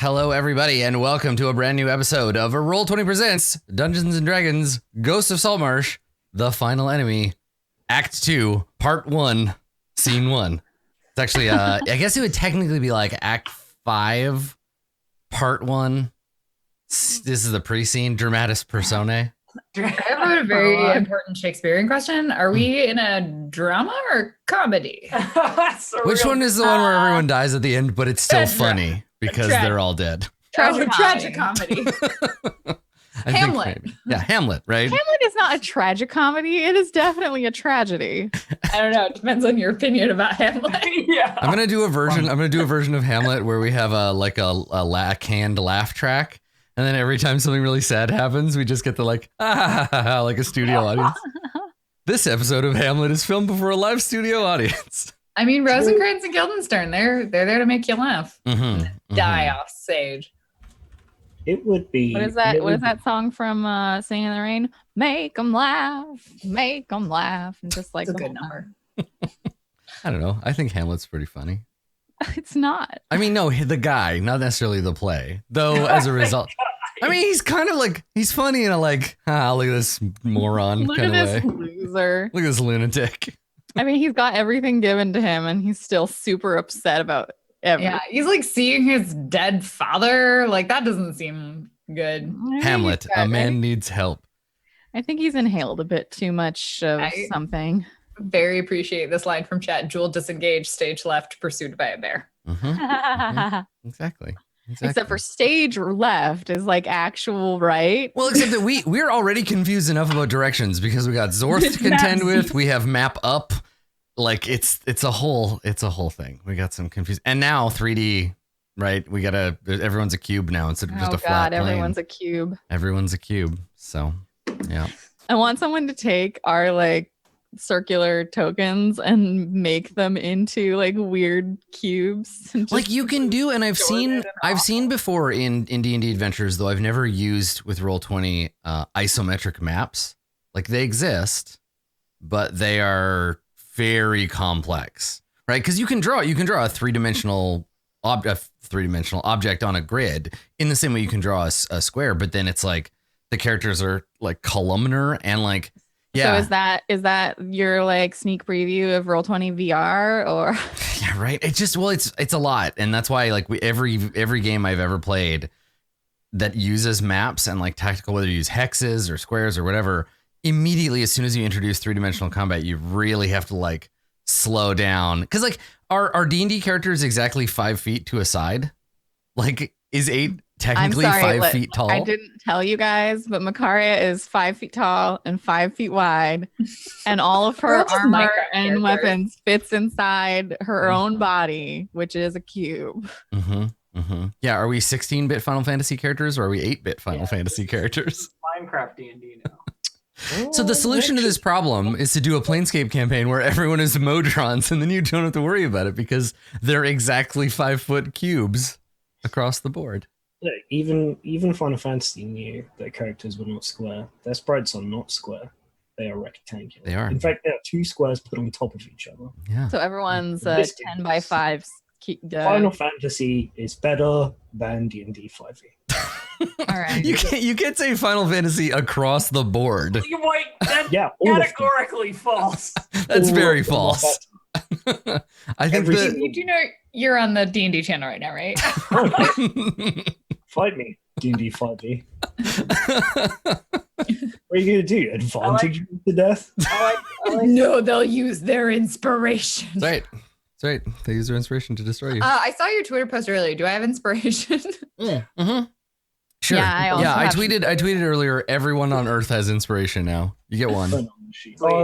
Hello, everybody, and welcome to a brand new episode of Roll20 Presents Dungeons & Dragons Ghosts of Saltmarsh, The Final Enemy, Act 2, Part 1, Scene 1. It's actually, I guess it would technically be like Act 5, Part 1. This is the pre-scene, Dramatis Personae. I have a very important Shakespearean question. Are we in a drama or comedy? Which one is the one where everyone dies at the end, but it's still funny because they're all dead? Tragic comedy. Hamlet. Yeah, Hamlet, right? Hamlet is not a tragic comedy. It is definitely a tragedy. I don't know. It depends on your opinion about Hamlet. Yeah. I'm gonna do a version of Hamlet where we have a canned laugh track. And then every time something really sad happens, we just get the like a studio audience. This episode of Hamlet is filmed before a live studio audience. I mean, Rosencrantz and Guildenstern, they're there to make you laugh. Die off stage. It would be. What is that? What is that song from Singing in the Rain? Make 'em laugh, and just like It's a good number. I don't know. I think Hamlet's pretty funny. It's not. I mean, no, the guy, not necessarily the play. Though, as a result, I mean, he's kind of like, he's funny in a like, look at this moron Look kind at of this way. loser. Look at this lunatic. I mean, he's got everything given to him, and he's still super upset about everything. Yeah, he's like seeing his dead father. Like, that doesn't seem good. Hamlet, a man needs help. I think he's inhaled a bit too much of something. Very appreciate this line from chat. Jewel disengaged, stage left, pursued by a bear. Exactly. Except for stage left is like actual right. Well, except that we're already confused enough about directions because we got Zorth to contend with. We have map up. Like it's a whole thing. We got some confused. And now 3D, right? Everyone's a cube now instead of just a flat plane. Everyone's a cube. Everyone's a cube. So, yeah. I want someone to take our like circular tokens and make them into like weird cubes. Like you can do, and I've seen before in D&D Adventures, though I've never used with Roll20 isometric maps. Like they exist, but they are very complex, right? Because you can draw a three-dimensional object on a grid in the same way you can draw a square, but then it's like the characters are like columnar and like. Yeah. So is that your like sneak preview of Roll20 VR or? Yeah, right. It's just, well, it's a lot. And that's why like every game I've ever played that uses maps and like tactical, whether you use hexes or squares or whatever, immediately as soon as you introduce 3-dimensional combat, you really have to like slow down. Cause like our D&D characters exactly 5 feet to a side? Like is 8 technically 5 feet tall? I didn't tell you guys, but Makaria is 5 feet tall and 5 feet wide, and all of her armor and weapons fits inside her own body, which is a cube. Yeah, are we 16-bit Final Fantasy characters or are we 8-bit Final Fantasy characters? Minecraft D&D now. So the solution to this problem is to do a Planescape campaign where everyone is Modrons, and then you don't have to worry about it because they're exactly 5-foot cubes across the board. Look, even Final Fantasy knew that characters were not square. Their sprites are not square. They are rectangular. They are. In fact, there are 2 squares put on top of each other. Yeah. So everyone's 10 by 5. Final Fantasy is better than D&D 5e. All right. You can't say Final Fantasy across the board. You might. That's categorically false. That's very false. I think you do know you're on the D&D channel right now, right? Fight me, D&D 5e. What are you going to do? Advantage me to death? No, they'll use their inspiration. That's right. They use their inspiration to destroy you. I saw your Twitter post earlier. Do I have inspiration? Sure. Yeah, I tweeted earlier, everyone on Earth has inspiration now. You get one.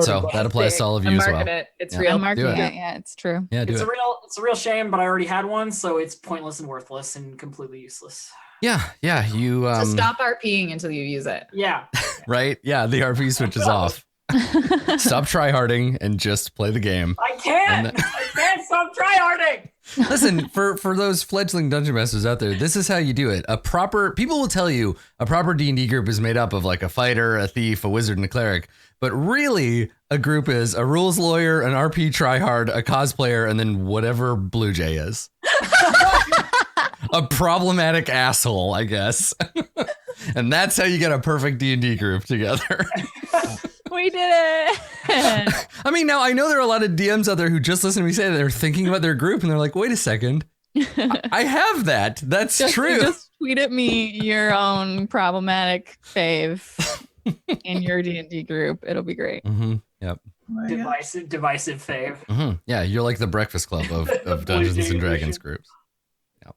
So that applies to all of you as well. It's real. Yeah, it's true. Yeah, it's a real shame, but I already had one, so it's pointless and worthless and completely useless. Yeah. You so stop RPing until you use it. Yeah. Right? Yeah, the RP switch is off. Stop tryharding and just play the game. I can't stop tryharding. Listen, for those fledgling dungeon masters out there, this is how you do it. People will tell you a proper D&D group is made up of like a fighter, a thief, a wizard, and a cleric. But really, a group is a rules lawyer, an RP tryhard, a cosplayer, and then whatever Bluejay is. a problematic asshole, I guess. And that's how you get a perfect D&D group together. We did it. I mean, now I know there are a lot of DMs out there who just listen to me say that they're thinking about their group and they're like, wait a second. I have that. That's true. Just tweet at me your own problematic fave in your D&D group. It'll be great. Mm-hmm. Yep. Divisive fave. Mm-hmm. Yeah, you're like the Breakfast Club of Dungeons and Dragons groups. Yep.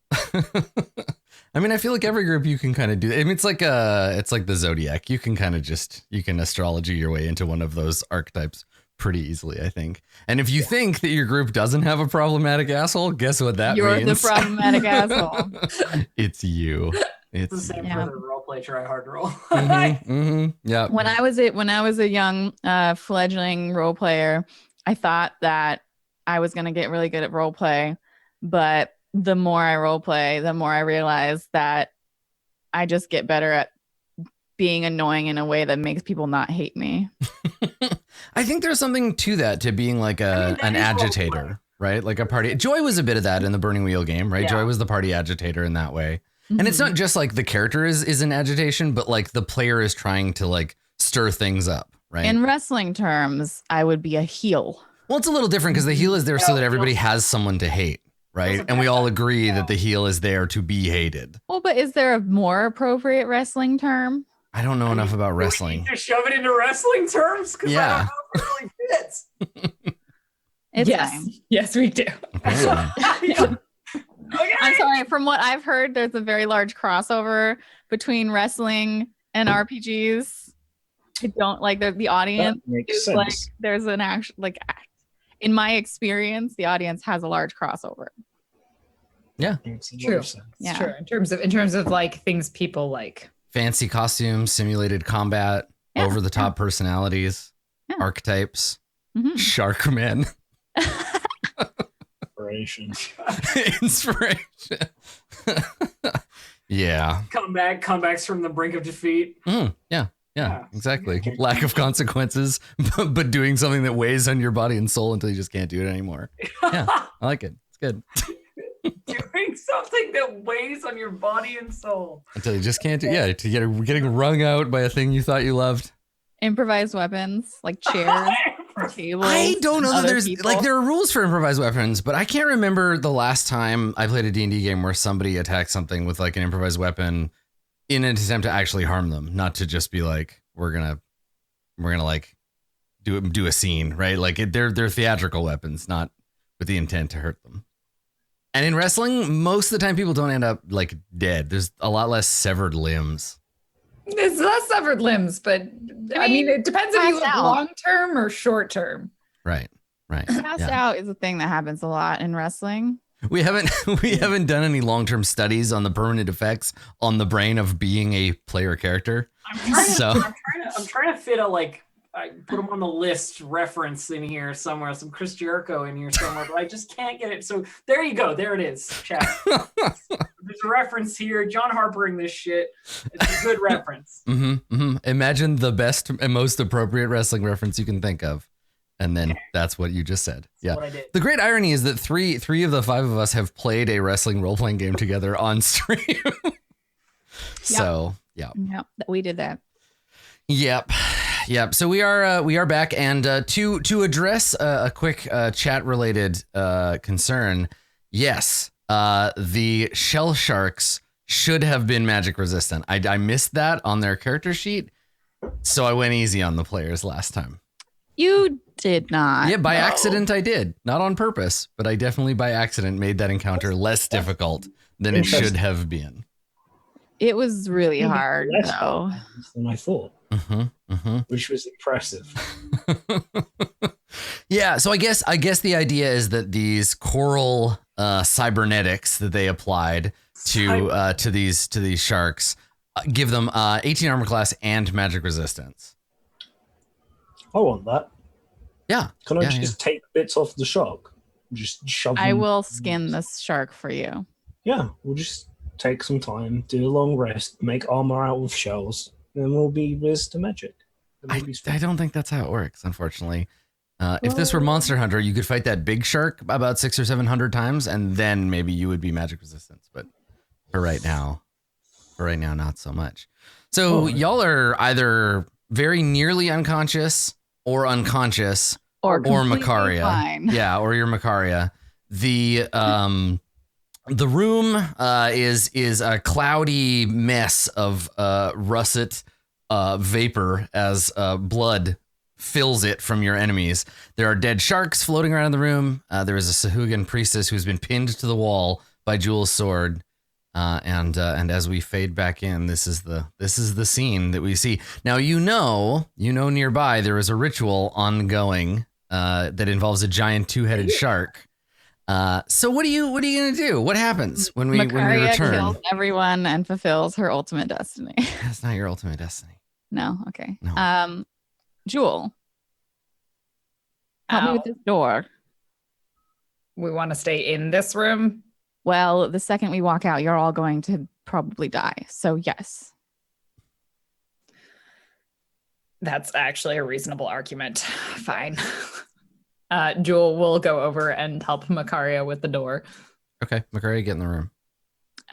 I mean, I feel like every group you can kind of do. I mean, it's like the Zodiac. You can kind of you can astrology your way into one of those archetypes pretty easily, I think. And if you think that your group doesn't have a problematic asshole, guess what that You're means? You're the problematic asshole. It's you. It's the same for the roleplay try hard roll. Yeah. When I was a young fledgling role player, I thought that I was gonna get really good at role play, but the more I role play, the more I realize that I just get better at being annoying in a way that makes people not hate me. I think there's something to that, to being like an agitator, right? Like a party. Joy was a bit of that in the Burning Wheel game, right? Yeah. Joy was the party agitator in that way. Mm-hmm. And it's not just like the character is in agitation, but like the player is trying to like stir things up, right? In wrestling terms, I would be a heel. Well, it's a little different because the heel is there so that everybody has someone to hate, right? And we all agree that the heel is there to be hated. Well, but is there a more appropriate wrestling term? I don't know enough about wrestling. We need to shove it into wrestling terms because I don't know if it really fits. Yes, we do. Okay. I'm sorry. From what I've heard, there's a very large crossover between wrestling and RPGs. I don't like the audience. That makes is sense. like there's an actual in my experience, the audience has a large crossover. Yeah, Makes a lot True. of sense. Yeah. True. In terms of like things people like. Fancy costumes, simulated combat, over the top personalities, archetypes, shark men. Inspiration. Yeah. Comebacks from the brink of defeat. Yeah, exactly. Lack of consequences, but doing something that weighs on your body and soul until you just can't do it anymore. Yeah, I like it. It's good. Doing something that weighs on your body and soul until you just can't do. Yeah, to getting wrung out by a thing you thought you loved. Improvised weapons like chairs. Tables, I don't know that there's people. like there are rules for improvised weapons, but I can't remember the last time I played a D&D game where somebody attacked something with like an improvised weapon in an attempt to actually harm them, not to just be like we're gonna like do a scene, right? Like they're theatrical weapons, not with the intent to hurt them. And in wrestling, most of the time people don't end up like dead. There's a lot less severed limbs. It's less severed limbs, but I mean it depends if you look long term or short term. Right. Passed out is a thing that happens a lot in wrestling. We haven't done any long-term studies on the permanent effects on the brain of being a player character. I'm trying to fit a like I put him on the list reference in here somewhere, some Chris Jericho in here somewhere, but I just can't get it. So there you go. There it is. Chat. There's a reference here. John Harpering this shit. It's a good reference. Imagine the best and most appropriate wrestling reference you can think of. And then that's what you just said. That's what I did. The great irony is that three of the five of us have played a wrestling role-playing game together on stream. So, yeah. Yep, we did that. Yep. So we are back, and to address a quick chat related concern. Yes, the shell sharks should have been magic resistant. I missed that on their character sheet, so I went easy on the players last time. You did not. Yeah, by accident I did, not on purpose, but I definitely by accident made that encounter less difficult than it should have been. It was really hard, though. Than I thought. Which was impressive. Yeah, so I guess the idea is that these coral cybernetics that they applied to these sharks give them 18 armor class and magic resistance. I want that. Yeah. Can I just take bits off the shark? Just shove them? I will skin this shark for you. Yeah, we'll just take some time, do a long rest, make armor out of shells, and then we'll be resistant to magic. I don't think that's how it works, unfortunately. If this were Monster Hunter, you could fight that big shark about 600 or 700 times, and then maybe you would be magic resistance. But for right now. For right now, not so much. So y'all are either very nearly unconscious or unconscious or Macaria. Fine. Yeah, or you're Macaria. The room is a cloudy mess of russet vapor as blood fills it from your enemies. There are dead sharks floating around the room. There is a Sugan Priestess who's been pinned to the wall by Jewel's sword. And as we fade back in, this is the scene that we see. Now you know nearby there is a ritual ongoing that involves a giant two-headed shark. So what are you gonna do? What happens when we return? Kills everyone and fulfills her ultimate destiny. That's not your ultimate destiny. No, okay. No. Jewel, help me with this door. We want to stay in this room. Well, the second we walk out, you're all going to probably die. So yes. That's actually a reasonable argument. Fine. Jewel will go over and help Macaria with the door. Okay, Macaria, get in the room.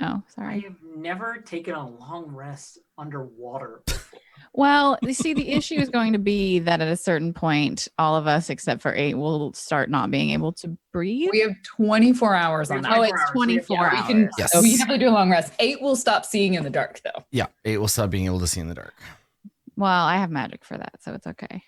Oh, I sorry. have never taken a long rest underwater. Well, you see, the issue is going to be that at a certain point, all of us except for 8 will start not being able to breathe. We have 24 hours on that. Oh, it's 24 We hours. can. Yes. We have to do a long rest. 8 will stop seeing in the dark, though. Yeah, 8 will stop being able to see in the dark. Well, I have magic for that, so it's okay.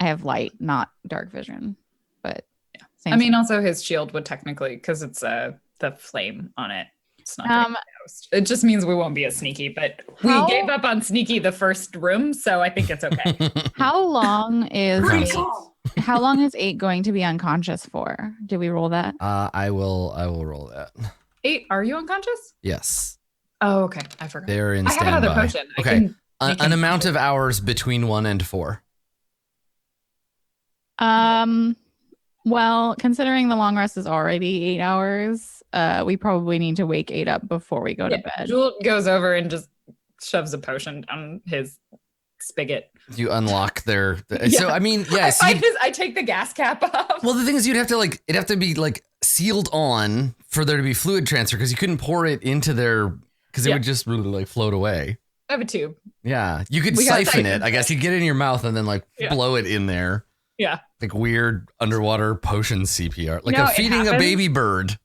I have light, not dark vision, but yeah. I mean, also his shield would technically, because it's the flame on it. It's not very ghost. It just means we won't be as sneaky, but we gave up on sneaky the first room, so I think it's okay. How long is Pretty 8, tall. how long is 8 going to be unconscious for? Did we roll that? I will roll that. 8, are you unconscious? Yes, Oh, okay. I forgot. they're in I have standby. another potion. I Okay, can an amount of hours between 1 and 4. Well, considering the long rest is already 8 hours, we probably need to wake 8 up before we go to bed. Jewel goes over and just shoves a potion down his spigot. You unlock their. So I mean, yes. I take the gas cap off. Well, the thing is, it'd have to be like sealed on for there to be fluid transfer because you couldn't pour it into their because it would just really like float away. I have a tube. Yeah, you could We got siphon it. siphons. I guess you get it in your mouth and then like blow it in there. Yeah. Like weird underwater potion CPR, like No, a it feeding a happens. baby bird.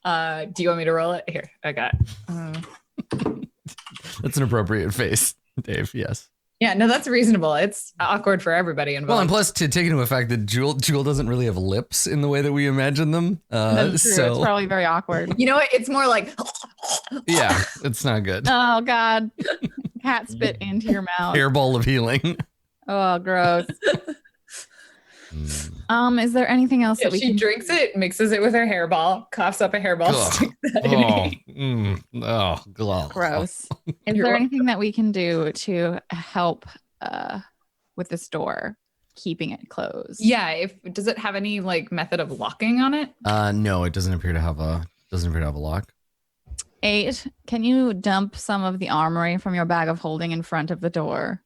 Do you want me to roll it? Here, I got it. That's an appropriate face, Dave. Yes. Yeah, no, that's reasonable. It's awkward for everybody involved. Well, and plus to take into effect that Jewel doesn't really have lips in the way that we imagine them. That's true. So It's probably very awkward. you know what? It's more like yeah, it's not good. Oh God, cat spit into your mouth. Hairball of healing. Oh, gross. Is there anything else that we she can drinks it, mixes it with her hairball, coughs up a hairball, Ugh. sticks that in it. gross? Is there anything that we can do to help with this door, keeping it closed? Yeah, does it have any like method of locking on it? No, it doesn't appear to have a lock. 8, can you dump some of the armory from your bag of holding in front of the door?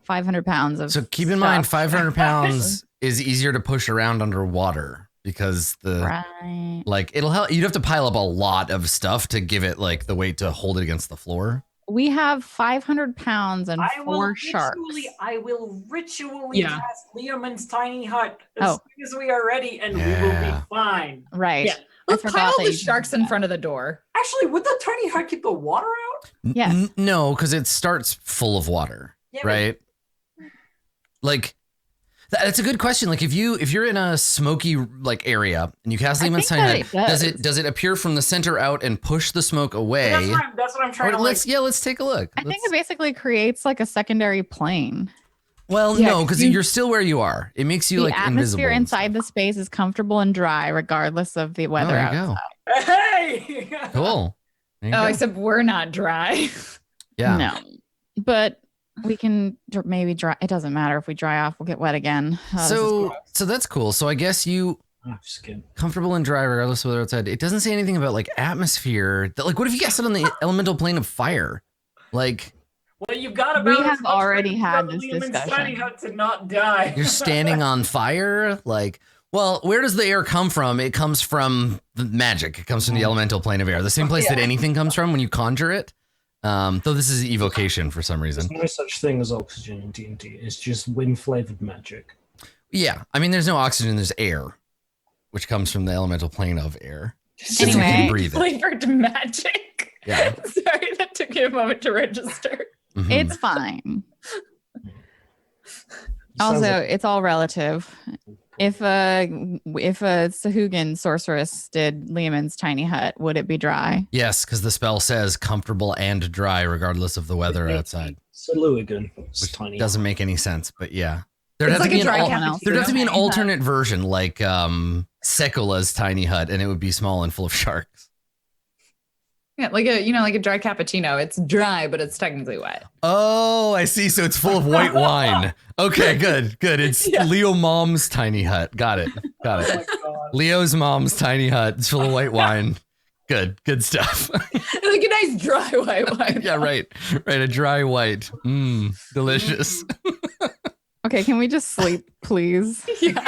500 pounds of So keep in mind, stuff. 500 pounds is easier to push around underwater because Right. like it'll help. You'd have to pile up a lot of stuff to give it like the weight to hold it against the floor. We have 500 pounds and 4 sharks. I will ritually cast Liamon's tiny hut as Oh. soon as we are ready, and we will be fine. Right. Yeah. I Let's forgot pile that the you sharks did in that. front of the door. Actually, would the tiny hut keep the water out? Yes. No, because it starts full of water, Yeah, but- right? Like that's a good question. Like if you're in a smoky like area and you cast I Liamon's think tiny that hut, it does it appear from the center out and push the smoke away? That's what I'm trying Or to let's take a look. I think it basically creates like a secondary plane. Well, Yeah, no, because you- you're still where you are. It makes you The like invisible. atmosphere and inside stuff. the space is comfortable and dry, regardless of the Oh, weather there you outside. go. Hey! Cool. There you Oh, go. except we're not dry. Yeah. No, but we can maybe dry. It doesn't matter if we dry off; we'll get wet again. Oh, this is So that's cool. So I guess you Oh, skin. comfortable and dry regardless of whether outside. It doesn't say anything about like atmosphere. Like, what if you cast it on the elemental plane of fire? Like Well, you've got We about have as much already time had for this Liamon's discussion. tiny hut to not die. you're standing on fire. Like Well, where does the air come from? It comes from the magic. It comes from the elemental plane of air. The same place that anything comes from when you conjure it. Though this is evocation for some reason. There's no such thing as oxygen in D&D. It's just wind-flavored magic. Yeah. I mean, there's no oxygen. There's air, which comes from the elemental plane of air. Anyway, you can breathe it. Flavored magic. Yeah. Sorry, that took me a moment to register. Mhm. It's fine. Sounds Also, like- it's all relative. If a Sugan sorceress did Leomund's tiny hut, would it be dry? Yes, because the spell says comfortable and dry, regardless of the weather outside, Saluigan. It's which tiny. doesn't make any sense. But yeah, there'd It's have to like be a dry an cappuccino. there'd have to be an Tiny hut. alternate version, like Sekula's tiny hut, and it would be small and full of sharks. Yeah, like a dry cappuccino. It's dry, but it's technically wet. Oh, I see. So it's full of white wine. Okay, good. It's Leo mom's tiny hut. Got it. Oh my God. Leo's mom's tiny hut. It's full of white wine. Good stuff. Like a nice dry white wine. Yeah, right. A dry white. Delicious. Okay, can we just sleep, please? Yeah.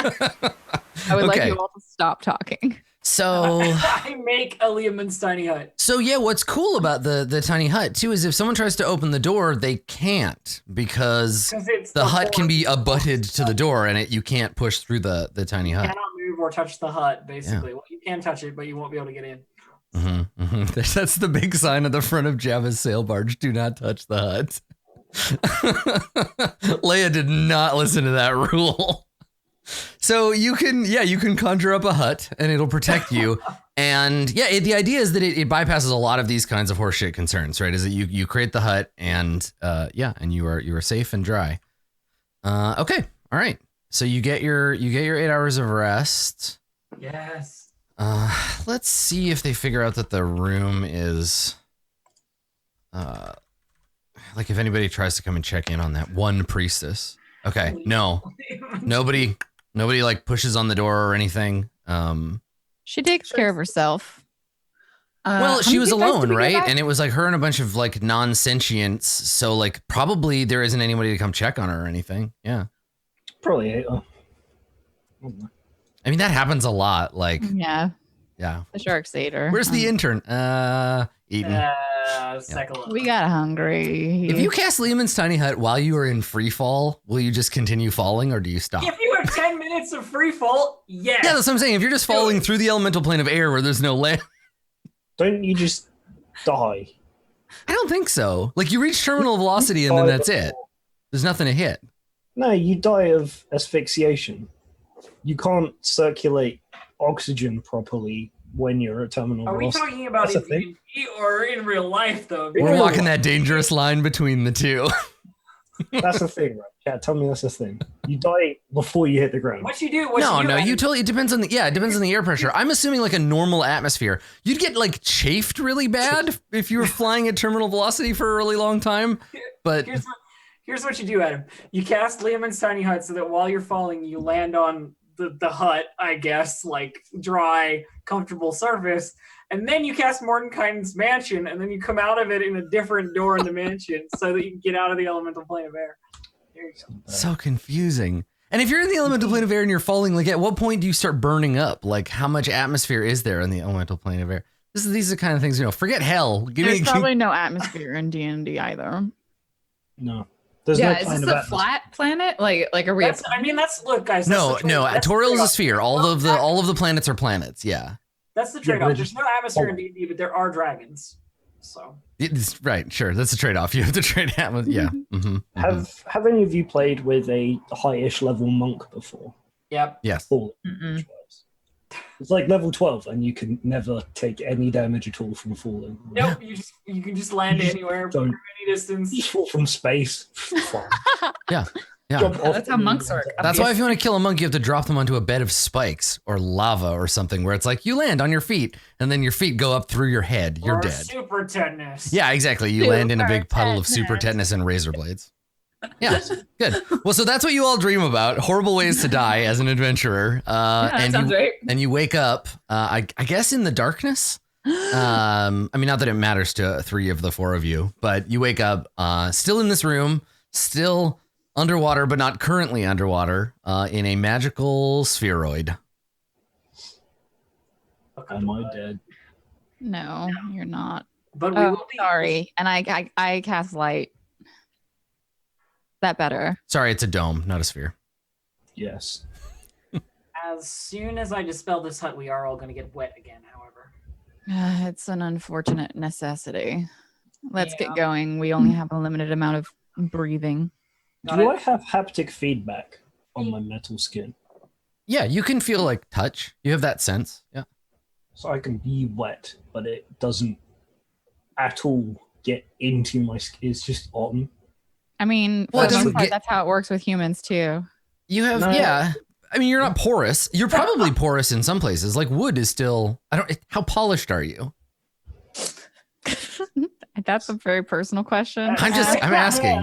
I would like Okay. you all to stop talking. So I make a Leomund's tiny hut. So yeah, what's cool about the tiny hut too is if someone tries to open the door, they can't because 'Cause it's the hut can be forest. abutted to the door and you can't push through the tiny You hut. cannot move or touch the hut, basically. Well, you can touch it, but you won't be able to get in. That's the big sign at the front of Java's sail barge. Do not touch the hut. Leia did not listen to that rule. So you can conjure up a hut and it'll protect you. And yeah, the idea is that it bypasses a lot of these kinds of horseshit concerns, right? Is that you create the hut and and you are safe and dry. Okay, all right. So you get your 8 hours of rest. Yes. Let's see if they figure out that the room is like if anybody tries to come and check in on that one priestess. Okay, no. Nobody like pushes on the door or anything. She takes care of herself. Well, How she many was you guys alone, did we get right? back? And it was like her and a bunch of like non-sentients. So like probably there isn't anybody to come check on her or anything. Yeah. Probably 8. I mean, that happens a lot. Like, Yeah, yeah. the sharks ate her. Where's the intern? Eating. Sekula. We got hungry. If you cast Leomund's tiny hut while you are in free fall, will you just continue falling or do you stop? If you have 10 minutes of free fall, yes. Yeah, that's what I'm saying. If you're just falling through the elemental plane of air where there's no land, Don't you just die? I don't think so. Like you reach terminal velocity and then that's it. There's nothing to hit. No, you die of asphyxiation. You can't circulate oxygen properly when you're at terminal Are we velocity. talking about That's a in thing. D&D or in real life, though? We're Yeah. walking that dangerous line between the two. That's the thing, right? Chat, tell me that's the thing. You die before you hit the ground. What you do? It depends on the air pressure. I'm assuming like a normal atmosphere. You'd get like chafed really bad if you were flying at terminal velocity for a really long time. But Here's what you do, Adam. You cast Leomund's tiny hut so that while you're falling, you land on the hut, I guess, like dry, comfortable surface. And then you cast Mordenkainen's mansion, and then you come out of it in a different door in the mansion so that you can get out of the elemental plane of air. There you go. so confusing. And if you're in the elemental plane of air and you're falling, like at what point do you start burning up? Like how much atmosphere is there in the elemental plane of air? These are the kind of things, forget hell. There's probably no atmosphere in D&D either. No. There's Yeah, no is plane this of a atmosphere. flat planet? Like are we? Look, guys. No, Toriel is a trade-off. sphere. All of the planets are planets. Yeah. That's the Yeah, trade-off. but There's no atmosphere in D&D, but there are dragons. So It's right, sure. That's a trade-off. You have to trade out with Have any of you played with a high-ish level monk before? yep. Yes. Fallen. Mm-mm. It's like level 12, and you can never take any damage at all from falling. Nope. You can just land You just anywhere don't. from any distance. You fall from space. Fine. Yeah. Jump off That's how and monks land work. on That's why if you want to kill a monk, you have to drop them onto a bed of spikes or lava or something where it's like you land on your feet and then your feet go up through your head. You're Or dead. Super tetanus. Yeah, exactly. You land in a big puddle of super tetanus and razor blades. Yeah, good. Well, so that's what you all dream about. Horrible ways to die as an adventurer. That sounds right. And you wake up, I guess in the darkness. I mean, not that it matters to 3 of the 4 of you, but you wake up still in this room, still underwater, but not currently underwater, in a magical spheroid. Am I dead? No, you're not. But we will be sorry. And I cast light. Is that better? Sorry, it's a dome, not a sphere. Yes. As soon as I dispel this hut, we are all going to get wet again, however. It's an unfortunate necessity. Let's Yeah. get going. We only have a limited amount of breathing. Do I have haptic feedback on my metal skin? Yeah, you can feel like touch. You have that sense. Yeah. So I can be wet, but it doesn't at all get into my skin. It's just on. I mean, Well, for the it most doesn't part, get- that's how it works with humans too. You have, No. yeah. I mean, you're not porous. You're probably porous in some places. Like wood is still, how polished are you? That's a very personal question. I'm asking.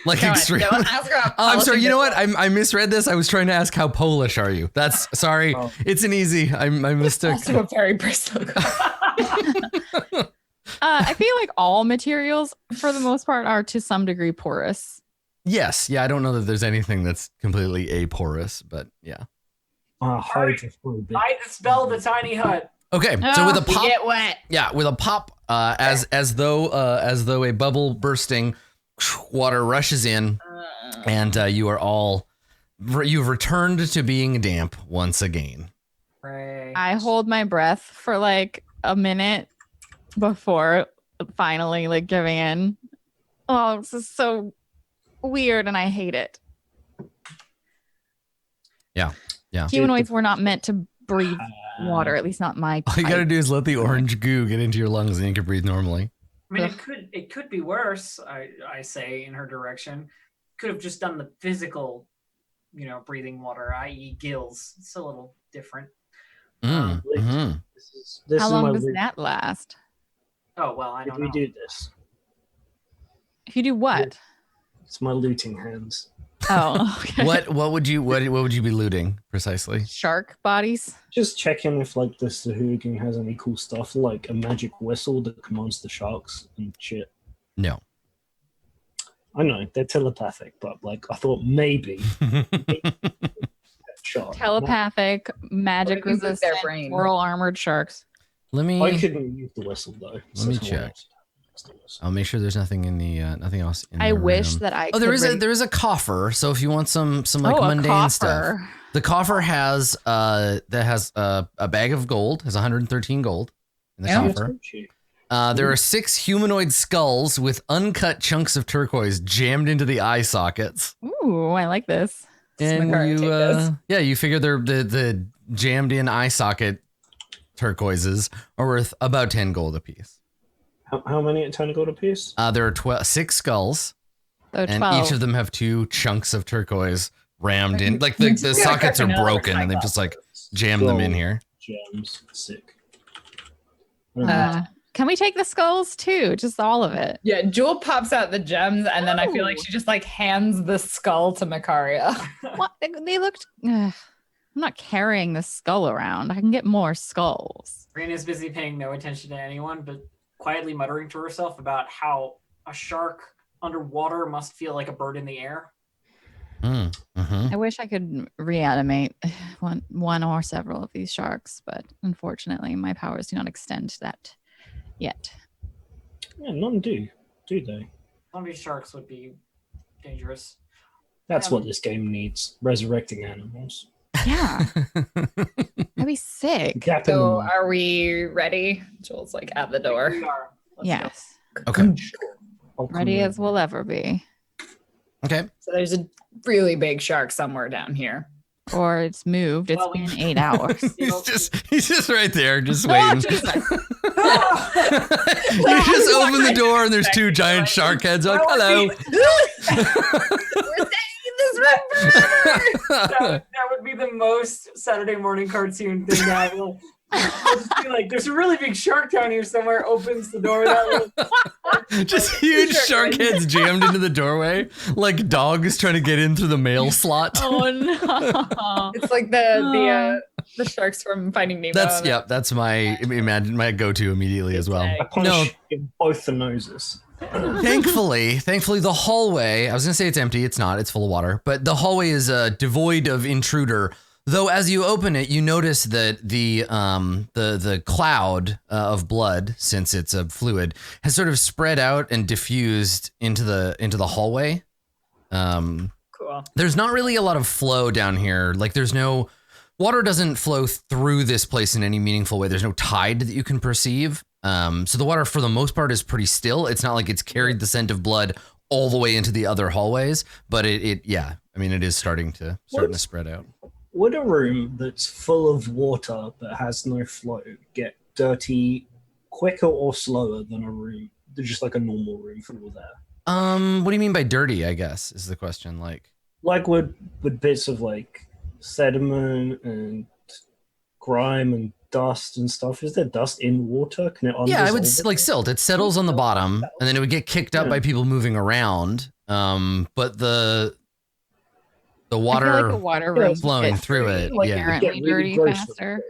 Like Don't extreme. ask her how I'm sorry. You know what? polishing I misread this. I was trying to ask how Polish are you? That's sorry. Oh. It's an easy. I mistook. this is also a very personal question. I feel like all materials, for the most part, are to some degree porous. Yes. Yeah. I don't know that there's anything that's completely aporous, but yeah. Hydrophobic. I dispel the tiny hut. Okay. So with a We pop, get wet. yeah, with a pop, as though a bubble bursting, water rushes in, and you are all you've returned to being damp once again. Right. I hold my breath for like a minute before finally like giving in. Oh, this is so weird and I hate it. Yeah. Humanoids were not meant to breathe water, at least not my All you type. gotta do is let the orange goo get into your lungs, and you can breathe normally. I mean, it could be worse. I say in her direction. Could have just done the physical, breathing water, i.e., gills. It's a little different. Mhm. This How is long my does loot. that last? Oh well, I If don't we know. do this, If you do what? it's my looting hands. Oh, okay. What would you be looting precisely? Shark bodies? Just checking if like the Sugan has any cool stuff, like a magic whistle that commands the sharks and shit. No. I know they're telepathic, but like I thought maybe shark. Telepathic, magic What if you lose their resistant, brain? coral armored sharks. Let me. I couldn't use the whistle though. Let me check. I'll make sure there's nothing in the nothing else. In I the wish room. that I Oh, there could is a coffer. So if you want some like a mundane stuff, coffer. the coffer has a bag of gold, has 113 gold in the Yeah. coffer. There are 6 humanoid skulls with uncut chunks of turquoise jammed into the eye sockets. Ooh, I like this. And Smakari, take this. you figure they're the jammed in eye socket turquoises are worth about 10 gold apiece. How many at 10 gold a piece? There are 6 skulls, So and 12. each of them have 2 chunks of turquoise rammed in. Like the sockets are broken, and they've just like jammed them in here. Gems, sick. Can we take the skulls too? Just all of it. Yeah, Jewel pops out the gems, and then I feel like she just like hands the skull to Makaria. What? They looked. I'm not carrying the skull around. I can get more skulls. Rina's busy paying no attention to anyone, but quietly muttering to herself about how a shark underwater must feel like a bird in the air. I wish I could reanimate one or several of these sharks, but unfortunately, my powers do not extend to that yet. Yeah, none do they? Zombie sharks would be dangerous. That's what this game needs: resurrecting animals. Yeah, that'd be sick. Gap in So the mud. are we ready? Jewel's like at the door. We are. Let's go. Yes, Okay. I'll come ready in. as we'll ever be. Okay. So there's a really big shark somewhere down here. Or it's moved. It's Well, been 8 hours. He's just right there, just Oh, waiting. Jesus. You just open the door and there's 2 giant shark heads. Like, hello. We're staying in this room forever. That would be the most Saturday morning cartoon thing to have. I'll just be like, there's a really big shark down here somewhere. Opens the door. Just huge shark heads jammed into the doorway, like dogs trying to get in through the mail slot. Oh no. It's like the sharks from Finding Nemo. That's my go-to immediately as well. I punch in both the noses. Thankfully, the hallway, I was going to say it's empty. It's not. It's full of water. But the hallway is devoid of intruder. Though as you open it, you notice that the cloud of blood, since it's a fluid, has sort of spread out and diffused into the hallway. Cool. There's not really a lot of flow down here. Like water doesn't flow through this place in any meaningful way. There's no tide that you can perceive. So the water for the most part is pretty still. It's not like it's carried the scent of blood all the way into the other hallways, but it is starting to spread out. Would a room that's full of water but has no flow get dirty quicker or slower than a room, just like a normal room full of air? What do you mean by dirty, I guess, is the question. Like would bits of like sediment and grime and dust and stuff. Is there dust in water? Can it I would like silt. It settles on the bottom and then it would get kicked up by people moving around. But the water, flowing through it, inherently dirty faster.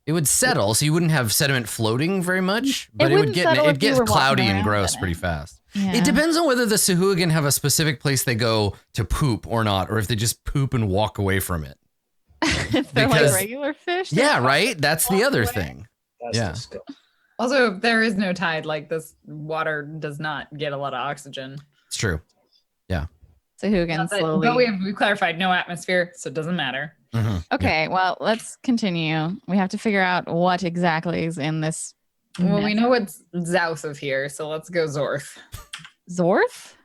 It would settle, so you wouldn't have sediment floating very much, but it gets cloudy and gross pretty fast. Yeah. It depends on whether the Sahuagin have a specific place they go to poop or not, or if they just poop and walk away from it. If they're like regular fish. Yeah, right. That's the other thing. Also, there is no tide. Like this water does not get a lot of oxygen. It's true. Yeah. Sahuagin slowly. But we clarified no atmosphere, so it doesn't matter. Mm-hmm. Okay, well, let's continue. We have to figure out what exactly is in this. Well, we know it's south of here, so let's go Zorth. Zorth?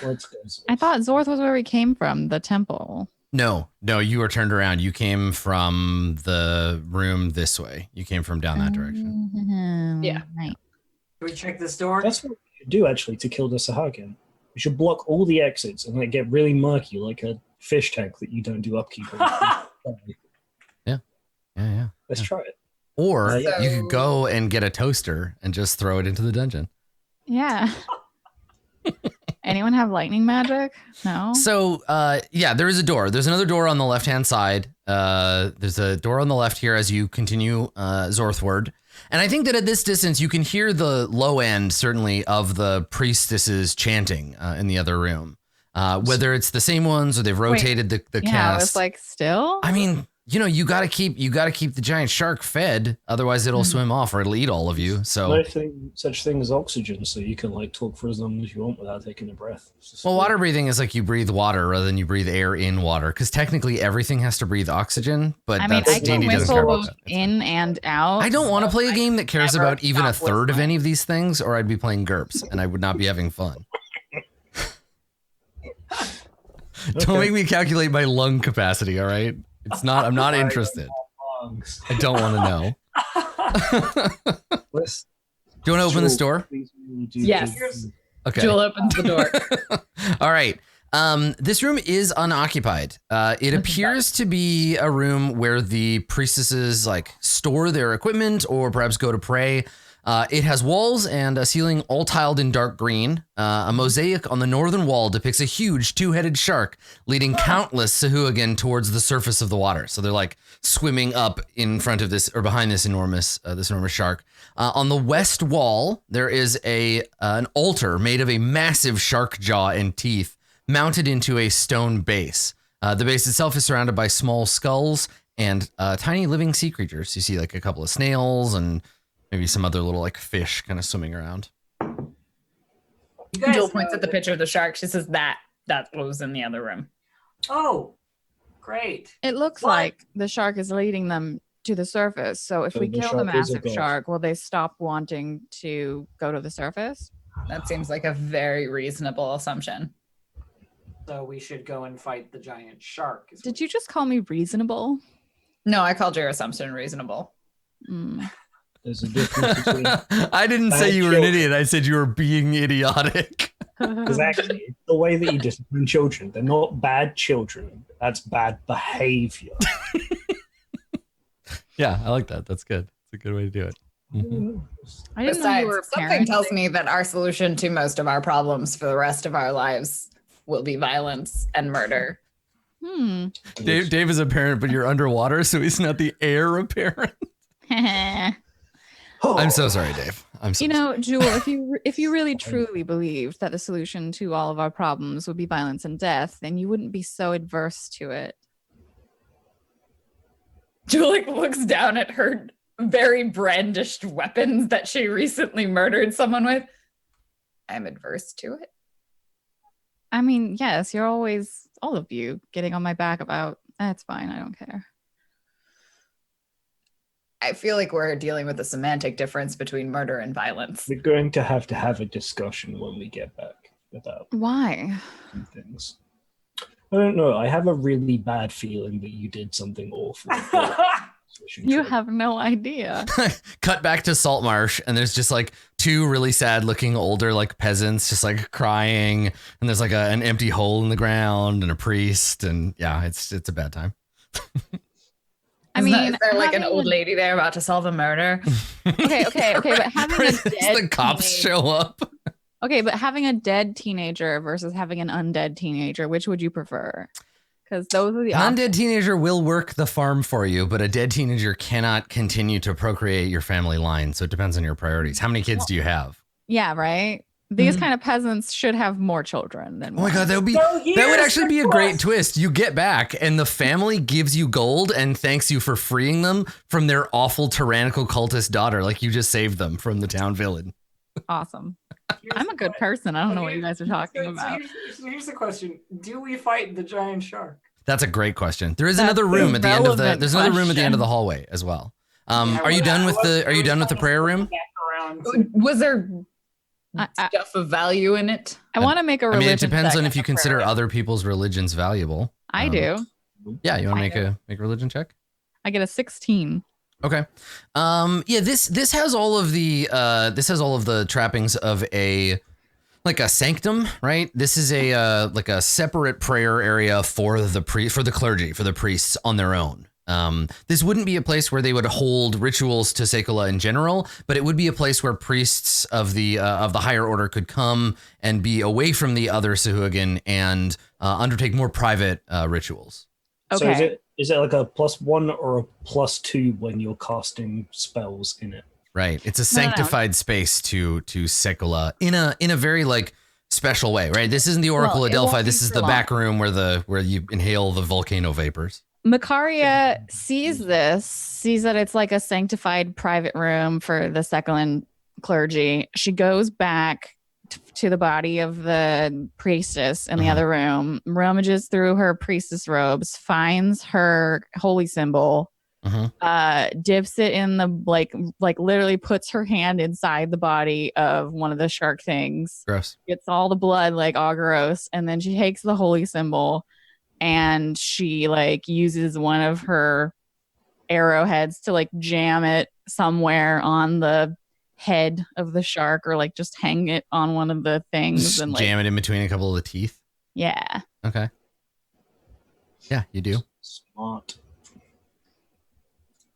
Let's go Zorth. I thought Zorth was where we came from, the temple. No, you were turned around. You came from the room this way. You came from down that direction. Yeah. Right. Can we check this door? That's what we should do, actually, to kill the Sahuagin. We should block all the exits and get really murky, like a fish tank that you don't do upkeep on. Yeah. Let's try it. Or you could go and get a toaster and just throw it into the dungeon. Yeah. Anyone have lightning magic? No. So, there is a door. There's another door on the left-hand side. There's a door on the left here as you continue Zorthward. And I think that at this distance, you can hear the low end, certainly, of the priestesses chanting in the other room. Whether it's the same ones or they've rotated the cast. Yeah, it's like still. I mean, you gotta keep the giant shark fed, otherwise it'll swim off or it'll eat all of you. So no such thing as oxygen, so you can talk for as long as you want without taking a breath. Well, water breathing is like you breathe water rather than you breathe air in water, because technically everything has to breathe oxygen. But I mean, I can whistle both in and out. I don't want to play a game that cares about even a third of any of these things, or I'd be playing GURPS and I would not be having fun. Don't make me calculate my lung capacity, all right? It's not. I'm not interested. I don't want to know. Do you want to open this door? Yes. Okay. Jewel opens the door. All right. This room is unoccupied. It appears to be a room where the priestesses store their equipment or perhaps go to pray. It has walls and a ceiling all tiled in dark green. A mosaic on the northern wall depicts a huge two-headed shark leading countless Sahuagin towards the surface of the water. So they're swimming up in front of this or behind this enormous shark. On the west wall, there is an altar made of a massive shark jaw and teeth mounted into a stone base. The base itself is surrounded by small skulls and tiny living sea creatures. You see a couple of snails and maybe some other little fish kind of swimming around. Jewel points at the picture of the shark. She says that was in the other room. Oh, great. It looks like the shark is leading them to the surface. So if we kill the massive shark, will they stop wanting to go to the surface? That seems like a very reasonable assumption. So we should go and fight the giant shark. Did you just call me reasonable? No, I called your assumption reasonable. There's a difference between. I didn't say you were an idiot. I said you were being idiotic. Because actually, the way that you discipline children, they're not bad children. That's bad behavior. Yeah, I like that. That's good. It's a good way to do it. Mm-hmm. I didn't know you were something tells me that our solution to most of our problems for the rest of our lives will be violence and murder. Dave is a parent, but you're underwater, so he's not the heir apparent. I'm so sorry, Dave. I'm so sorry. Jewel, if you really truly believed that the solution to all of our problems would be violence and death, then you wouldn't be so adverse to it. Julik looks down at her very brandished weapons that she recently murdered someone with. I'm adverse to it. I mean, yes, you're always, all of you, getting on my back about, that's fine, I don't care. I feel like we're dealing with a semantic difference between murder and violence. We're going to have a discussion when we get back about Why? things. I don't know. I have a really bad feeling that you did something awful. You have no idea. Cut back to Saltmarsh, and there's just like two really sad looking older like peasants just like crying, and there's like an empty hole in the ground and a priest, and yeah, it's a bad time. I mean, is there like an old lady there about to solve a murder? Okay, but having a dead the cops show up. Okay, but having a dead teenager versus having an undead teenager, which would you prefer? Because those are the options. Undead teenager will work the farm for you, but a dead teenager cannot continue to procreate your family line. So it depends on your priorities. How many kids do you have? Yeah, right. These kind of peasants should have more children than one. Oh my god, that would actually be a great twist. You get back and the family gives you gold and thanks you for freeing them from their awful tyrannical cultist daughter. Like you just saved them from the town villain. Awesome. I'm a good person. I don't know what you guys are talking about. So here's the question: do we fight the giant shark? That's a great question. There is another room at the end of the. There's another room at the end of the hallway as well. Are you done with the prayer room? Was there stuff of value in it? I want to make a religion. I mean, it depends on if you consider other people's religions valuable. I do. Yeah, you want to make a religion check? I get a 16. Okay. Yeah, this has all of the trappings of a sanctum, right? This is a separate prayer area for the clergy, for the priests on their own. This wouldn't be a place where they would hold rituals to Sekolah in general, but it would be a place where priests of the higher order could come and be away from the other Sugan and undertake more private rituals. Okay. So is it like a +1 or a +2 when you're casting spells in it? Right. It's a sanctified space to Sekolah in a very like special way, right? This isn't the Oracle of Delphi. This is the back room where you inhale the volcano vapors. Makaria sees that it's like a sanctified private room for the Sekolah clergy. She goes back to the body of the priestess in the other room, rummages through her priestess robes, finds her holy symbol, dips it in the like literally puts her hand inside the body of one of the shark things. Gross. Gets all the blood, like all gross, and then she takes the holy symbol and she like uses one of her arrowheads to like jam it somewhere on the head of the shark, or like just hang it on one of the things just and like jam it in between a couple of the teeth. Yeah. Okay. Yeah, you do. Smart.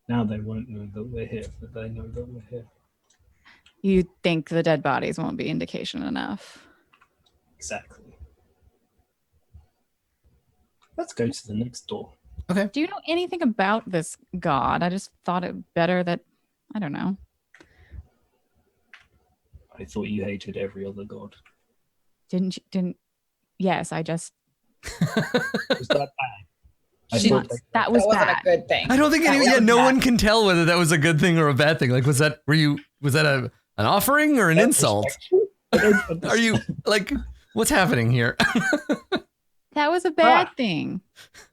Now they won't know that we're here, but they know that we're here. You think the dead bodies won't be indication enough? Exactly. Let's go to the next door. Okay. Do you know anything about this god? I just thought it better that I don't know. I thought you hated every other god. Didn't yes, I just Was that bad? That was wasn't bad. a good thing. I don't think no one can tell whether that was a good thing or a bad thing. Like was that an offering or an insult? Are you like what's happening here? That was a bad thing.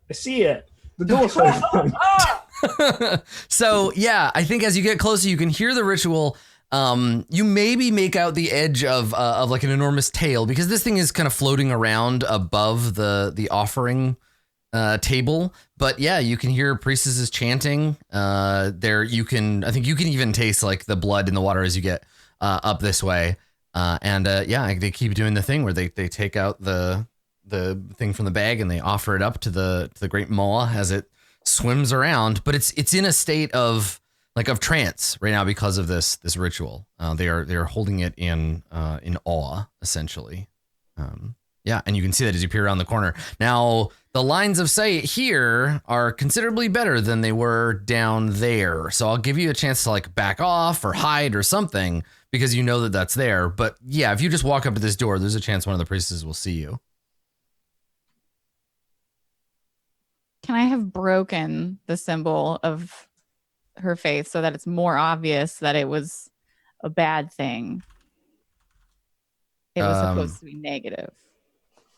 I see it. The door's open. So yeah, I think as you get closer, you can hear the ritual. You maybe make out the edge of like an enormous tail, because this thing is kind of floating around above the offering table. But yeah, you can hear priestesses chanting. I think you can even taste like the blood in the water as you get up this way. Yeah, they keep doing the thing where they take out the thing from the bag and they offer it up to the great Moa as it swims around. But it's in a state of trance right now because of this ritual. They are holding it in awe, essentially. Yeah, and you can see that as you peer around the corner. Now, the lines of sight here are considerably better than they were down there. So I'll give you a chance to like back off or hide or something because you know that that's there. But yeah, if you just walk up to this door, there's a chance one of the priestesses will see you. Can I have broken the symbol of her faith so that it's more obvious that it was a bad thing? It was supposed to be negative.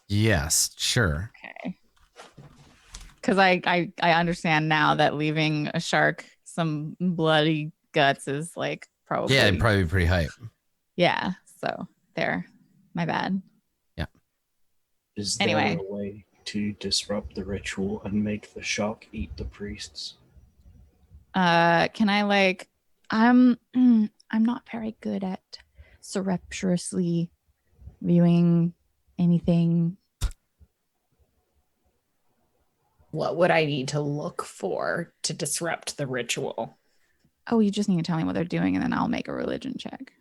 Yes, sure. Okay. Because I understand now that leaving a shark some bloody guts is like probably. Yeah, it'd probably be pretty hype. Yeah. So there. My bad. Yeah. Is there Anyway. a way to disrupt the ritual and make the shark eat the priests? Can I like I'm not very good at surreptitiously viewing anything. What would I need to look for to disrupt the ritual? Oh, you just need to tell me what they're doing and then I'll make a religion check.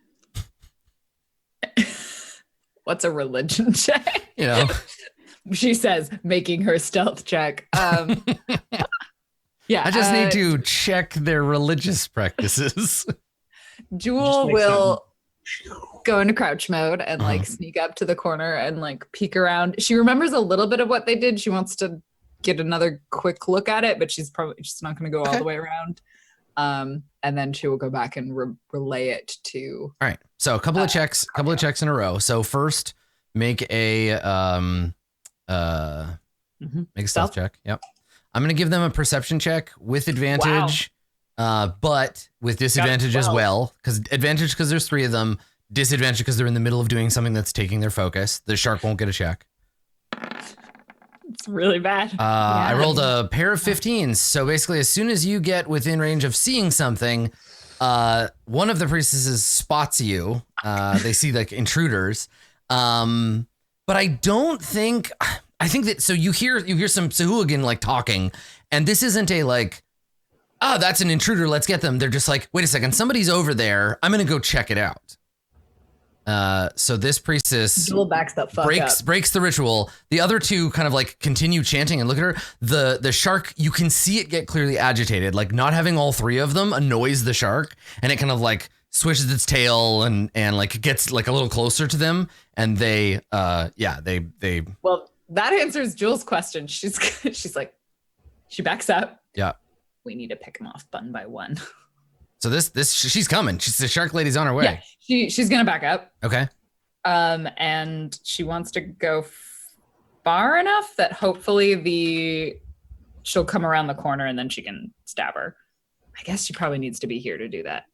What's a religion check? You know. She says, making her stealth check. Yeah. I just need to check their religious practices. Jewel will go into crouch mode and like sneak up to the corner and like peek around. She remembers a little bit of what they did. She wants to get another quick look at it, but she's probably just not going to go all the way around. And then she will go back and relay it to. All right. So a couple of checks in a row. So first, make a stealth check. Yep. I'm going to give them a perception check with advantage, but with disadvantage as well. Advantage because there's 3 of them. Disadvantage because they're in the middle of doing something that's taking their focus. The shark won't get a check. It's really bad. I rolled a pair of 15s. So basically, as soon as you get within range of seeing something, one of the priestesses spots you. They see like intruders. But I don't think. I think that so you hear some Sahuagin like talking, and this isn't a like, oh, that's an intruder. Let's get them. They're just like, wait a second, somebody's over there. I'm gonna go check it out. So this priestess backs the fuck breaks the ritual. The other 2 kind of like continue chanting and look at her. The shark, you can see it get clearly agitated. Like not having all 3 of them annoys the shark, and it kind of like swishes its tail and like gets like a little closer to them. And they Well, that answers Jules' question. She's like, she backs up. Yeah. We need to pick him off one by one. So this she's coming. The shark lady's on her way. Yeah, she's gonna back up. Okay. And she wants to go far enough that hopefully she'll come around the corner and then she can stab her. I guess she probably needs to be here to do that.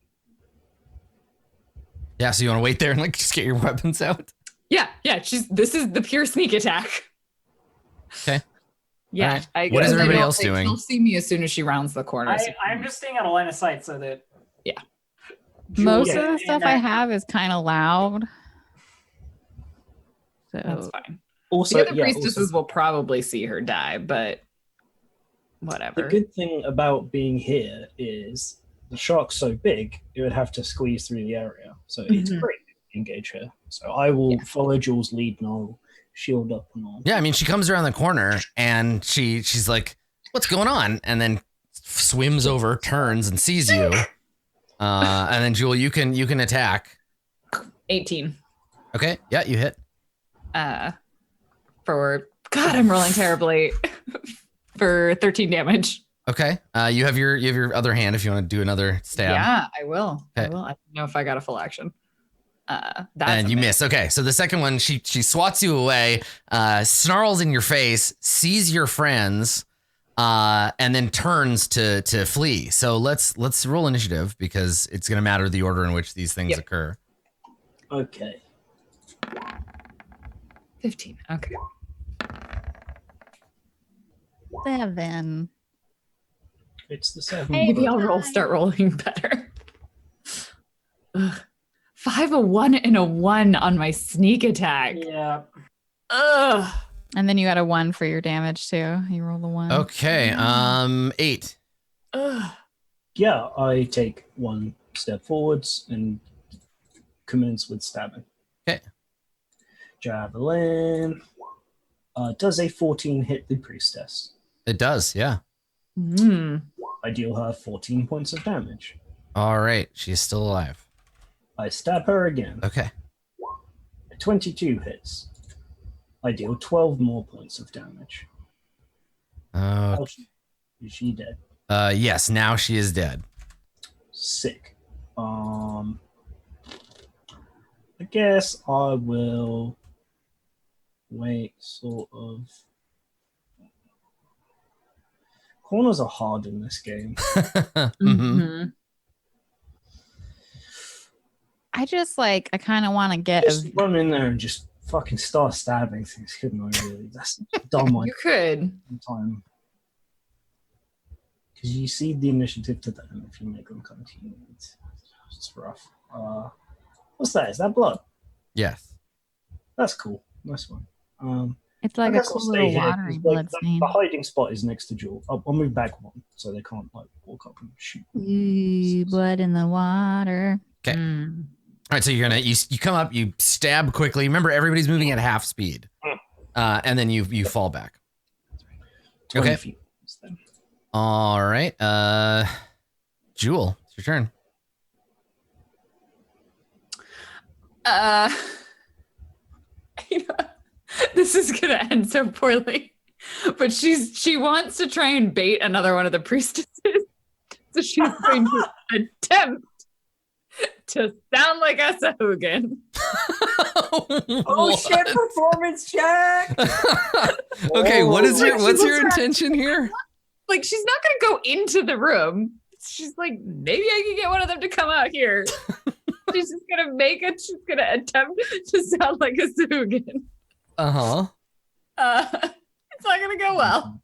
Yeah. So you want to wait there and like just get your weapons out? Yeah. This is the pure sneak attack. Okay. Yeah. Right. What is everybody else doing? She'll see me as soon as she rounds the corner. I'm just staying out of line of sight so that. Yeah. Most of the stuff I have is kind of loud. So that's fine. Also, the other priestesses will probably see her die, but whatever. The good thing about being here is the shark's so big, it would have to squeeze through the area. So it's great to engage her. So I will follow Jules' lead and I'll shield up and all. Yeah, I mean, she comes around the corner and she's like, what's going on? And then swims over, turns and sees you. And then Jewel, you can attack. 18. Okay. Yeah, you hit. I'm rolling terribly. For 13 damage. Okay. You have your other hand if you want to do another stab. Yeah, I will. Okay. I don't know if I got a full action. And you miss. Okay, so the second one, she swats you away, snarls in your face, sees your friends, and then turns to flee. So let's roll initiative because it's going to matter the order in which these things occur. Okay. 15. Okay. 7. It's the 7. Maybe I'll start rolling better. Ugh. 5, a 1, and a 1 on my sneak attack. Yeah. Ugh. And then you got a 1 for your damage too. You roll the 1. Okay. 8. Ugh. Yeah, I take 1 step forwards and commence with stabbing. Okay. Javelin. Does a 14 hit the priestess? It does. Yeah. I deal her 14 points of damage. All right. She's still alive. I stab her again. Okay. 22 hits. I deal 12 more points of damage. Is she dead? Yes, now she is dead. Sick. I guess I will wait, sort of. Corners are hard in this game. Mm-hmm. I just I kind of want to get Just run in there and just fucking start stabbing things, couldn't I? Really, that's dumb. You could. Time. Because you see the initiative to them if you make them come to you. It's rough. What's that? Is that blood? Yes. That's cool. Nice one. it's like a cool little watery blood stain. The hiding spot is next to Jewel. I'll move back one so they can't walk up and shoot. Blood in the water. Okay. All right, so you're gonna you come up, you stab quickly. Remember, everybody's moving at half speed, and then you fall back. 20 okay. feet. Then. All right, Jewel, it's your turn. This is gonna end so poorly, but she wants to try and bait another one of the priestesses, so she's going to attempt to sound like a Sugan. Oh shit! Performance check. Okay, what's your intention here? Like, she's not gonna go into the room. She's like, maybe I can get one of them to come out here. She's just gonna she's gonna attempt to sound like a Sugan. It's not gonna go well,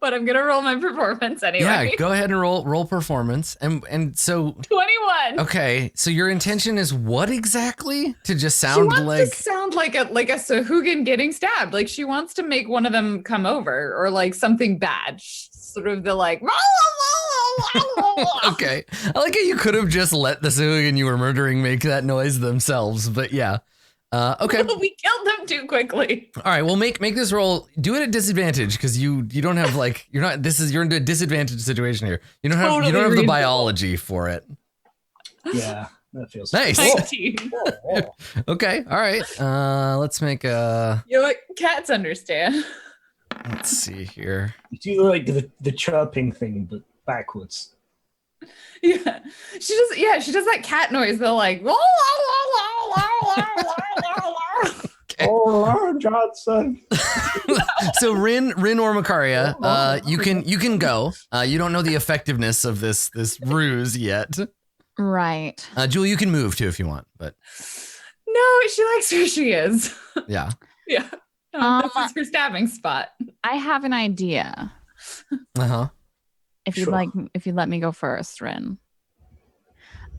but I'm gonna roll my performance anyway. Yeah, go ahead and roll performance. And so 21. Okay, so your intention is what exactly? To just She sound wants to sound like a Sugan getting stabbed. Like, she wants to make one of them come over, or like something bad. Sort of the like. Okay, I like how you could have just let the Sugan you were murdering make that noise themselves, but yeah. Okay. We killed them too quickly. All right. Well, make this roll. Do it at disadvantage because you don't have you're in a disadvantaged situation here. You don't have the biology for it. Yeah, that feels nice. 19. Okay. All right. Let's make a. You know what? Cats understand. Let's see here. You do like the chirping thing, but backwards. Yeah, she does that cat noise. They're like. Okay. Oh, Lord Johnson. So Rin or Macaria, you can go. You don't know the effectiveness of this ruse yet. Right. Jewel, you can move too if you want, but no, she likes who she is. Yeah. Yeah. This is her stabbing spot. I have an idea. If you'd let me go first, Rin.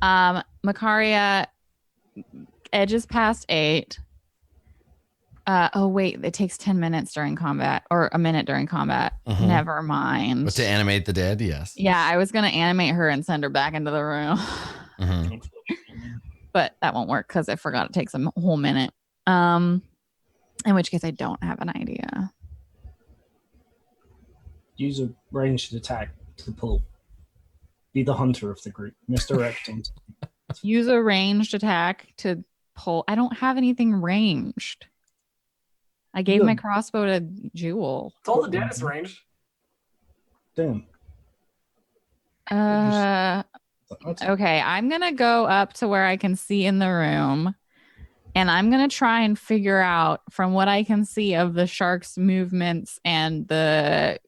Macaria edges past 8. Oh wait, it takes 10 minutes during combat, or a minute during combat. Never mind. But to animate the dead, yes. Yeah, I was gonna animate her and send her back into the room. But that won't work because I forgot it takes a whole minute. In which case I don't have an idea. Use a ranged attack to pull. Be the hunter of the group. Misdirect them. Use a ranged attack to pull. I don't have anything ranged. I gave my crossbow to Jewel. It's all the dead is ranged. Damn. Okay, I'm gonna go up to where I can see in the room, and I'm gonna try and figure out from what I can see of the shark's movements and the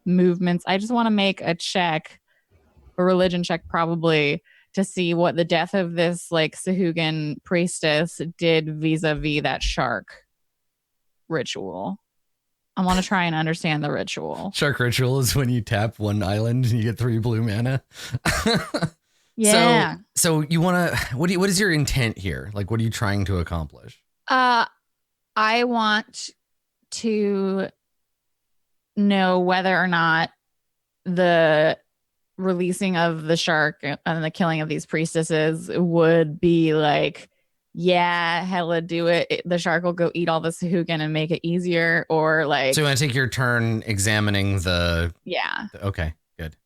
movements. I just want to make a check, a religion check probably, to see what the death of this Sugan priestess did vis-a-vis that shark ritual. I want to try and understand the ritual. Shark ritual is when you tap one island and you get 3 blue mana. Yeah. So you want to, what is your intent here? What are you trying to accomplish? I want to know whether or not the releasing of the shark and the killing of these priestesses would be yeah, hella do it. The shark will go eat all the Sugan and make it easier, or So you want to take your turn examining the. Yeah. Okay, good.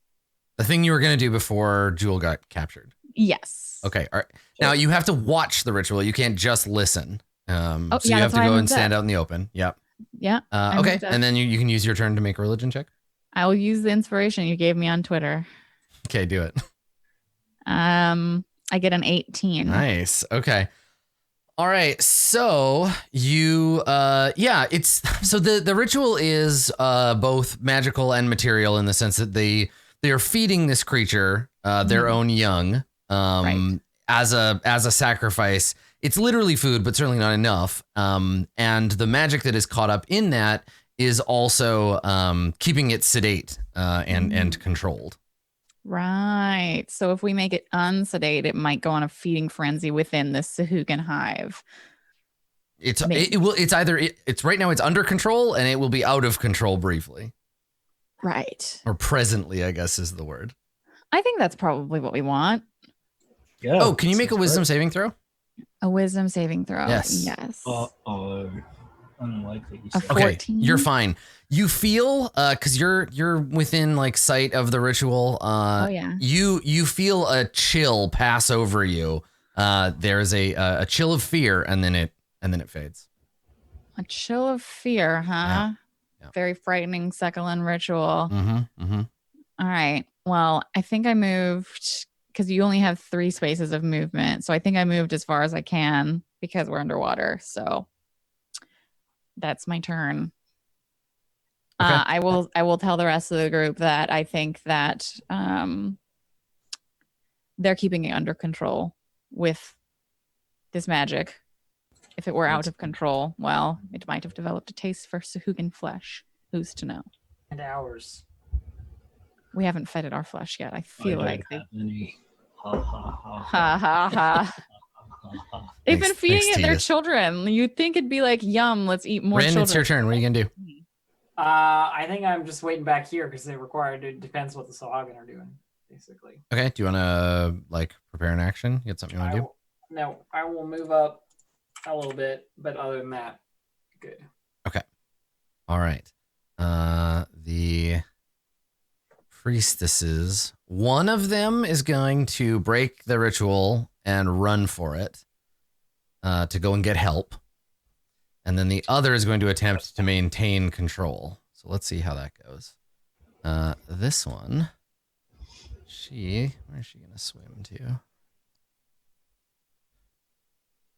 The thing you were going to do before Jewel got captured. Yes. Okay. All right. Now you have to watch the ritual. You can't just listen. So you have to go and stand out in the open. Yep. Yeah. Okay. And then you can use your turn to make a religion check. I will use the inspiration you gave me on Twitter. Okay, do it. I get an 18. Nice. Okay. All right. So you it's so the ritual is both magical and material in the sense that they are feeding this creature their own young Right. as a sacrifice. It's literally food, but certainly not enough. And the magic that is caught up in that is also keeping it sedate and controlled. Right. So if we make it unsedate, it might go on a feeding frenzy within the Sugan hive. It's right now it's under control and it will be out of control briefly. Right. Or presently, I guess is the word. I think that's probably what we want. Yeah. Oh, can you make a wisdom saving throw? A wisdom saving throw. Yes. Yes. Unlikely. A 14. You're fine. You feel because you're within like sight of the ritual. Oh yeah. You feel a chill pass over you. There's a chill of fear, and then it fades. A chill of fear, huh? Yeah. Very frightening Sekulin ritual. Mm-hmm. All right. Well, I think I moved because you only have 3 spaces of movement. So I think I moved as far as I can because we're underwater. So that's my turn. Okay. I will tell the rest of the group that I think that they're keeping it under control with this magic. If it were out of control, well, it might have developed a taste for Sugan flesh. Who's to know? And ours. We haven't fed it our flesh yet. I feel like have any. Ha ha ha ha ha ha. They've been feeding it their children. You'd think it'd be like, yum, let's eat more Ren, children. it's your turn. What are you gonna do? I think I'm just waiting back here because they require it depends what the Sahuagin are doing, basically. Okay. Do you want to like prepare an action? You got something you want to do? No, I will move up a little bit, but other than that, good. Okay. All right. The priestesses. One of them is going to break the ritual and run for it to go and get help. And then the other is going to attempt to maintain control. So let's see how that goes. This one, where's she going to swim to?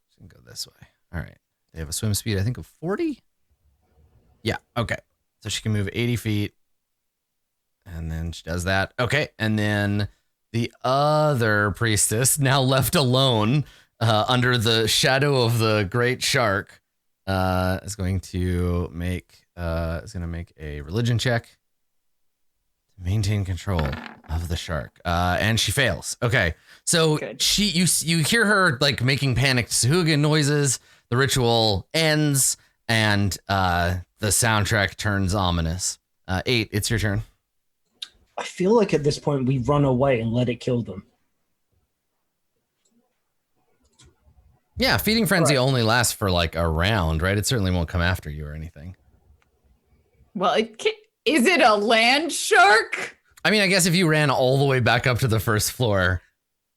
She can go this way. All right. They have a swim speed, I think, of 40. Yeah. Okay. So she can move 80 feet. And then she does that. Okay. And then the other priestess, now left alone under the shadow of the great shark, is going to make a religion check to maintain control of the shark. And she fails. Okay. So Good. you hear her like making panicked Sugan noises. The ritual ends and the soundtrack turns ominous. 8, it's your turn. I feel like at this point we run away and let it kill them. Yeah, feeding frenzy only lasts for like a round, right? It certainly won't come after you or anything. Well, is it a land shark? I mean, I guess if you ran all the way back up to the first floor,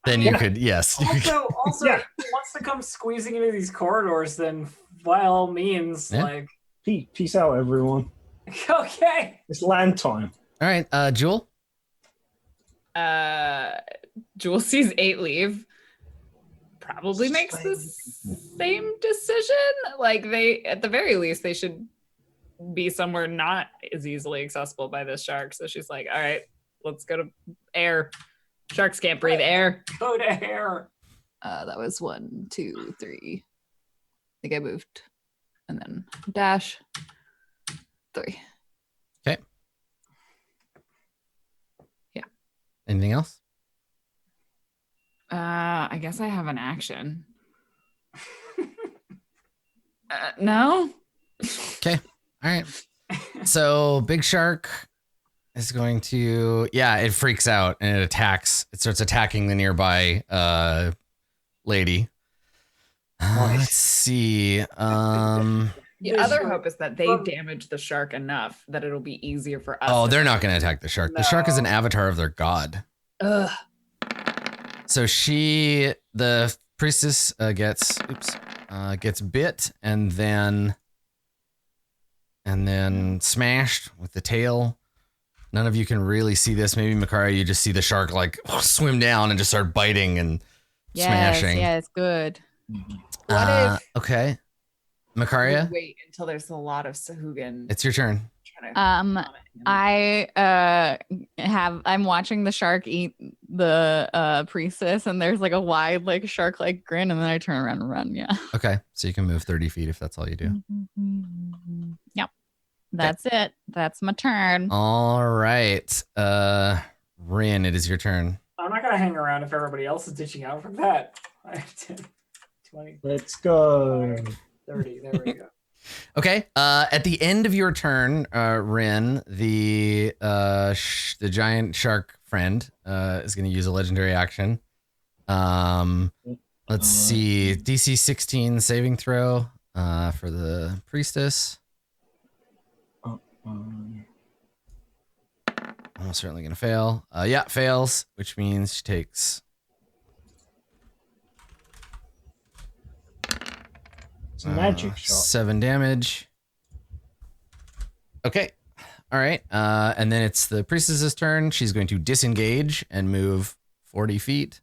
then you could, yes. Also, if he wants to come squeezing into these corridors, then by all means, like. Peace out, everyone. Okay. It's land time. All right, Jewel. Jewel sees 8 leave. Probably makes the same decision. Like they, at the very least, they should be somewhere not as easily accessible by this shark. So she's like, all right, let's go to air. Sharks can't breathe air. Go to air. That was 1, 2, 3. I think I moved. And then dash. 3. Okay. Yeah. Anything else? I guess I have an action. No? Okay. All right. So Big Shark is going to, it freaks out and it attacks. It starts attacking the nearby lady. Let's see. The other hope is that they damage the shark enough that it'll be easier for us. Oh, they're not going to attack the shark. The shark is an avatar of their god. Ugh. So the priestess gets bit and then smashed with the tail. None of you can really see this. Maybe Makaria, you just see the shark like swim down and just start biting and smashing. Yeah, it's good. Okay. Makaria, Wait until there's a lot of Sugan. it's your turn. I'm watching the shark eat the priestess, and there's like a wide like shark like grin, and then I turn around and run. Yeah. Okay, so you can move 30 feet if that's all you do. Yep. That's it. That's my turn. All right. Rin, it is your turn. I'm not gonna hang around if everybody else is ditching out from that. 10, 20, Let's go. 30. There we go. Okay. At the end of your turn, Rin, the giant shark friend is going to use a legendary action. Let's see, DC 16 saving throw for the priestess. Almost certainly going to fail. Yeah, fails, which means she takes. It's a magic shot. 7 damage. Okay. All right. And then it's the priestess's turn. She's going to disengage and move 40 feet.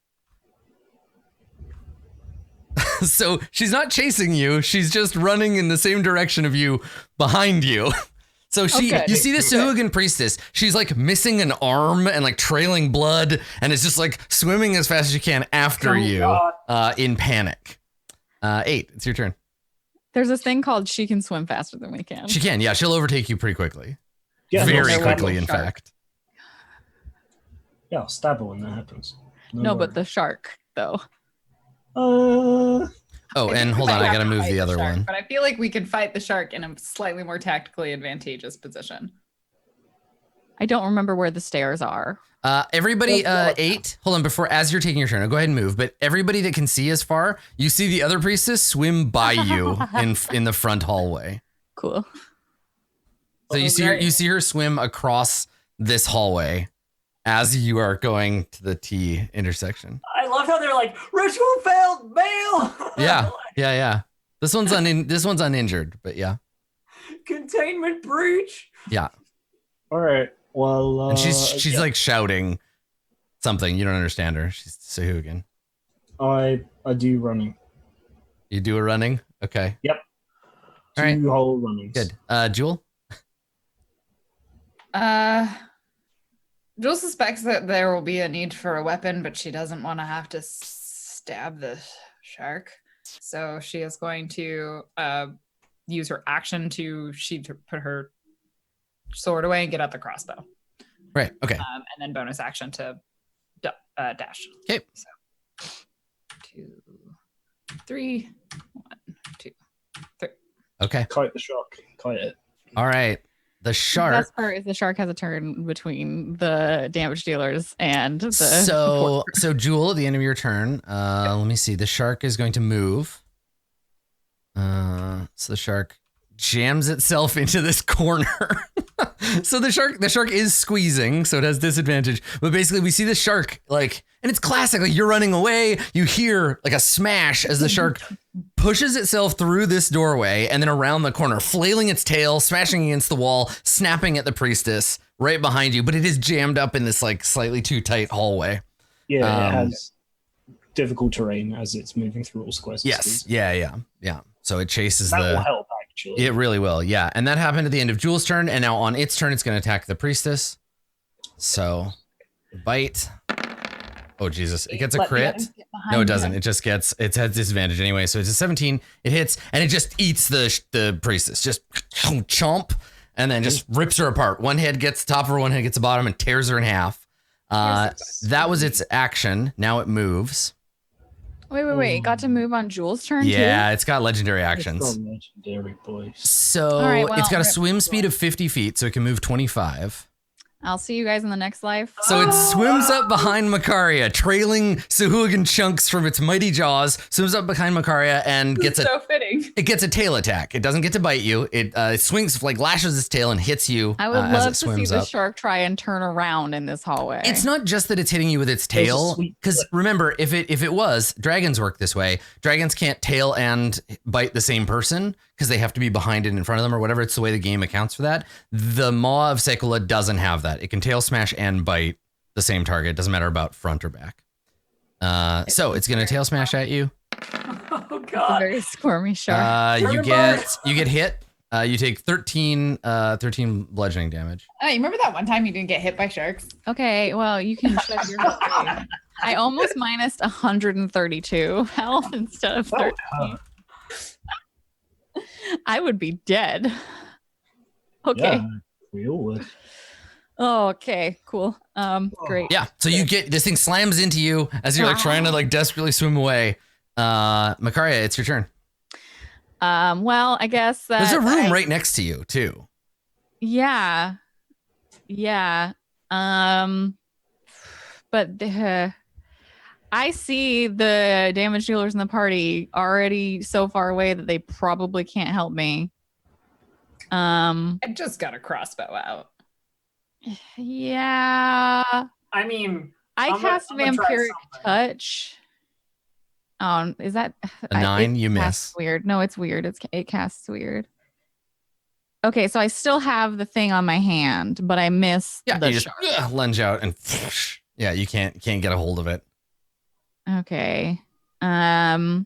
So she's not chasing you. She's just running in the same direction of you behind you. So you see the Sugan Priestess. She's like missing an arm and like trailing blood, and it's just like swimming as fast as she can after you in panic. 8, it's your turn. There's this thing called she can swim faster than we can. She can, yeah. She'll overtake you pretty quickly. Yeah, Very quickly, in shark. fact. Yeah, I'll stab her when that happens. No, but the shark though. Oh, and hold on, I gotta move the other shark, one. But I feel like we can fight the shark in a slightly more tactically advantageous position. I don't remember where the stairs are. Everybody, 8. Hold on, as you're taking your turn, I'll go ahead and move. But everybody that can see as far, you see the other priestess swim by you in the front hallway. Cool. So you see her swim across this hallway as you are going to the T intersection. I love how they're like, ritual failed, bail. Yeah. This one's uninjured, but yeah. Containment breach. Yeah. All right. Well, And she's like shouting something. You don't understand her. She's Sugan. I do running. You do a running? Okay. Yep. All right. 2 whole runnings. Good. Jewel? Jewel suspects that there will be a need for a weapon, but she doesn't want to have to stab the shark. So she is going to use her action to put her sword away and get out the crossbow. Right. Okay. And then bonus action to dash. Okay. So 2, 3, 1, 2, 3. Okay. Kite the shark. Kite it. All right. The The shark. best part is the shark has a turn between the damage dealers and the So Jewel, at the end of your turn, let me see. The shark is going to move. So the shark jams itself into this corner. So the shark is squeezing, so it has disadvantage. But basically, we see the shark and it's classic. Like you're running away, you hear like a smash as the shark pushes itself through this doorway and then around the corner, flailing its tail, smashing against the wall, snapping at the priestess right behind you. But it is jammed up in this like slightly too tight hallway. Yeah, it has difficult terrain as it's moving through all squares. Yes. Yeah. So it chases that will help actually. It really will. Yeah. And that happened at the end of Jewel's turn. And now on its turn, it's going to attack the priestess. So bite. Oh, Jesus. It gets a crit. No, it doesn't. It has disadvantage anyway. So it's a 17. It hits and it just eats the priestess. Just chomp and then just rips her apart. One head gets the top of her, one head gets the bottom and tears her in half. That was its action. Now it moves. Wait. It got to move on Jewel's turn too? Yeah, it's got legendary actions. It's got legendary, boys. So it's got a swim speed of 50 feet, so it can move 25. I'll see you guys in the next life. So it swims up behind Makaria, trailing Sugan chunks from its mighty jaws, swims up behind Makaria and gets it gets a tail attack. It doesn't get to bite you. It swings, like lashes its tail and hits you. I would love to see the shark try and turn around in this hallway. It's not just that it's hitting you with its tail, because remember, if it was, dragons work this way. Dragons can't tail and bite the same person because they have to be behind it in front of them or whatever. It's the way the game accounts for that. The Maw of Sekula doesn't have that. that. It can tail smash and bite the same target. Doesn't matter about front or back. So it's going to tail smash at you. Oh It's a god. very squirmy shark. You get hit. You take 13 bludgeoning damage. Oh, you remember that one time you didn't get hit by sharks? Okay, well, you can check your health. I almost minus 132 health instead of 13. I would be dead. Okay. Yeah, we all would. Oh, okay, cool. Great. Yeah. So you get this thing slams into you as you're like trying to like desperately swim away. Makaria, it's your turn. Well, I guess that There's a room right next to you too. Yeah. Yeah. But I see the damage dealers in the party already so far away that they probably can't help me. I just got a crossbow out. Yeah. I mean, I I'm cast gonna try Vampiric something. Touch. Is that A 9, you casts miss. Weird. No, it's weird. It casts weird. Okay, so I still have the thing on my hand, but I miss Yeah, the you just shark. lunge out and yeah, you can't get a hold of it. Okay. And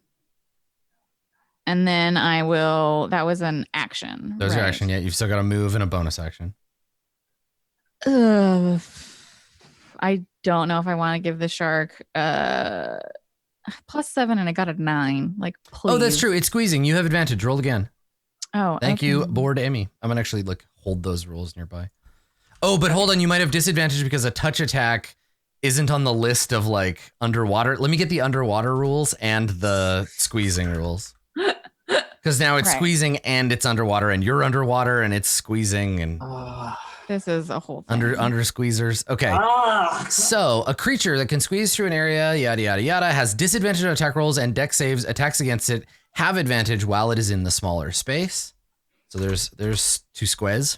then I will. That was an action. Those are right? action. Yeah, you've still got a move and a bonus action. Ugh. I don't know if I want to give the shark +7 and I got a 9. Like, please. Oh, that's true. It's squeezing. You have advantage. Roll again. Oh, Thank you, okay. board Emmy. I'm gonna actually like hold those rules nearby. Oh, but hold on. You might have disadvantage because a touch attack isn't on the list of like underwater. Let me get the underwater rules and the squeezing rules. Because now it's Right. squeezing and it's underwater, and you're underwater and it's squeezing and This is a whole thing. under squeezers. Okay. So a creature that can squeeze through an area, yada yada yada, has disadvantage on attack rolls and deck saves. Attacks against it have advantage while it is in the smaller space. So there's 2 squares.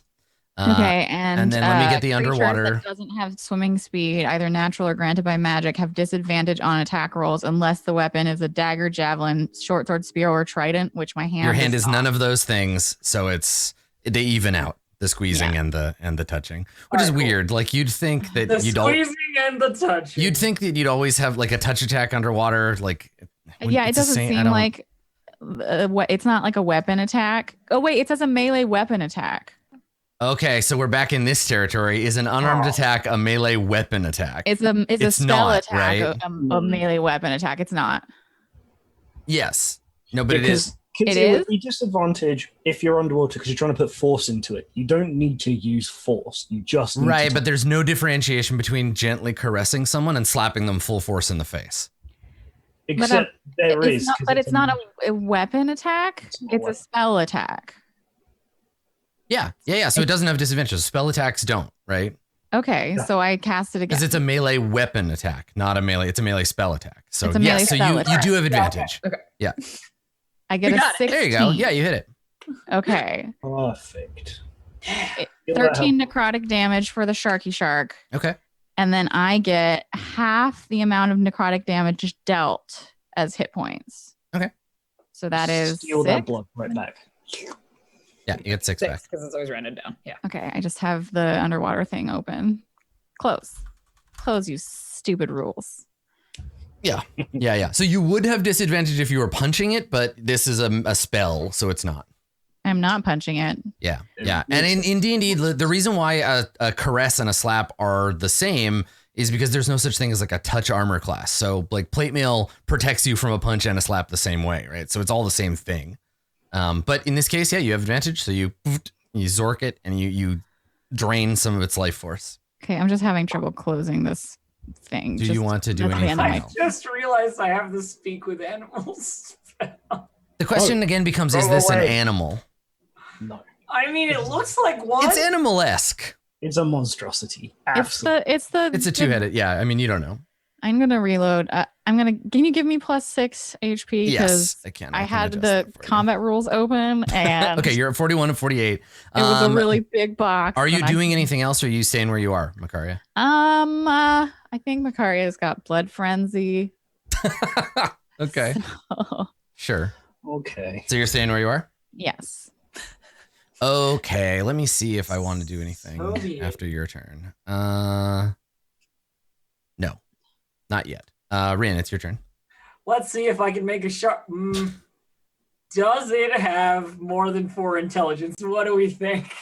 Okay, and then let me get the creatures underwater. that doesn't have swimming speed, either natural or granted by magic, have disadvantage on attack rolls unless the weapon is a dagger, javelin, short sword, spear, or trident. Which my hand. Your hand is not. none of those things, so they even out the squeezing and the touching, which is weird. Like you'd think that The you'd squeezing and the touch. you'd think that you'd always have like a touch attack underwater. Like Yeah, it it's the doesn't same- I seem don't- like it's not like a weapon attack. Oh wait, it says a melee weapon attack. Okay, so we're back in this territory. Is an unarmed attack a melee weapon attack? It's a It's spell not, attack, right? a melee weapon attack. It's not. Yes. No, but it is. It It would is? be disadvantage if you're underwater because you're trying to put force into it. You don't need to use force. You just need Right, to but there's no differentiation between gently caressing someone and slapping them full force in the face. except there It's is. not, 'cause but it's not a weapon attack. It's not It's a weapon. spell attack. Yeah. So it doesn't have disadvantages. Spell attacks don't, right? Okay, so I cast it again. Because it's a melee weapon attack, not a melee. It's a melee spell attack. So It's a melee yes, so spell you attack. do have advantage. I get We a got it. 16. There you go. Yeah, you hit it. Okay. Perfect. It- Feel that 13 necrotic damage for the sharky shark. Okay. And then I get half the amount of necrotic damage dealt as hit points. Okay. So that is Steal that 6. blood right back. Yeah, you get 6 back. because it's always rounded down. Yeah. Okay, I just have the underwater thing open. Close, you stupid rules. Yeah. So you would have disadvantage if you were punching it, but this is a spell, so it's not. I'm not punching it. Yeah. And in D&D, the reason why a caress and a slap are the same is because there's no such thing as like a touch armor class. So like plate mail protects you from a punch and a slap the same way, right? So it's all the same thing. But in this case, yeah, you have advantage. So you zork it and you drain some of its life force. Okay, I'm just having trouble closing this thing. Do you want to do that's the end anything of my- I just realized I have the speak with animals. The question again becomes, is Go this an away. animal? No. I mean, it looks like one. It's animal-esque. It's a monstrosity. It's It's a two-headed. Yeah, I mean, you don't know. I'm gonna reload. Can you give me +6 HP? Yes, I can. I can had adjust the that for you. combat rules open and Okay, you're at 41 and 48. it was a really big box. Are you and doing anything else, or are you staying where you are, Makaria? I think Makaria's got blood frenzy. Okay, So, sure. Okay. So you're staying where you are? yes. Okay, let me see if I want to do anything So be it. after your turn. No, not yet. Rin, it's your turn. Let's see if I can make a shot. Does it have more than 4 intelligence? What do we think?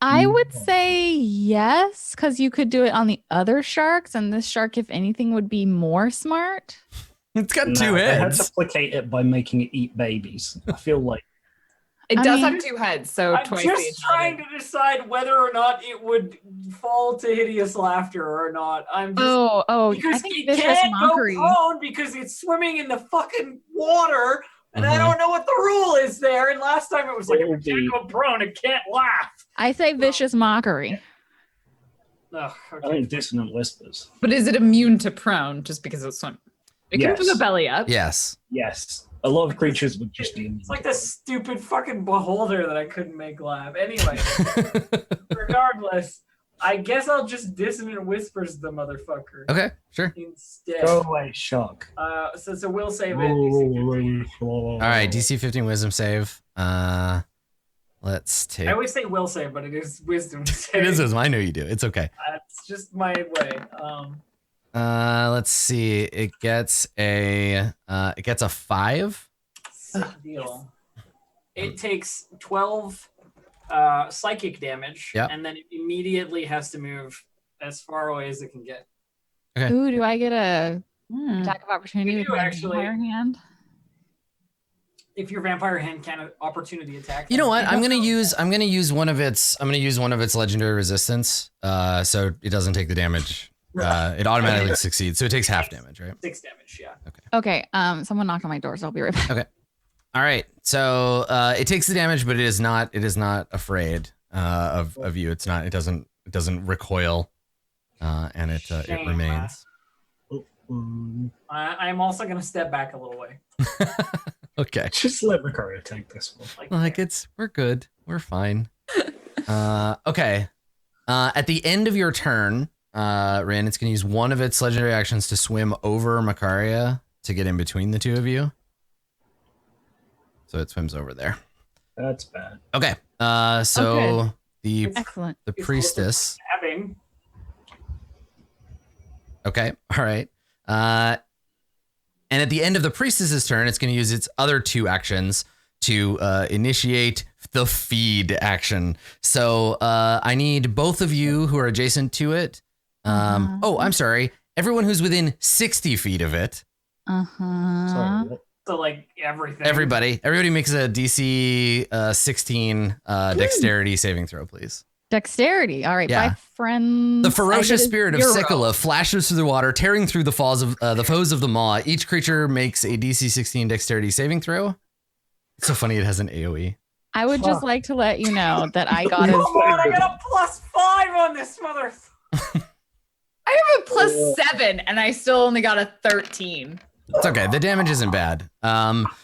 I would say yes, because you could do it on the other sharks, and this shark, if anything, would be more smart. It's got 2 They had heads. to placate it by making it eat babies. I feel like It I does mean- have 2 heads, so I'm twice just the trying to decide whether or not it would fall to hideous laughter or not. I'm just I because think it vicious can't mockery. go prone because it's swimming in the fucking water, and I Mhm. don't know what the rule is there. And last time it was like, if it It'll can't go prone, it can't laugh. I say vicious mockery. Ugh, I okay. think dissonant whispers. But is it immune to prone just because it's swim? It can Yes. put the belly up. Yes. Yes, a lot of creatures would just be. It's like the stupid fucking beholder that I couldn't make laugh. Anyway, regardless, I guess I'll just dissonant whispers the motherfucker Okay, sure. instead. Go away, shark. So we'll save it. All right, DC 15 wisdom save. Let's take. I always say will save, but it is wisdom save. It is wisdom. I know you do. It's okay. That's just my way. Let's see. It gets a 5. Sick deal. It takes 12 psychic damage, Yep. and then it immediately has to move as far away as it can get. Okay. Ooh, do I get a attack of opportunity You with do, my actually. vampire hand? If your vampire hand can opportunity attack. You know what? them. I'm gonna use one of its legendary resistance. So it doesn't take the damage. It automatically succeeds. So it takes half damage, right? 6 damage, yeah. Okay. Someone knocked on my door, so I'll be right back. All right. So it takes the damage, but it is not afraid of you. It doesn't recoil, and it Shame. remains. I'm also going to step back a little way. Okay. Just let Macario take this one. Like, We're good. We're fine. Okay. At the end of your turn, Rin, it's going to use one of its legendary actions to swim over Macaria to get in between the two of you. So it swims over there. That's bad. Okay. So the Excellent. the it's priestess. stabbing. Okay. All right. And at the end of the priestess's turn, it's going to use its other 2 actions to initiate the feed action. So I need both of you who are adjacent to it. Oh, I'm sorry. Everyone who's within 60 feet of it. Sorry. What? So, like, everything. Everybody makes a DC 16 dexterity saving throw, please. Dexterity. All right. Yeah. Bye, friends. The I ferocious did a spirit of 0. Sekala flashes through the water, tearing through the foes of the maw. Each creature makes a DC 16 dexterity saving throw. It's so funny it has an AoE. I would just like to let you know that I got Come a on, I got a +5 on this mother. I have a +7 and I still only got a 13. It's okay. The damage isn't bad.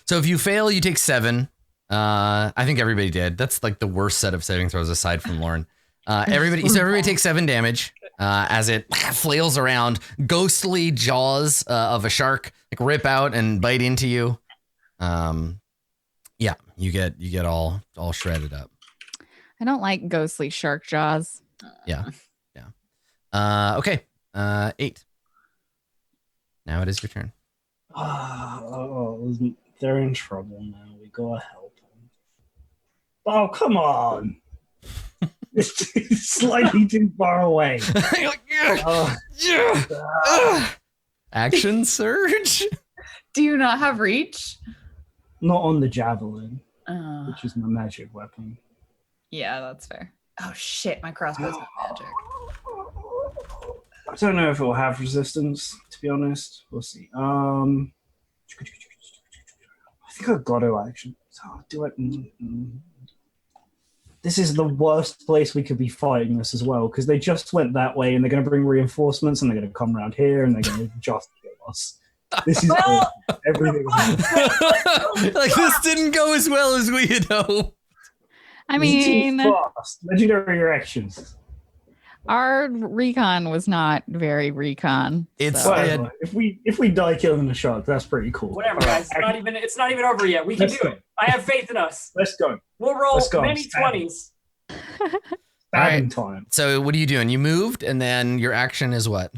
So if you fail, you take 7. I think everybody did. That's like the worst set of saving throws aside from Lauren. Everybody takes 7 damage as it flails around. Ghostly jaws of a shark like rip out and bite into you. Yeah, you get all shredded up. I don't like ghostly shark jaws. Yeah. Okay. 8. Now it is your turn. They're in trouble now. We gotta help them. Oh, come on! It's slightly too far away. Action surge. Do you not have reach? Not on the javelin, Uh, which is my magic weapon. yeah, that's fair. Oh shit, my crossbow's not magic. I don't know if it will have resistance, to be honest. We'll see. I think I've got to action. So I'll do it. This is the worst place we could be fighting this as well, because they just went that way and they're going to bring reinforcements and they're going to come around here and they're going to just kill us. This is everything. Like this didn't go as well as we had hoped. I mean, fast. Legendary reactions. our recon was not very recon. It's so- Whatever. If we die killing the shark, that's pretty cool. Whatever, guys. It's not even over yet. We can Let's do go. it. I have faith in us. Let's go. We'll roll Let's go. many 20s. Stabbing time. So what are you doing? You moved, and then your action is what?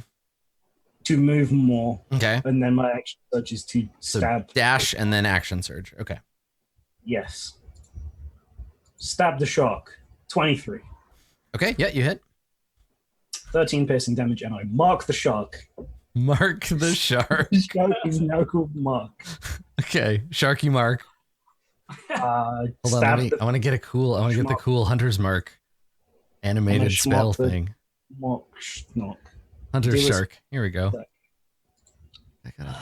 To move more. Okay. And then my action surge is to So stab. dash and then action surge. Okay. Yes. Stab the shark. 23. Okay. Yeah, you hit. 13 piercing damage, and I mark the shark. Mark the shark. The shark is now called Mark. Okay. Sharky mark. Hold on. I want to get a cool. I want to get the cool hunter's mark animated spell thing. Mark Schnock. Hunter's shark. Here we go. I got an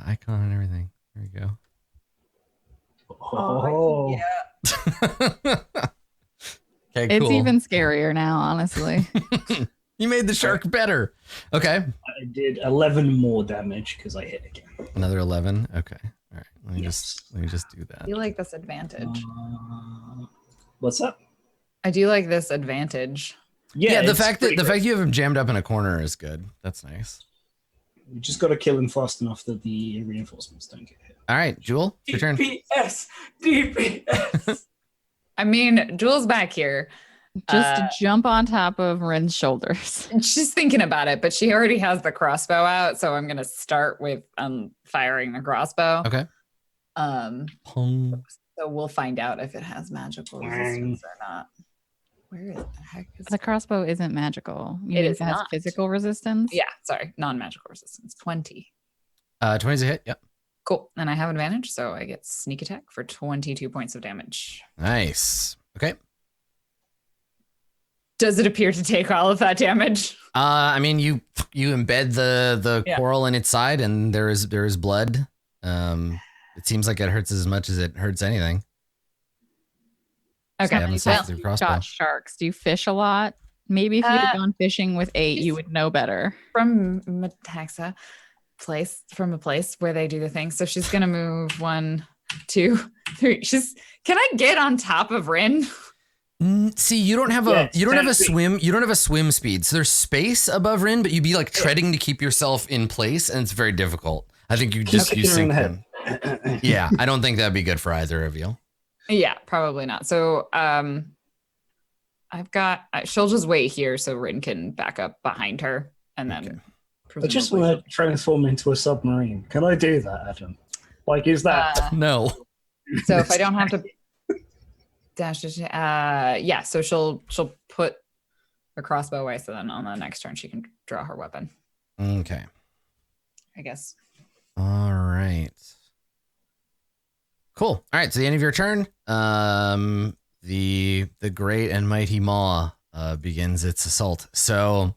icon and everything. Here we go. Oh. Yeah. Okay, It's cool. even scarier now, honestly. You made the shark better. Okay. I did 11 more damage because I hit again. Another 11. Okay. All right. Let me Yes. just do that. I do like this advantage. What's that? I do like this advantage. Yeah, the it's fact pretty that great. you have him jammed up in a corner is good. That's nice. You just got to kill him fast enough that the reinforcements don't get hit. All right, Jewel, it's your turn. DPS. DPS. I mean, Jewel's back here. Just jump on top of Rin's shoulders. And she's thinking about it, but she already has the crossbow out, so I'm gonna start with firing the crossbow. Okay. Pong. So we'll find out if it has magical resistance or not. Where is the heck is The crossbow isn't magical. You It mean is it has not. physical resistance. Yeah, sorry, non-magical resistance. 20. 20 is a hit. Yep. Cool. And I have advantage, so I get sneak attack for 22 points of damage. Nice. Okay. Does it appear to take all of that damage? I mean, you embed the Yeah. coral in its side, and there is blood. It seems like it hurts as much as it hurts anything. Okay. I haven't Well, seen through you've crossbow. got sharks. Do you fish a lot? Maybe if you'd have gone fishing with 8, you would know better. From Metaxa from a place where they do the thing. So she's gonna move 1, 2, 3. Can I get on top of Rin? See, you don't have a swim speed. So there's space above Rin, but you'd be like treading to keep yourself in place, and it's very difficult. I think you sink him. Yeah, I don't think that'd be good for either of you. Yeah, probably not. So she'll just wait here so Rin can back up behind her, and then I just want to transform into a submarine. Can I do that, Adam? Like, is that? No. So if I don't have to dash it, yeah. So she'll put her crossbow away. So then on the next turn she can draw her weapon. Okay. I guess. All right. Cool. All right. So the end of your turn, the great and mighty maw begins its assault. So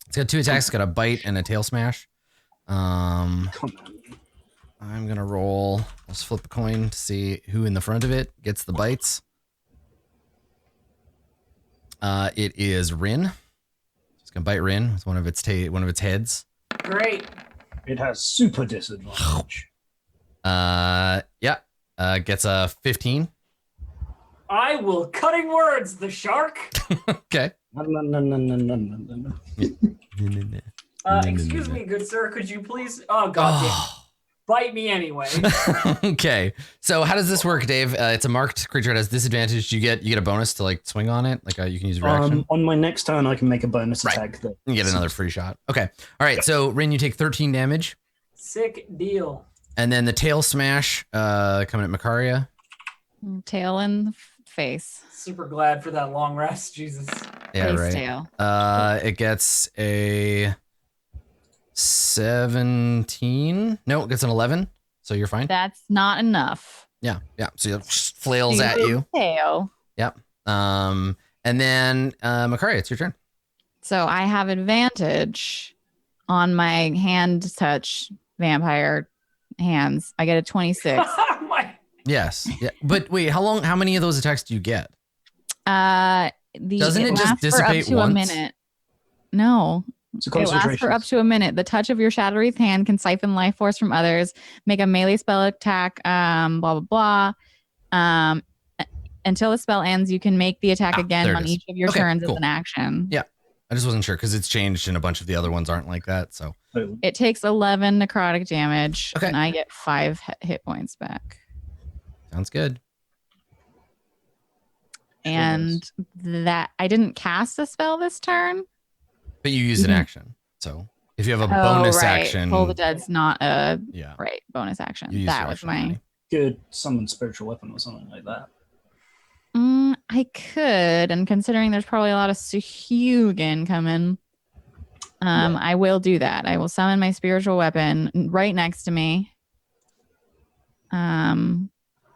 it's got 2 attacks. It's got a bite and a tail smash. I'm gonna roll. Let's flip a coin to see who in the front of it gets the bites. It is Rin. It's gonna bite Rin with one of its heads. Great. It has super disadvantage. Gets a 15. I will cutting words the shark. Okay. No. Excuse me, good sir. Could you please? Oh God, damn. Bite me anyway. Okay. So how does this work, Dave? It's a marked creature. It has disadvantage. You get a bonus to like swing on it. Like you can use a reaction. On my next turn, I can make a bonus attack. That You get another free shot. Okay. All right. So Rin, you take 13 damage, Sick deal. and then the tail smash coming at Makaria. Tail in the face. Super glad for that long rest. Jesus. Yeah, Face right. tail. It gets a 17. No, it gets an 11. So you're fine. That's not enough. Yeah. So it flails at you. Tail. Yep. And then Makaria, it's your turn. So I have advantage on my hand touch vampire hands. I get a 26. Yes. Yeah. But wait, how many of those attacks do you get? Doesn't it just lasts for up dissipate to once? a minute? No. it's a It lasts concentration. for up to a minute. The touch of your shadowy hand can siphon life force from others, make a melee spell attack, blah, blah, blah. Until the spell ends, you can make the attack again there it on is. each of your Okay, turns cool. as an action. Yeah. I just wasn't sure because it's changed and a bunch of the other ones aren't like that. So It takes 11 necrotic damage, Okay. and I get 5 hit points back. sounds good. and that I didn't cast a spell this turn. But you used an action. So if you have a bonus action. Pull the Dead's not a Yeah. right bonus action. You That was my. Could summon spiritual weapon or something like that. I could, and considering there's probably a lot of Sugan coming, I will do that. I will summon my spiritual weapon right next to me.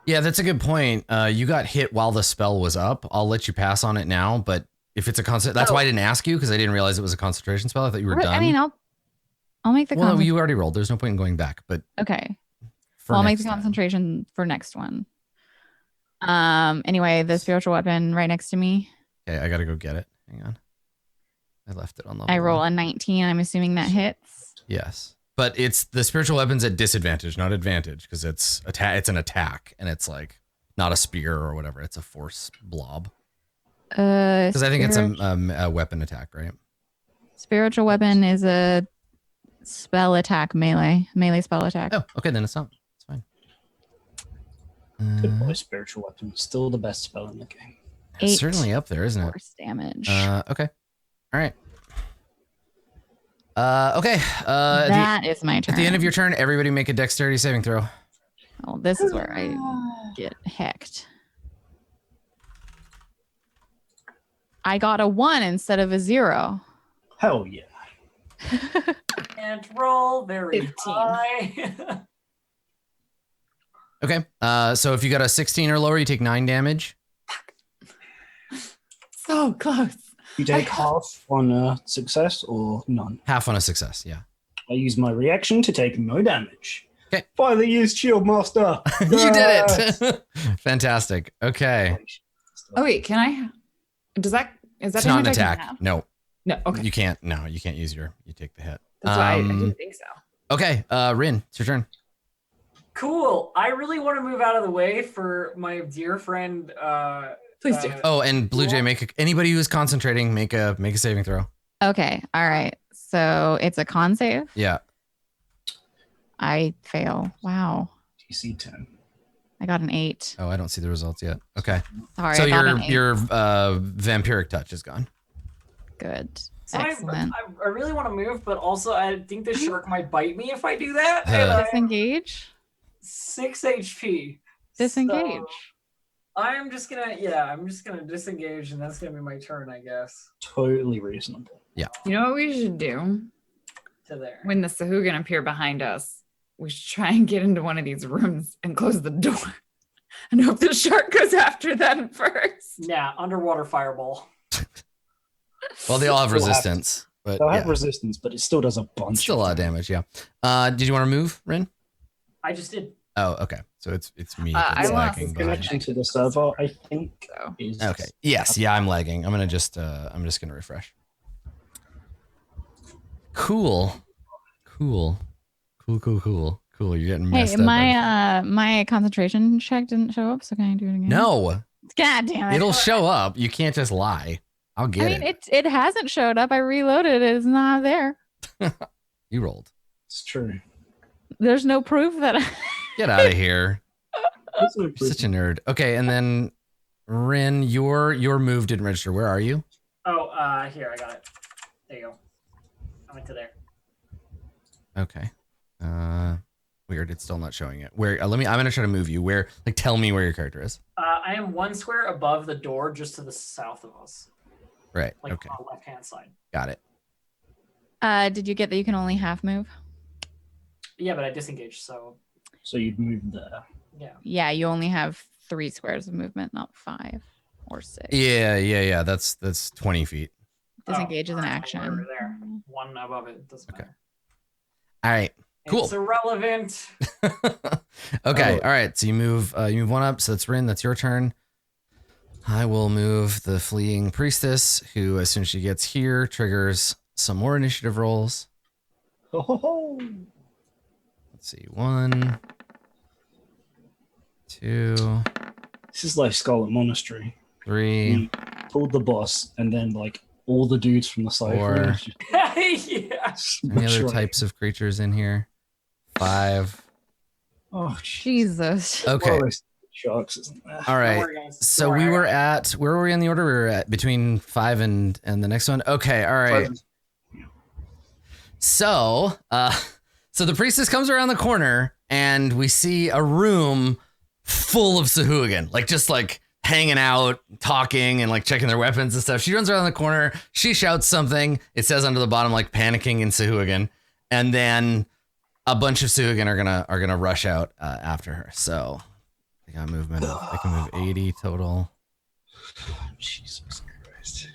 Yeah, that's a good point. You got hit while the spell was up. I'll let you pass on it now, but if it's a constant, that's why I didn't ask you because I didn't realize it was a concentration spell. I thought you were done. I mean, I'll make the. Well, you already rolled. There's no point in going back. But okay, I'll make the concentration for next one. Anyway, the spiritual weapon right next to me. Okay, I gotta go get it. Hang on. I left it on the. I roll a 19. I'm assuming that hits. Yes. But it's the spiritual weapon's at disadvantage, not advantage, because it's an attack, and it's like not a spear or whatever. It's a force blob. Because I think it's a weapon attack, right? Spiritual weapon is a spell attack, melee spell attack. Oh, okay, then it's not. It's fine. Good boy, spiritual weapon. Still the best spell in the game. It's certainly up there, isn't it? Force damage. Okay. All right. Okay. That is my turn. At the end of your turn, everybody make a dexterity saving throw. Oh, this is where I get hecked. I got a 1 instead of a 0. Hell yeah. And roll very 15. high. Okay. So if you got a 16 or lower, you take 9 damage. So close. You take half on a success or none. Half on a success, yeah. I use my reaction to take no damage. Okay. Finally used Shield Master. You did it. Fantastic. Okay. Oh wait, can I? Is that It's not an damage I can attack. have? No. No. Okay. You can't. No, you can't use you take the hit. That's why I didn't think so. Okay. Rin, it's your turn. Cool. I really want to move out of the way for my dear friend. Please do. Oh, and Bluejay, anybody who is concentrating, make a saving throw. Okay. All right. So it's a con save. Yeah. I fail. Wow. DC 10. I got an 8. Oh, I don't see the results yet. Okay. Sorry. So I got an 8. your vampiric touch is gone. Good. So Excellent. I really want to move, but also I think the shark might bite me if I do that. Disengage. 6 HP. Disengage. So I'm just gonna disengage, and that's gonna be my turn, I guess. Totally reasonable. Yeah. You know what we should do? To there. When the Sugan appear behind us, we should try and get into one of these rooms and close the door and hope the shark goes after them first. Yeah, underwater fireball. Well, they all have resistance, but They'll have resistance, but it still does a bunch. It's still a lot of damage. Yeah. Did you want to move, Rin? I just did. Oh, okay. So it's me. I that's lost lagging behind. Connection to the server, I think. So. Is Okay. Yes. Yeah. I'm lagging. I'm just gonna refresh. Cool. You're getting messed Hey, up. my concentration check didn't show up, so can I do it again? No. God damn it. It'll show up. You can't just lie. I'll get it hasn't showed up. I reloaded it. It's not there. You rolled. It's true. There's no proof that Get out of here. There's no proof. Such a nerd. Okay, and then Rin, your move didn't register. Where are you? Oh, here, I got it. There you go. I went to there. Okay. Weird. It's still not showing it. Where? I'm gonna try to move you. Where? Like, tell me where your character is. I am 1 square above the door, just to the south of us. Right. Like Okay. on the left-hand side. Got it. did you get that you can only half move? Yeah, but I disengaged, so So you'd move there. yeah. Yeah, you only have 3 squares of movement, not 5 or 6. Yeah. That's 20 feet. Disengage is an Over action. there. 1 above it. Doesn't matter. All right. Cool. It's irrelevant. Okay. All right. So you move 1 up. So that's Rin. That's your turn. I will move the fleeing priestess, who, as soon as she gets here, triggers some more initiative rolls. Ho, ho, ho. Let's see. 1, 2, This is like Scarlet Monastery. 3. You pulled the boss, and then like all the dudes from the side. Four. Yeah. Any other types of creatures in here? 5. Oh, Jesus. Okay. Sharks, isn't there? All right. worry, guys. So Don't worry, we I were got at, where were we on the order? We were at between 5 and the next one. Okay. All right. So, so the priestess comes around the corner and we see a room full of Sugan, like just like hanging out, talking and like checking their weapons and stuff. She runs around the corner. She shouts something. It says under the bottom, like panicking in Sugan. And then a bunch of Sugan are gonna rush out after her. So they got movement. They can move 80 total. Jesus Christ.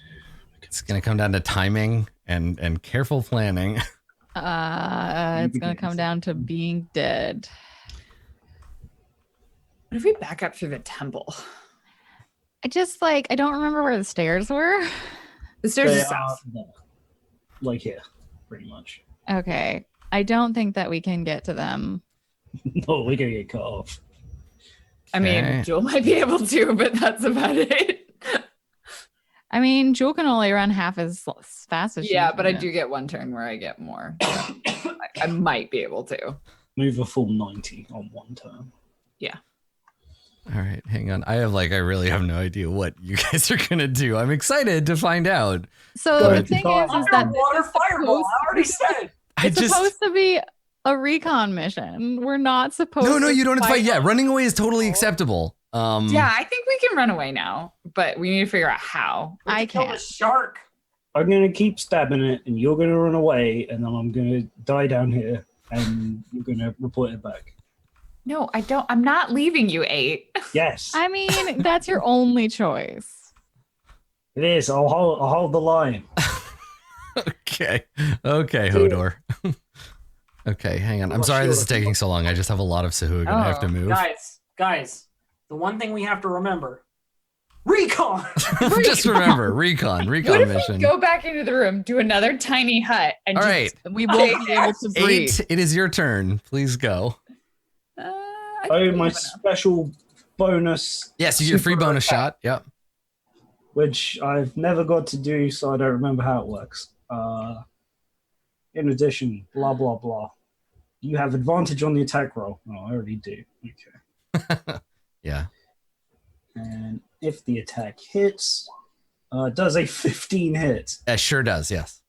It's gonna come down to timing and careful planning. It's gonna come down to being dead. What if we back up through the temple? I just I don't remember where the stairs were. The stairs They are south. are there. Like here, pretty much. Okay. I don't think that we can get to them. No, we're gonna get cut off. I mean, Okay. Jewel might be able to, but that's about it. I mean, Jewel can only run half as fast as she Yeah, but I can. do get one turn where I get more. So I might be able to. Move a full 90 on one turn. All right, hang on. I really have no idea what you guys are gonna do. I'm excited to find out. So Go the ahead. thing Go is ahead. that Underwater fireball. I already said. it's supposed to be a recon mission. We're not supposed No, to you don't have to fight. Yeah, on- running away is totally acceptable. Yeah, I think we can run away now, but we need to figure out how. We have I to kill the can't. shark. I'm gonna keep stabbing it, and you're gonna run away, and then I'm gonna die down here, and you're gonna report it back. No, I don't. I'm not leaving you, 8. Yes, I mean, that's your only choice. it is. I'll hold the line. Okay, Hodor. Okay, hang on. I'm sorry this is taking so long. I just have a lot of Sugan I have to move. Guys, the one thing we have to remember: recon. Just remember, recon What if mission. we go back into the room, do another tiny hut, and All just right, We won't be able to breathe. 8. It is your turn. Please go. I Oh, think my we special bonus. Yes, you get a free super bonus attack, shot. Yep. which I've never got to do, so I don't remember how it works. In addition, blah blah blah. You have advantage on the attack roll. Oh, I already do. Okay. Yeah. And if the attack hits, does a 15 hit? It sure does. Yes.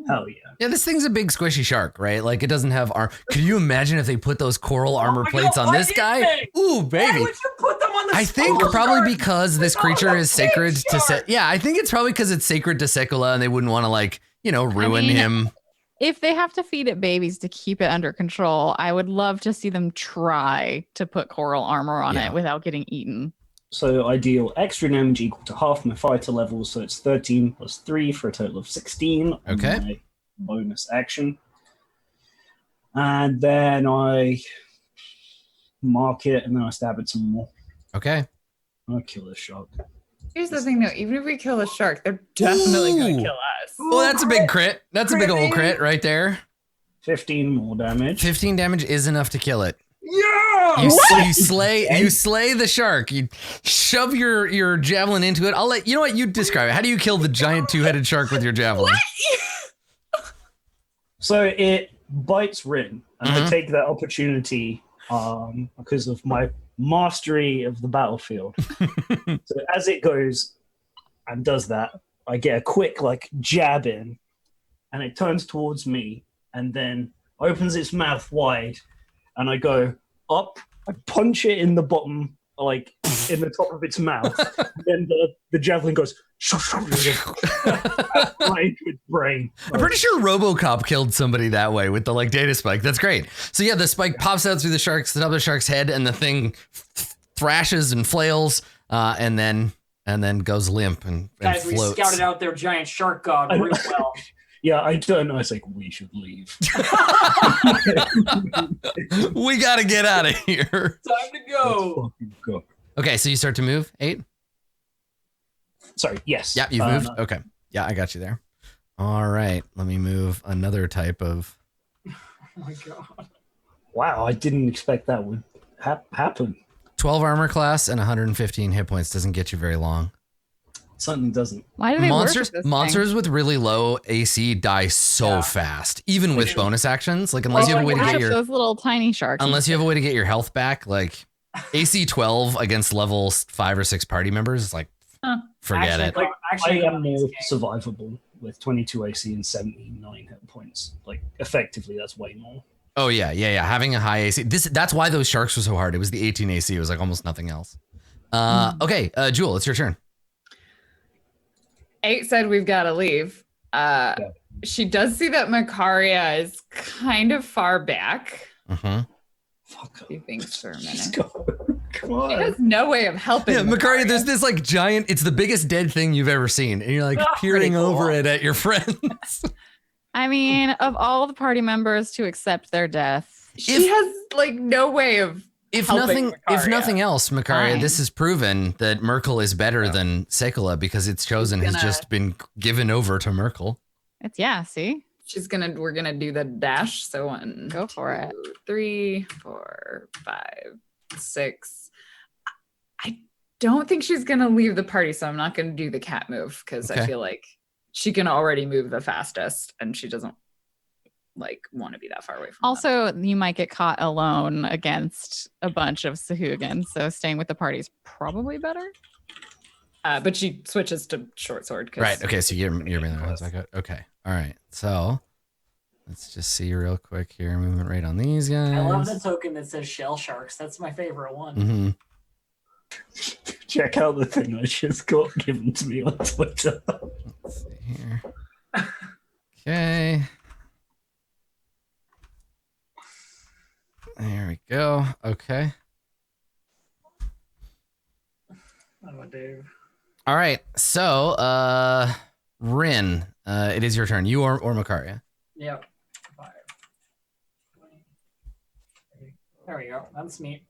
Hell yeah. Yeah, this thing's a big squishy shark, right? Like it doesn't have arm. Could you imagine if they put those coral armor my plates God, on why this didn't guy? they? Ooh, Why baby. would you put them on the I think shark? probably because this No, creature the is sacred big to shark. Yeah, I think it's probably because it's sacred to Sekula and they wouldn't want to ruin mean, him. If they have to feed it babies to keep it under control, I would love to see them try to put coral armor on Yeah. it without getting eaten. So I deal extra damage equal to half my fighter level, so it's 13 plus 3 for a total of 16. on Okay. my bonus action. And then I mark it, and then I stab it some more. Okay. I'll kill this shark. Here's the thing, though. Even if we kill a shark, they're definitely going Ooh. to kill us. Well, that's a big crit. That's a big old Crit. crit right there. 15 more damage. 15 damage is enough to kill it. Yeah. You slay the shark. You shove your javelin into it. I'll let you know what you describe it. How do you kill the giant 2-headed shark with your javelin? So it bites Rin, and I Mhm. take that opportunity because of my mastery of the battlefield. So as it goes and does that, I get a quick jab in, and it turns towards me, and then opens its mouth wide, and I go up. I punch it in the bottom, in the top of its mouth. Then the javelin goes right into its brain. I'm pretty sure RoboCop killed somebody that way with the data spike. That's great. So yeah, the spike pops out through the top of the shark's head, and the thing thrashes and flails, and then goes limp and Guys, we floats. scouted out their giant shark god real well. Yeah, I turn. I was like, we should leave. We gotta get out of here. Time to go. Let's fucking go. Okay, so you start to move. 8. Sorry. Yes. Yeah, you've moved. No. Okay. Yeah, I got you there. All right, let me move another type of. Oh my god. Wow, I didn't expect that would happen. 12 armor class and 115 hit points doesn't get you very long. Something doesn't. Why do they Monsters worship this monsters with really low AC die so fast, even with bonus actions. Unless you have a way to get worship your those little tiny sharks. unless you have a way to get your health back, AC 12 against level 5 or 6 party members is like, forget it. Like, I am more survivable with 22 AC and 79 hit points. Like, effectively, that's way more. Oh, yeah. Having a high AC. That's why those sharks were so hard. It was the 18 AC. It was like almost nothing else. Okay, Jewel, it's your turn. 8 said we've got to leave. She does see that Macaria is kind of far back. Fuck. She thinks for a minute. Come on. She has no way of helping. Yeah, Macaria, there's this like giant, it's the biggest dead thing you've ever seen. And you're like peering over it at your friends. I mean, of all the party members to accept their death, She has like no way of If helping nothing else, Macaria, Fine. this has proven that Merkel is better than Sekola because its chosen has just been given over to Merkel. it's see? we're gonna do the dash. So 1, Go for it. 2, 3, 4, 5, 6. I don't think she's gonna leave the party, so I'm not gonna do the cat move because I feel like she can already move the fastest and she doesn't like want to be that far away from them. Also, you might get caught alone against a bunch of Sugan, so staying with the party is probably better. But she switches to short sword. Right. Okay. So you're okay. All right. So let's just see real quick here. Movement rate on these guys. I love the token that says shell sharks. That's my favorite one. Mm-hmm. Check out the thing I just got given to me on Twitter. Let's see here. Okay. There we go. Okay. Oh, Dave. All right. So, Rin, it is your turn. You or Macaria. Yep. 5, 20. There we go. That's neat.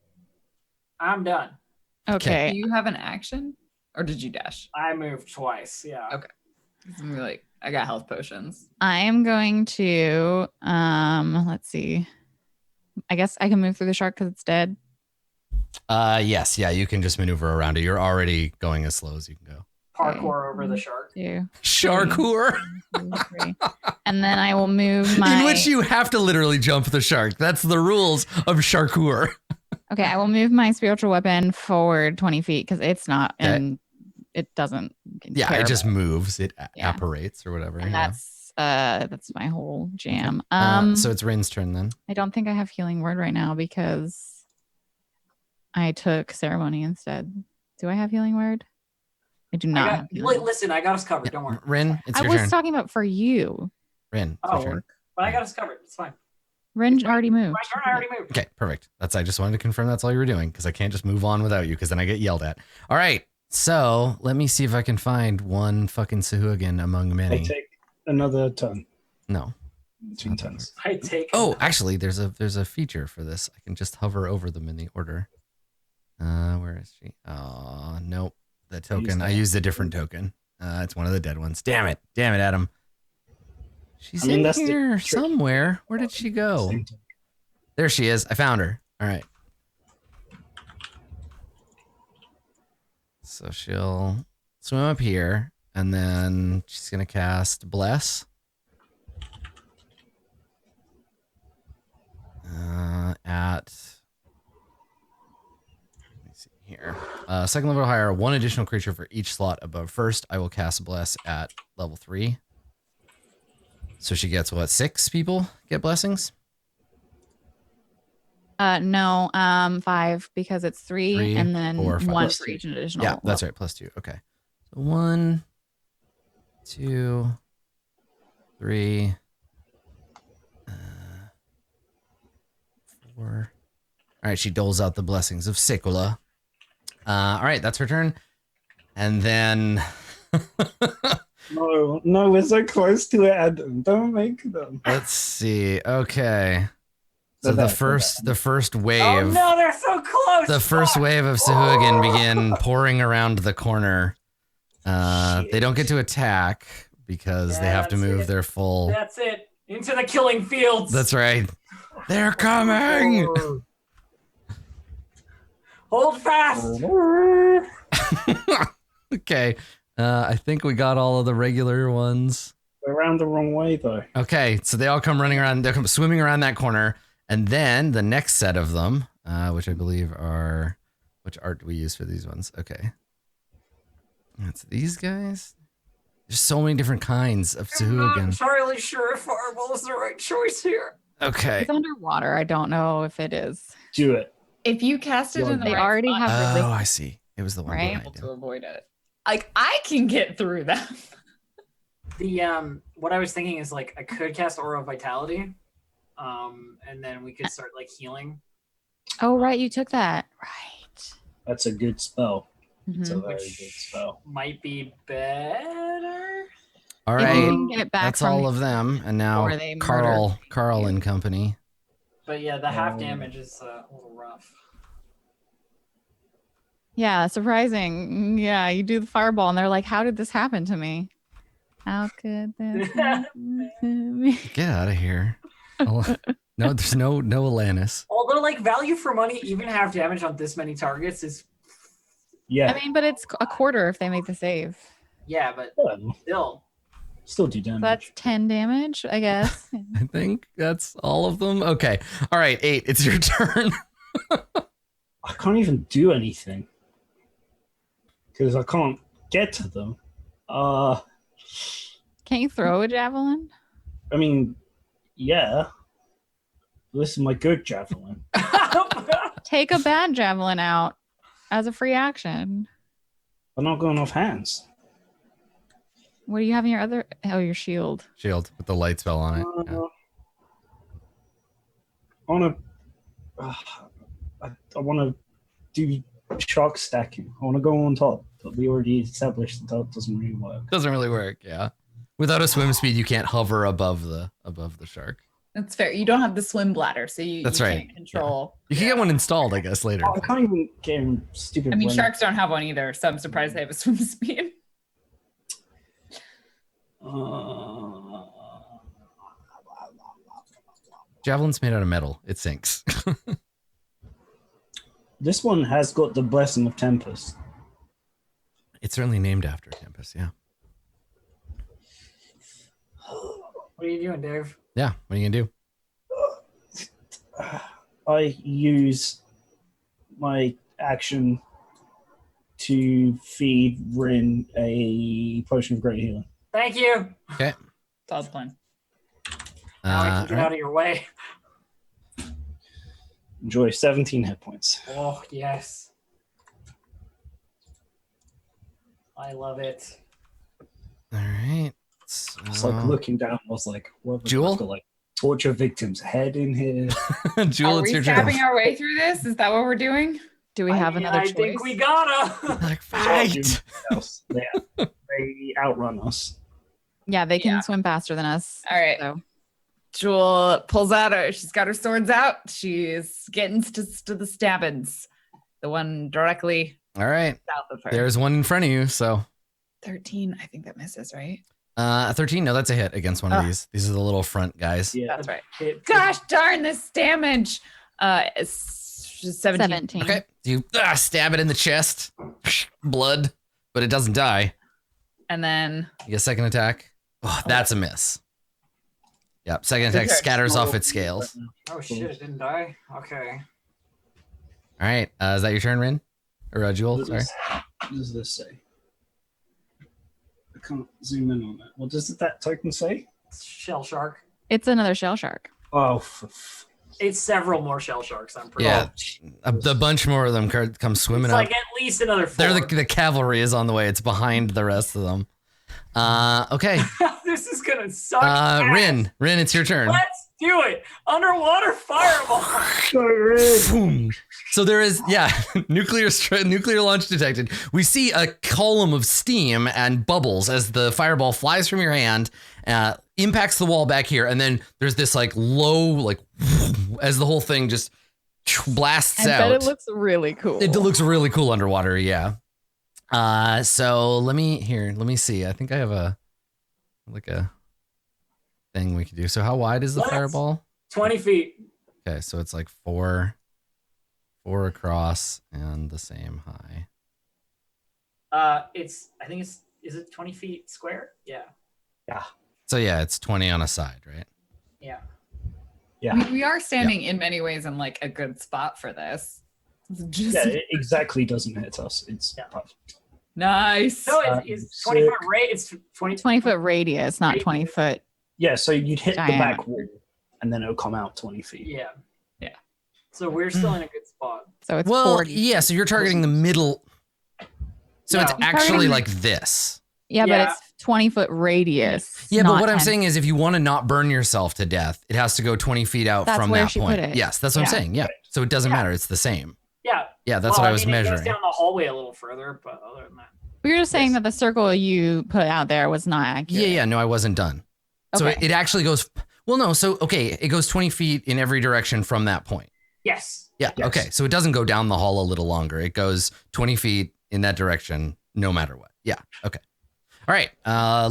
I'm done. Okay. Do you have an action or did you dash? I moved twice. Yeah. Okay. I'm like, I got health potions. I am going to let's see. I guess I can move through the shark because it's dead. Yes. Yeah. You can just maneuver around it. You're already going as slow as you can go. Parkour over the shark. 2, Sharkour. 3. And then I will move my. In which you have to literally jump the shark. That's the rules of Sharkour. Okay, I will move my spiritual weapon forward 20 feet because it's not, and it doesn't. Yeah, it just moves. It Yeah. apparates or whatever. And that's my whole jam. So it's Rin's turn then. I don't think I have healing word right now because I took ceremony instead. Do I have healing word? I do not. have healing word. Listen, I got us covered. Don't worry. Rin, it's I your was turn. talking about for you. Rin, it's Oh, your turn. but I got us covered. It's fine. Rin already moved. My turn. I already moved. Okay, perfect. I just wanted to confirm that's all you were doing because I can't just move on without you because then I get yelled at. All right, so let me see if I can find one fucking Suhugan among I many. take another turn. No. 2 turns. I take. Oh, actually, there's a feature for this. I can just hover over them in the order. Where is she? Oh, nope. The token. I used a different token. It's one of the dead ones. Damn it, Adam. She's in here somewhere. Where did she go? There she is. I found her. All right. So she'll swim up here, and then she's gonna cast Bless. At let me see here. Second level or higher, one additional creature for each slot above first. I will cast Bless at level 3. So she gets what? 6 people get blessings? No, 5 because it's 3 and then 4, 5. 1 for each additional. Yeah, that's right. Plus 2. Okay. So 1, 2, 3, 4. All right, she doles out the blessings of Sekola. All right, that's her turn. And then No, we're so close to it, Adam. Don't make them. let's see. Okay. So the first wave. Oh no, they're so close. The first wave of Suhugan begin pouring around the corner. They don't get to attack because they have to move their full. That's it. Into the killing fields. That's right. They're coming. Hold fast. Okay. I think we got all of the regular ones. We're around the wrong way, though. Okay, so they all come running around. They're swimming around that corner, and then the next set of them. which I believe are, which art do we use for these ones? Okay. That's these guys. There's so many different kinds of I'm not Sugan. entirely sure if Fireball is the right choice here. Okay. It's underwater. I don't know if it is. Do it. If you cast it in the They right already spot, have Oh, resistance. I see. It was the one Right? behind to him. avoid it. Like I can get through them. The what I was thinking is like I could cast Aura of Vitality, and then we could start like healing. Oh, right. You took that. Right. That's a good spell. It's a Mhm. very good spell. Might be better. All If you right. can get back That's from all of them. And now before they Carl murder and company. But yeah, the half damage is a little rough. Yeah, surprising. Yeah, you do the fireball, and they're like, "How did this happen to me? How could this happen to me?" Get out of here. Oh, no, there's no Alanis. Although like value for money, even half damage on this many targets is Yeah. I mean, but it's a quarter if they make the save. yeah, but Well, still. still do damage. So that's 10 damage, I guess. I think that's all of them. Okay. All right, 8. It's your turn. I can't even do anything because I can't get to them. Can't you throw a javelin? I mean, yeah. This is my good javelin. Take a bad javelin out as a free action. I'm not going off hands. What do you have in your other? Oh, your shield. Shield with the light spell on it. Yeah. I want to do shark stacking. I want to go on top, but we already established that doesn't really work. Doesn't really work, yeah. Without a swim speed, you can't hover above the shark. That's fair. You don't have the swim bladder, so you That's right. can't control. You can get one installed, I guess, later. I can't even get him stupid. I mean, running. sharks don't have one either, so I'm surprised they have a swim speed. Javelin's made out of metal. It sinks. This one has got the blessing of Tempest. It's certainly named after Tempest, yeah. What are you doing, Dave? Yeah, what are you gonna do? I use my action to feed Rin a potion of great healing. Thank you. Okay. Solid plan. Now I can get Alright. out of your way. Enjoy 17 hit points. Oh yes. I love it. All right. It's like looking down, I was like, what the Jewel? fuck, got, like torture victim's head in here. Jewel, Are it's we your stabbing turn. our way through this? Is that what we're doing? Do we have another I choice? think we gotta. Like, Can't do fight. anything else. They outrun us. Yeah, they can Yeah. swim faster than us. All right. So. Jewel pulls out her. She's got her swords out. She's getting to the stabbins. The one directly All right. south of her. There's one in front of you, so 13. I think that misses, right? 13. No, that's a hit against one of these. These are the little front guys. Yeah. That's right. Hit. Gosh darn this damage. It's 17. 17. Okay. You stab it in the chest. Blood, but it doesn't die. And then You get a second attack. Oh, that's a miss. Yep. Second attack Okay. scatters off its scales. Oh shit! It didn't die. Okay. All right. Is that your turn, Rin? Or Jewel? What Sorry. does this say? I can't zoom in on that. What does that token say? Shell shark. It's another shell shark. Oh, It's several more shell sharks. I'm pretty. Yeah. A bunch more of them come swimming It's up. like at least another 4. They're the cavalry is on the way. It's behind the rest of them. Okay. This is gonna suck. ass. Rin, it's your turn. Let's do it. Underwater fireball. Boom. So there is, nuclear launch detected. We see a column of steam and bubbles as the fireball flies from your hand, impacts the wall back here, and then there's this like low, like as the whole thing just blasts I out. bet it looks really cool. It looks really cool underwater, yeah. So let me see. I think I have a thing we can do. So how wide is the What? Fireball? 20 feet. Okay, so it's like four across and the same high. I think is it 20 feet square? Yeah. So yeah, it's 20 on a side, right? Yeah. Yeah. I mean, we are standing in many ways in like a good spot for this. It's just Yeah, it exactly doesn't hit us. It's perfect. nice. No, it's 20 foot It's 20-foot radius, not 20 foot. Yeah, so you'd hit the Diameter. back wall, and then it'll come out 20 feet. Yeah. So we're still in a good spot. So it's Well, 40. yeah, so you're targeting the middle. So No. it's You're actually targeting- like this. Yeah, Yeah. but it's 20-foot radius. Yeah, but not what I'm 10. saying is if you want to not burn yourself to death, it has to go 20 feet out That's from where that she point. put it. Yes, that's what I'm Yeah. saying. Yeah. So it doesn't matter. It's the same. Yeah. Yeah, that's Well, what I was mean, It measuring. goes down the hallway a little further, but other than that. We were just saying Yes. that the circle you put out there was not accurate. Yeah, no, I wasn't done. So Okay. it actually goes, well, no, so, okay, it goes 20 feet in every direction from that point. Yes. Yeah, Yes. okay, so it doesn't go down the hall a little longer. It goes 20 feet in that direction, no matter what. Yeah, okay. All right,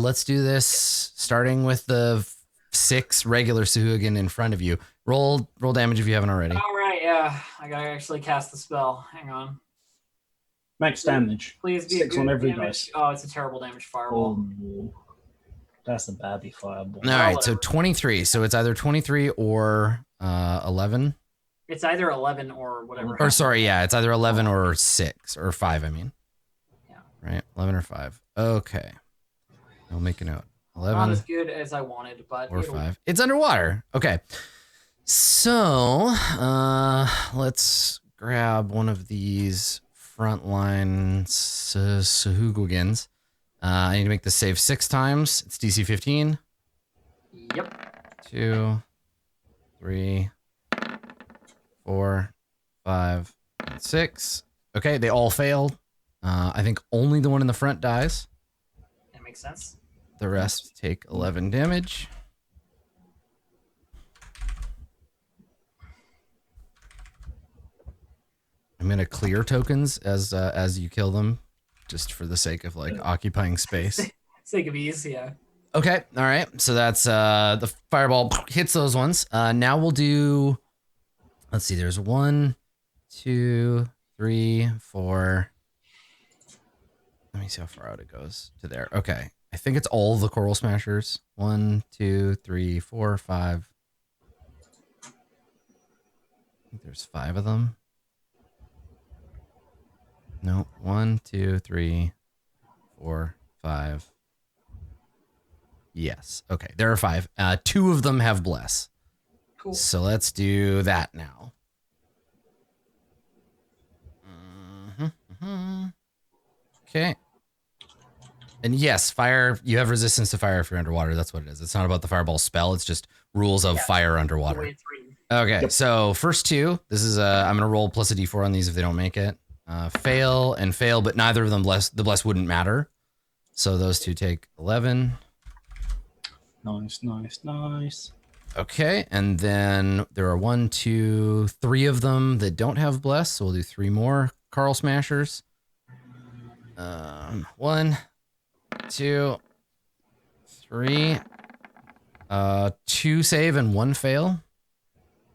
let's do this, starting with the 6 regular Sugan in front of you. Roll damage if you haven't already. All right. Yeah. I gotta actually cast the spell. Hang on. Max damage. Please be 6 a on good every damage. dice. Oh, it's a terrible damage fireball. Oh, that's a baddie fireball. All right, so 23. So it's either 23 or 11. It's either 11 or whatever. Or sorry, yeah, it's either 11 or 6 or 5, I mean. Yeah. Right, 11 or 5. Okay. I'll make a note. Not 11 as good as I wanted, but or it'll- 5. It's underwater. Okay. So, let's grab one of these frontline Sahugwagans. I need to make the save 6 times. It's DC 15. Yep. 2, 3, 4, 5, and 6. Okay, they all failed. I think only the one in the front dies. That makes sense. The rest take 11 damage. I'm gonna clear tokens as you kill them, just for the sake of like occupying space. Sake of ease, yeah. Okay, all right. So that's the fireball hits those ones. Now we'll do. Let's see. There's 1, 2, 3, 4. Let me see how far out it goes to there. Okay, I think it's all the coral smashers. 1, 2, 3, 4, 5. I think there's 5 of them. No, 1, 2, 3, 4, 5. Yes. Okay, there are 5. 2 of them have bless. Cool. So let's do that now. Okay. And yes, fire, you have resistance to fire if you're underwater. That's what it is. It's not about the fireball spell. It's just rules of fire underwater. Way 3. Okay, so first 2. This is I'm going to roll plus a d4 on these if they don't make it. Fail and fail, but neither of them the bless wouldn't matter. So those 2 take 11. Nice. Okay, and then there are 1, 2, 3 of them that don't have bless, so we'll do 3 more Carl Smashers. 1, 2, 3. 2 save and 1 fail.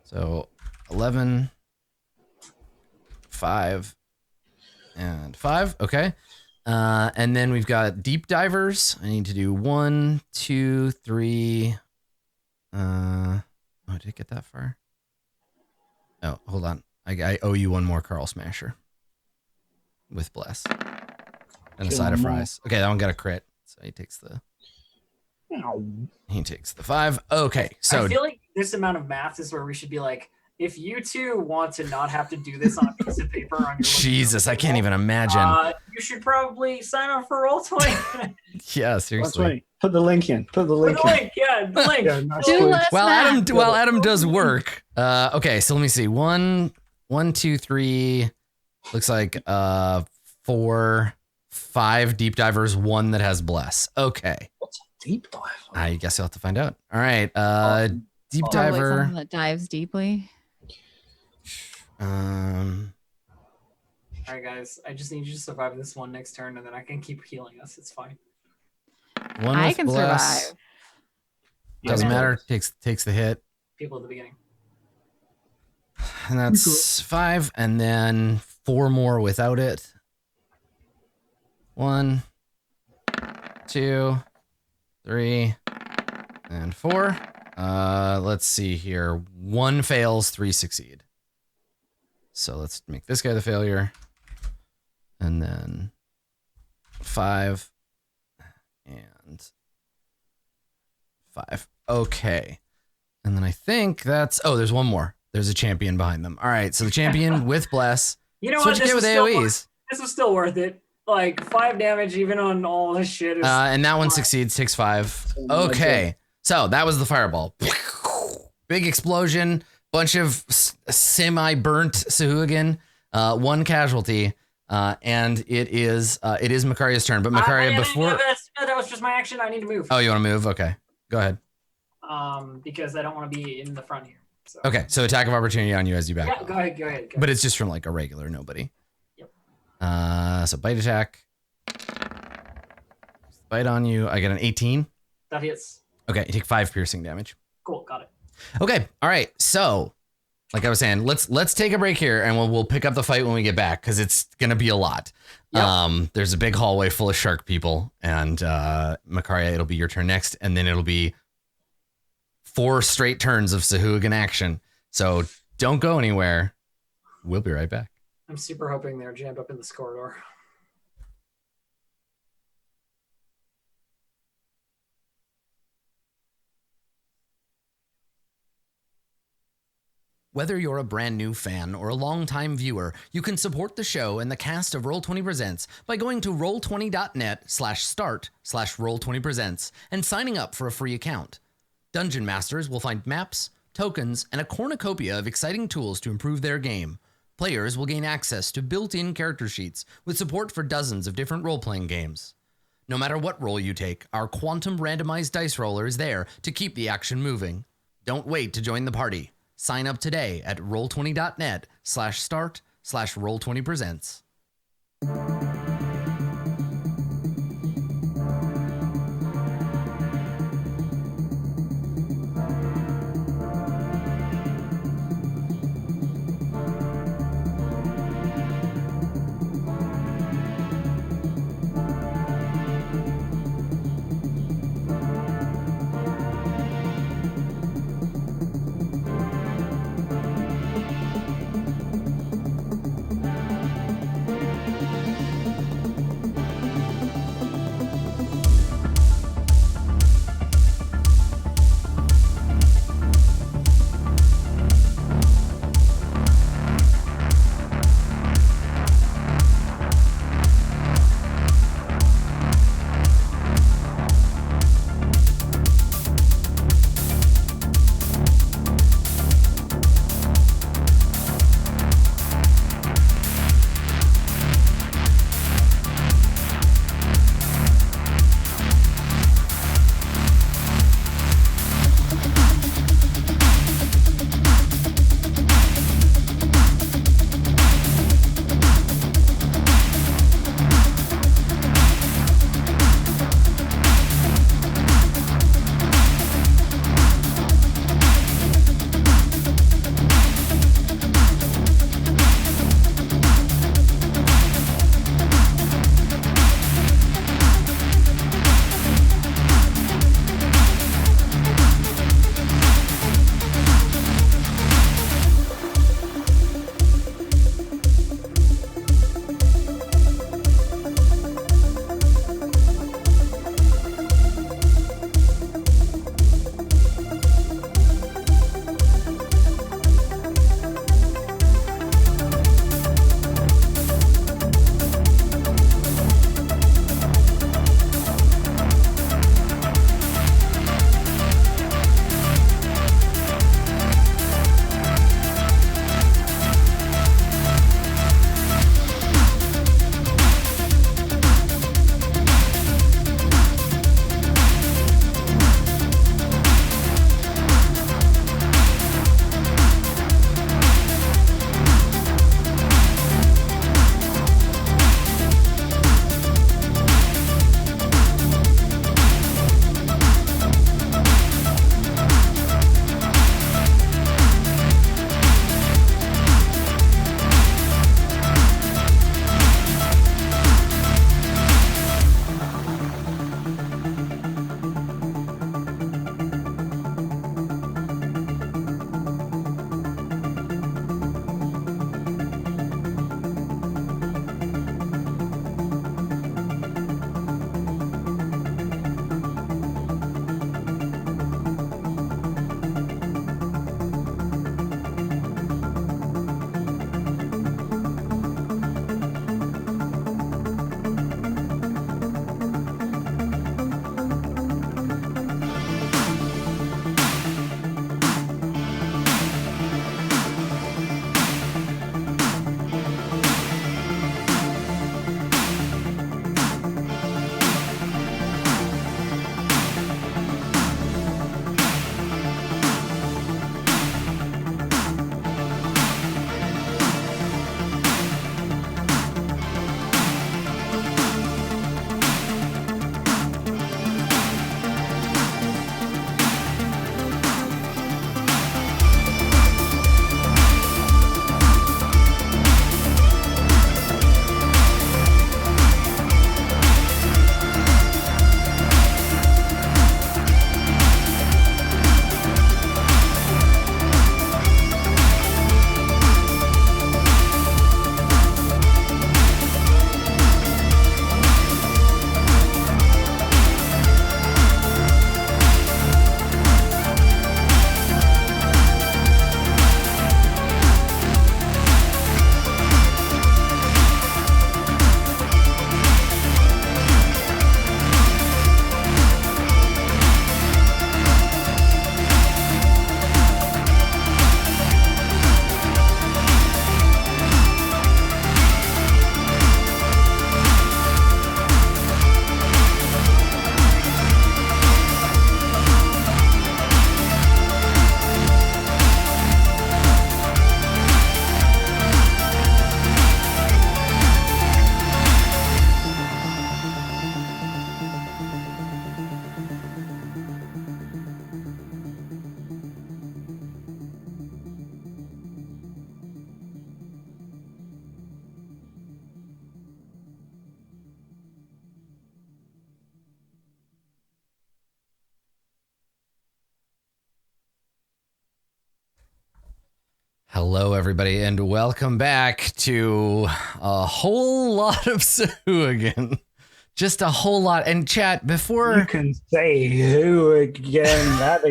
So 11, 5, and 5. Okay. And then we've got deep divers. I need to do 1, 2, 3. Oh, did it get that far? Oh, hold on. I owe you 1 more Carl Smasher with bless and a Okay, side of 1 more. fries. Okay, that one got a crit, so he takes the Ow. 5. Okay, so I feel like this amount of math is where we should be like, if you two want to not have to do this on a piece of paper on your Jesus, I can't even imagine. you should probably sign up for Roll20. Yeah, That's seriously. right. Put the link in. The link, yeah, the link. Yeah, nice Do one. less math. While Adam does work. Okay, so let me see. 1, 2, 3. Looks like 4, 5 deep divers, 1 that has bless. Okay. What's a deep dive? I guess you'll have to find out. All right. Deep Probably diver. something that dives deeply. All right, guys. I just need you to survive this one next turn, and then I can keep healing us. It's fine. 1 I with can bless. survive. Doesn't Yeah. matter. Takes the hit. People at the beginning. And that's 5. And then 4 more without it. 1, 2, 3, and 4. Let's see here. 1 fails, 3 succeed. So let's make this guy the failure. And then 5 and 5. Okay. And then I think that's... Oh, there's one more. There's a champion behind them. All right, so the champion with Bless. You know what what? you get with AoEs. This is still worth it. Like 5 damage even on all this shit. Is and that one succeeds, takes 5. Okay, so that was the fireball. Big explosion, bunch of semi-burnt Sugan, 1 casualty, and it is Makaria's turn. But Makaria, before that was just my action. I need to move. Oh, you want to move? Okay, go ahead. Because I don't want to be in the front here. So. Okay, so attack of opportunity on you as you back. Yeah, go ahead. But it's just from like a regular nobody. Yep. So bite attack. Bite on you. I get an 18. That hits. Okay, you take 5 piercing damage. Cool, got it. Okay, all right. So, like I was saying, let's take a break here, and we'll pick up the fight when we get back because it's gonna be a lot. Yep. There's a big hallway full of shark people, and Makaria, it'll be your turn next, and then it'll be 4 straight turns of Sugan action. So don't go anywhere. We'll be right back. I'm super hoping they're jammed up in this corridor. Whether you're a brand new fan or a longtime viewer, you can support the show and the cast of Roll20 Presents by going to roll20.net/start/Roll20Presents and signing up for a free account. Dungeon Masters will find maps, tokens, and a cornucopia of exciting tools to improve their game. Players will gain access to built-in character sheets with support for dozens of different role-playing games. No matter what role you take, our quantum randomized dice roller is there to keep the action moving. Don't wait to join the party. Sign up today at roll20.net/start/Roll20Presents. Hello, everybody, and welcome back to a whole lot of Sugan. Just a whole lot. And chat, before... You can say who again.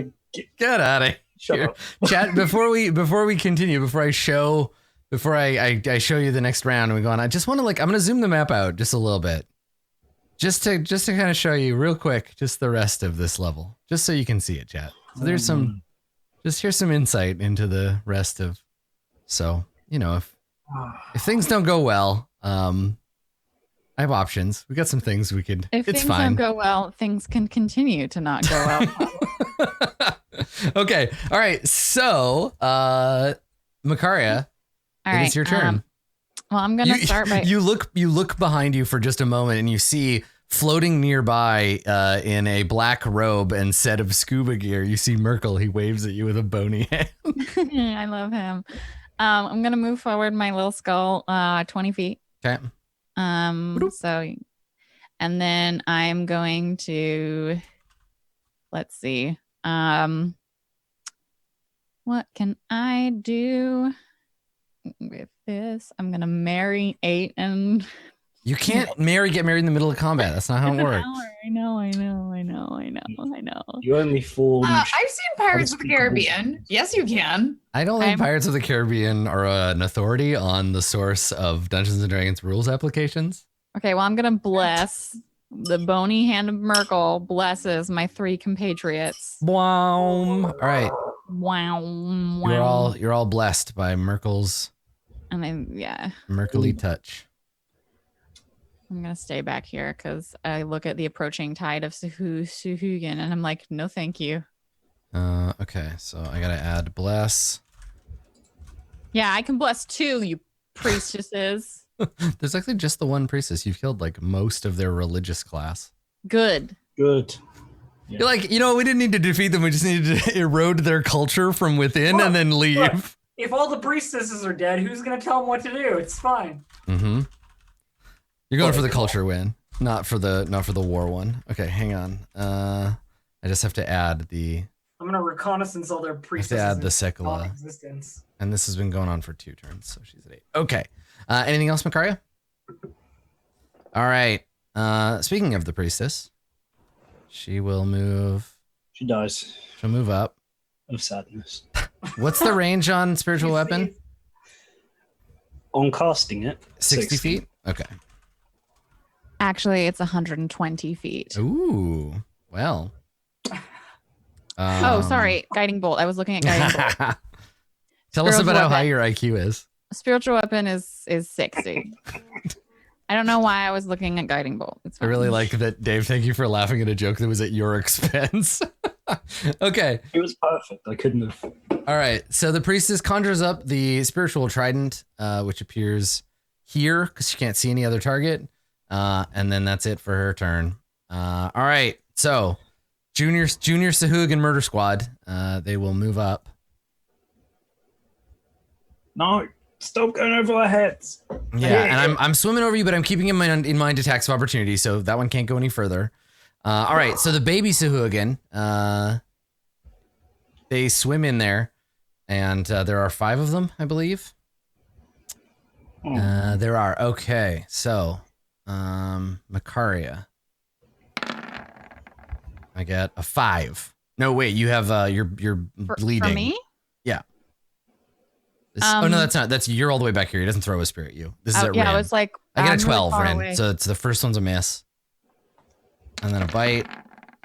Get out of here. Shut up. Chat, before we continue, before I show you the next round and we go on, I just want to I'm going to zoom the map out just a little bit. Just to kind of show you real quick, just the rest of this level, just so you can see it, chat. So there's here's some insight into the rest of, so, you know, if things don't go well, I have options. We got some things we could, If it's things fine. don't go well, things can continue to not go well. Okay. All right. So, Makaria, it's your turn. Well, I'm gonna start by you look behind you for just a moment and you see floating nearby in a black robe and set of scuba gear, you see Merkel. He waves at you with a bony hand. I love him. I'm gonna move forward my little skull 20 feet. Okay. So, and then I'm going to, let's see, what can I do with this? I'm gonna marry 8 and You can't get married in the middle of combat. That's not how it works. I know. You only formed. I've seen Pirates of the Caribbean. Yes, you can. I don't think Pirates of the Caribbean are an authority on the source of Dungeons and Dragons rules applications. Okay, well, I'm gonna bless the bony hand of Merkel. Blesses my 3 compatriots. Wow. All right. Wow. You're all blessed by Merkel's. And then Merkelly touch. I'm gonna stay back here because I look at the approaching tide of Sugan and I'm like, no, thank you. Okay, so I gotta add bless. Yeah, I can bless 2, you priestesses. There's actually just the one priestess. You've killed most of their religious class. Good. Yeah. You're like, we didn't need to defeat them. We just needed to erode their culture from within and then leave. Look, if all the priestesses are dead, who's gonna tell them what to do? It's fine. Mm-hmm. You're going for the culture win, not for the war one. Okay, hang on. I just have to add the. I'm gonna reconnaissance all their priestesses. I have to add the Sekula. Existence. And this has been going on for 2 turns, so she's at 8. Okay. Anything else, Makaria? All right. Speaking of the priestess, she will move. She dies. She'll move up. Of sadness. What's the range on spiritual weapon? On casting it, 60 feet? Okay. Actually, it's 120 feet. Ooh. Well. Oh, sorry. Guiding bolt. I was looking at guiding bolt. Tell us about how high your IQ is. Spiritual weapon is 60. I don't know why I was looking at guiding bolt. It's fine. I really like that, Dave. Thank you for laughing at a joke that was at your expense. Okay. It was perfect. I couldn't have. All right. So the priestess conjures up the spiritual trident, which appears here because she can't see any other target. And then that's it for her turn. All right. So Junior Sugan Murder Squad, they will move up. No, stop going over our heads. Yeah, and I'm swimming over you, but I'm keeping in mind attacks of opportunity, so that one can't go any further. All right, so the baby Sugan, they swim in there, and there are 5 of them, I believe. There are. Okay, so Makaria, I get a 5. No, wait, you have you're bleeding. For me? Yeah. Oh no, that's not. That's you're all the way back here. He doesn't throw a spear at you. This is at yeah, Rin. I was like, I got a 12, really Rin. away. So it's the first one's a miss, and then a bite,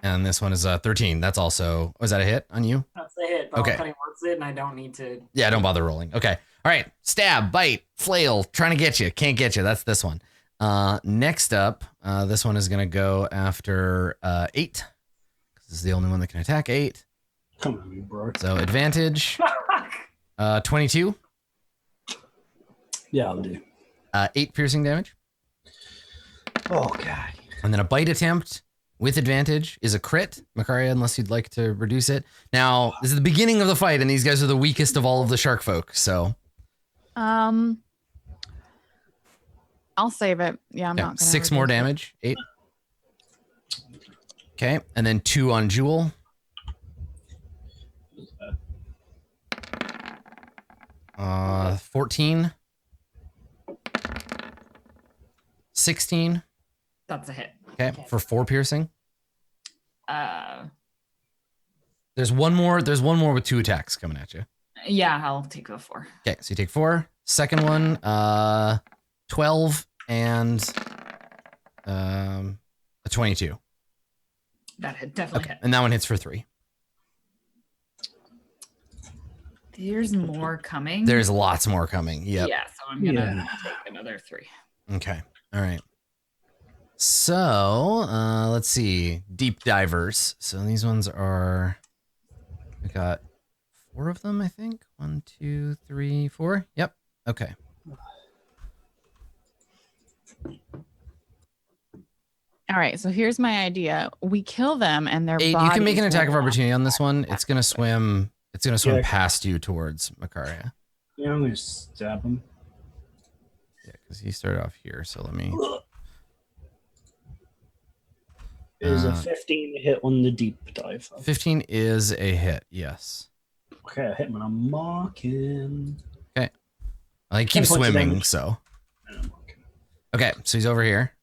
and this one is a 13. That's also. Was that a hit on you? That's a hit. But Okay. Cutting works it, and I don't need to. Yeah, don't bother rolling. Okay. All right. Stab, bite, flail, trying to get you. Can't get you. That's this one. Next up, this one is gonna go after 8. This is the only one that can attack 8. Come on, bro. So advantage. 22. Yeah, I'll do. 8 piercing damage. Oh, God. And then a bite attempt with advantage is a crit, Makaria, unless you'd like to reduce it. Now, this is the beginning of the fight, and these guys are the weakest of all of the shark folk, so. I'll save it. Yeah, I'm not gonna 6 more reduce it. damage. 8. Okay, and then 2 on Jewel. 14. 16. That's a hit. Okay, for 4 piercing. Uh, There's one more with 2 attacks coming at you. yeah, I'll take the 4. Okay, so you take 4. Second one, 12 and a 22. That hit, definitely Okay, hit. and that one hits for 3. There's more coming. There's lots more coming. Yep. Yeah, so I'm gonna take another 3. Okay. All right. So let's see. Deep divers. So these ones are. I got 4 of them, I think. 1, 2, 3, 4. Yep. Okay. All right, so here's my idea. We kill them and their 8. You can make an attack of opportunity on this one. It's gonna swim. It's gonna swim past you towards Makaria. Yeah, I'm gonna stab him. Yeah, because he started off here. So let me. Is a 15 a hit on the deep dive? 15 is a hit. Yes. Okay, I hit him and I'm marking. Okay. Well, he keeps 10 points of swimming, damage. so. And I'm marking. Okay, so he's over here.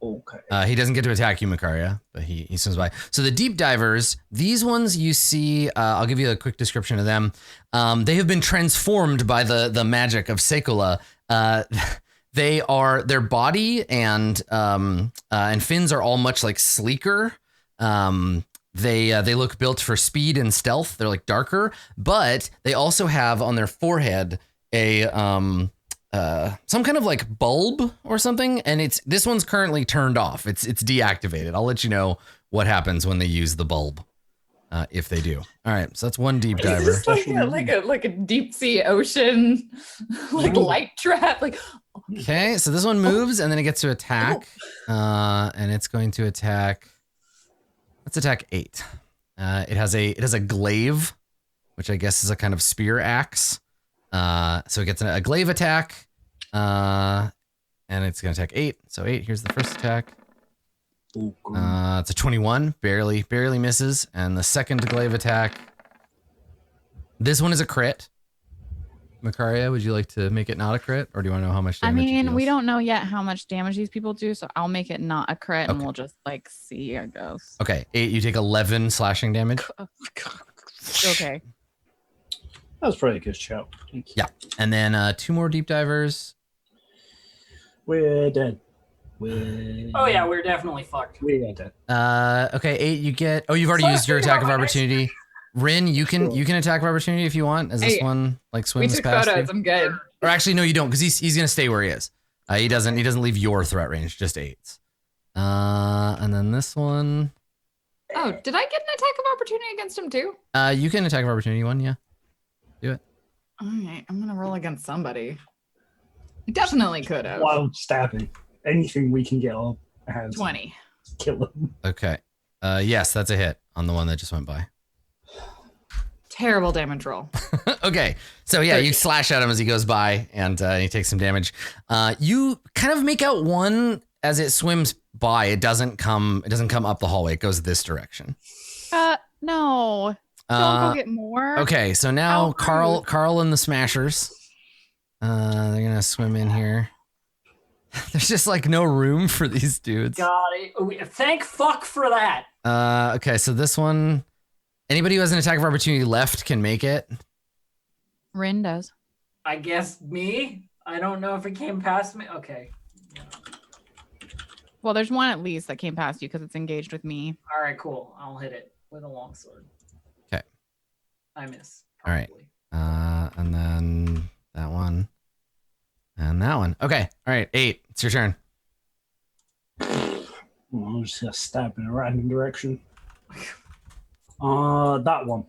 Okay. He doesn't get to attack you, Makaria, but he swims by. So the deep divers, these ones you see, I'll give you a quick description of them. They have been transformed by the magic of Sekola. Their body and fins are all much like sleeker. They look built for speed and stealth. They're like darker, but they also have on their forehead a some kind of like bulb or something, and this one's currently turned off. It's deactivated. I'll let you know what happens when they use the bulb, if they do. All right, so that's one deep diver. Is this like a deep sea ocean like light trap? Like Okay, so this one moves and then it gets to attack, and it's going to attack. Let's attack 8. It has a glaive, which I guess is a kind of spear axe. So it gets a glaive attack, and it's going to attack 8. So 8, here's the first attack. It's a 21, barely misses. And the second glaive attack, this one is a crit. Makaria, would you like to make it not a crit, or do you want to know how much damage? I mean, we don't know yet how much damage these people do, so I'll make it not a crit, and we'll just like see how it goes. Okay, 8. You take 11 slashing damage. Okay. That was probably a good shout. Thank you. Yeah, and then 2 more deep divers. We're dead. Oh yeah, we're definitely fucked. We are dead. Okay, 8. You get. Oh, you've already used your attack of opportunity. Rin, you can attack of opportunity if you want, as this one like swims we took past photos. you. I'm good. Or actually, no, you don't, because he's gonna stay where he is. He doesn't leave your threat range, just 8s. And then this one. Oh, did I get an attack of opportunity against him too? You can attack of opportunity 1, yeah. Do it. All right, I'm gonna roll against somebody. I definitely could have. Wild stabbing. Anything we can get our hands. 20. Kill them. Okay. Yes, that's a hit on the one that just went by. Terrible damage roll. Okay, so yeah, you slash at him as he goes by, and he takes some damage. You kind of make out one as it swims by. It doesn't come up the hallway. It goes this direction. No. Don't go get more. Okay, so now Carl and the Smashers. They're gonna swim in here. There's just like no room for these dudes. God, thank fuck for that. Okay, so this one, anybody who has an attack of opportunity left can make it. Rin does. I guess me? I don't know if it came past me. Okay. Well, there's one at least that came past you because it's engaged with me. All right, cool. I'll hit it with a longsword. Okay. I miss. Probably. All right. And then that one. And that one. Okay. All right. 8. It's your turn. I'm just gonna stab in a random direction. That one.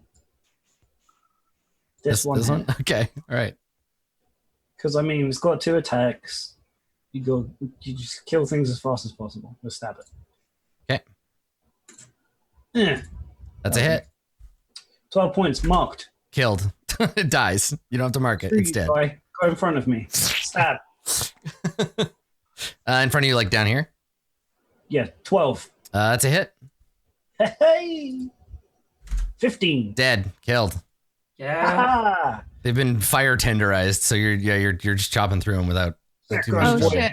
This one. Okay. All right. Because I mean, it's got 2 attacks. You just kill things as fast as possible. Just stab it. Okay. Yeah. That's a hit. 12 points marked. Killed. It dies. You don't have to mark it. It's dead. Go in front of me. Stab. In front of you, like down here? Yeah, 12. That's a hit. Hey. 15. Dead. Killed. Yeah. They've been fire tenderized, so you're just chopping through them without too much Oh trouble. shit.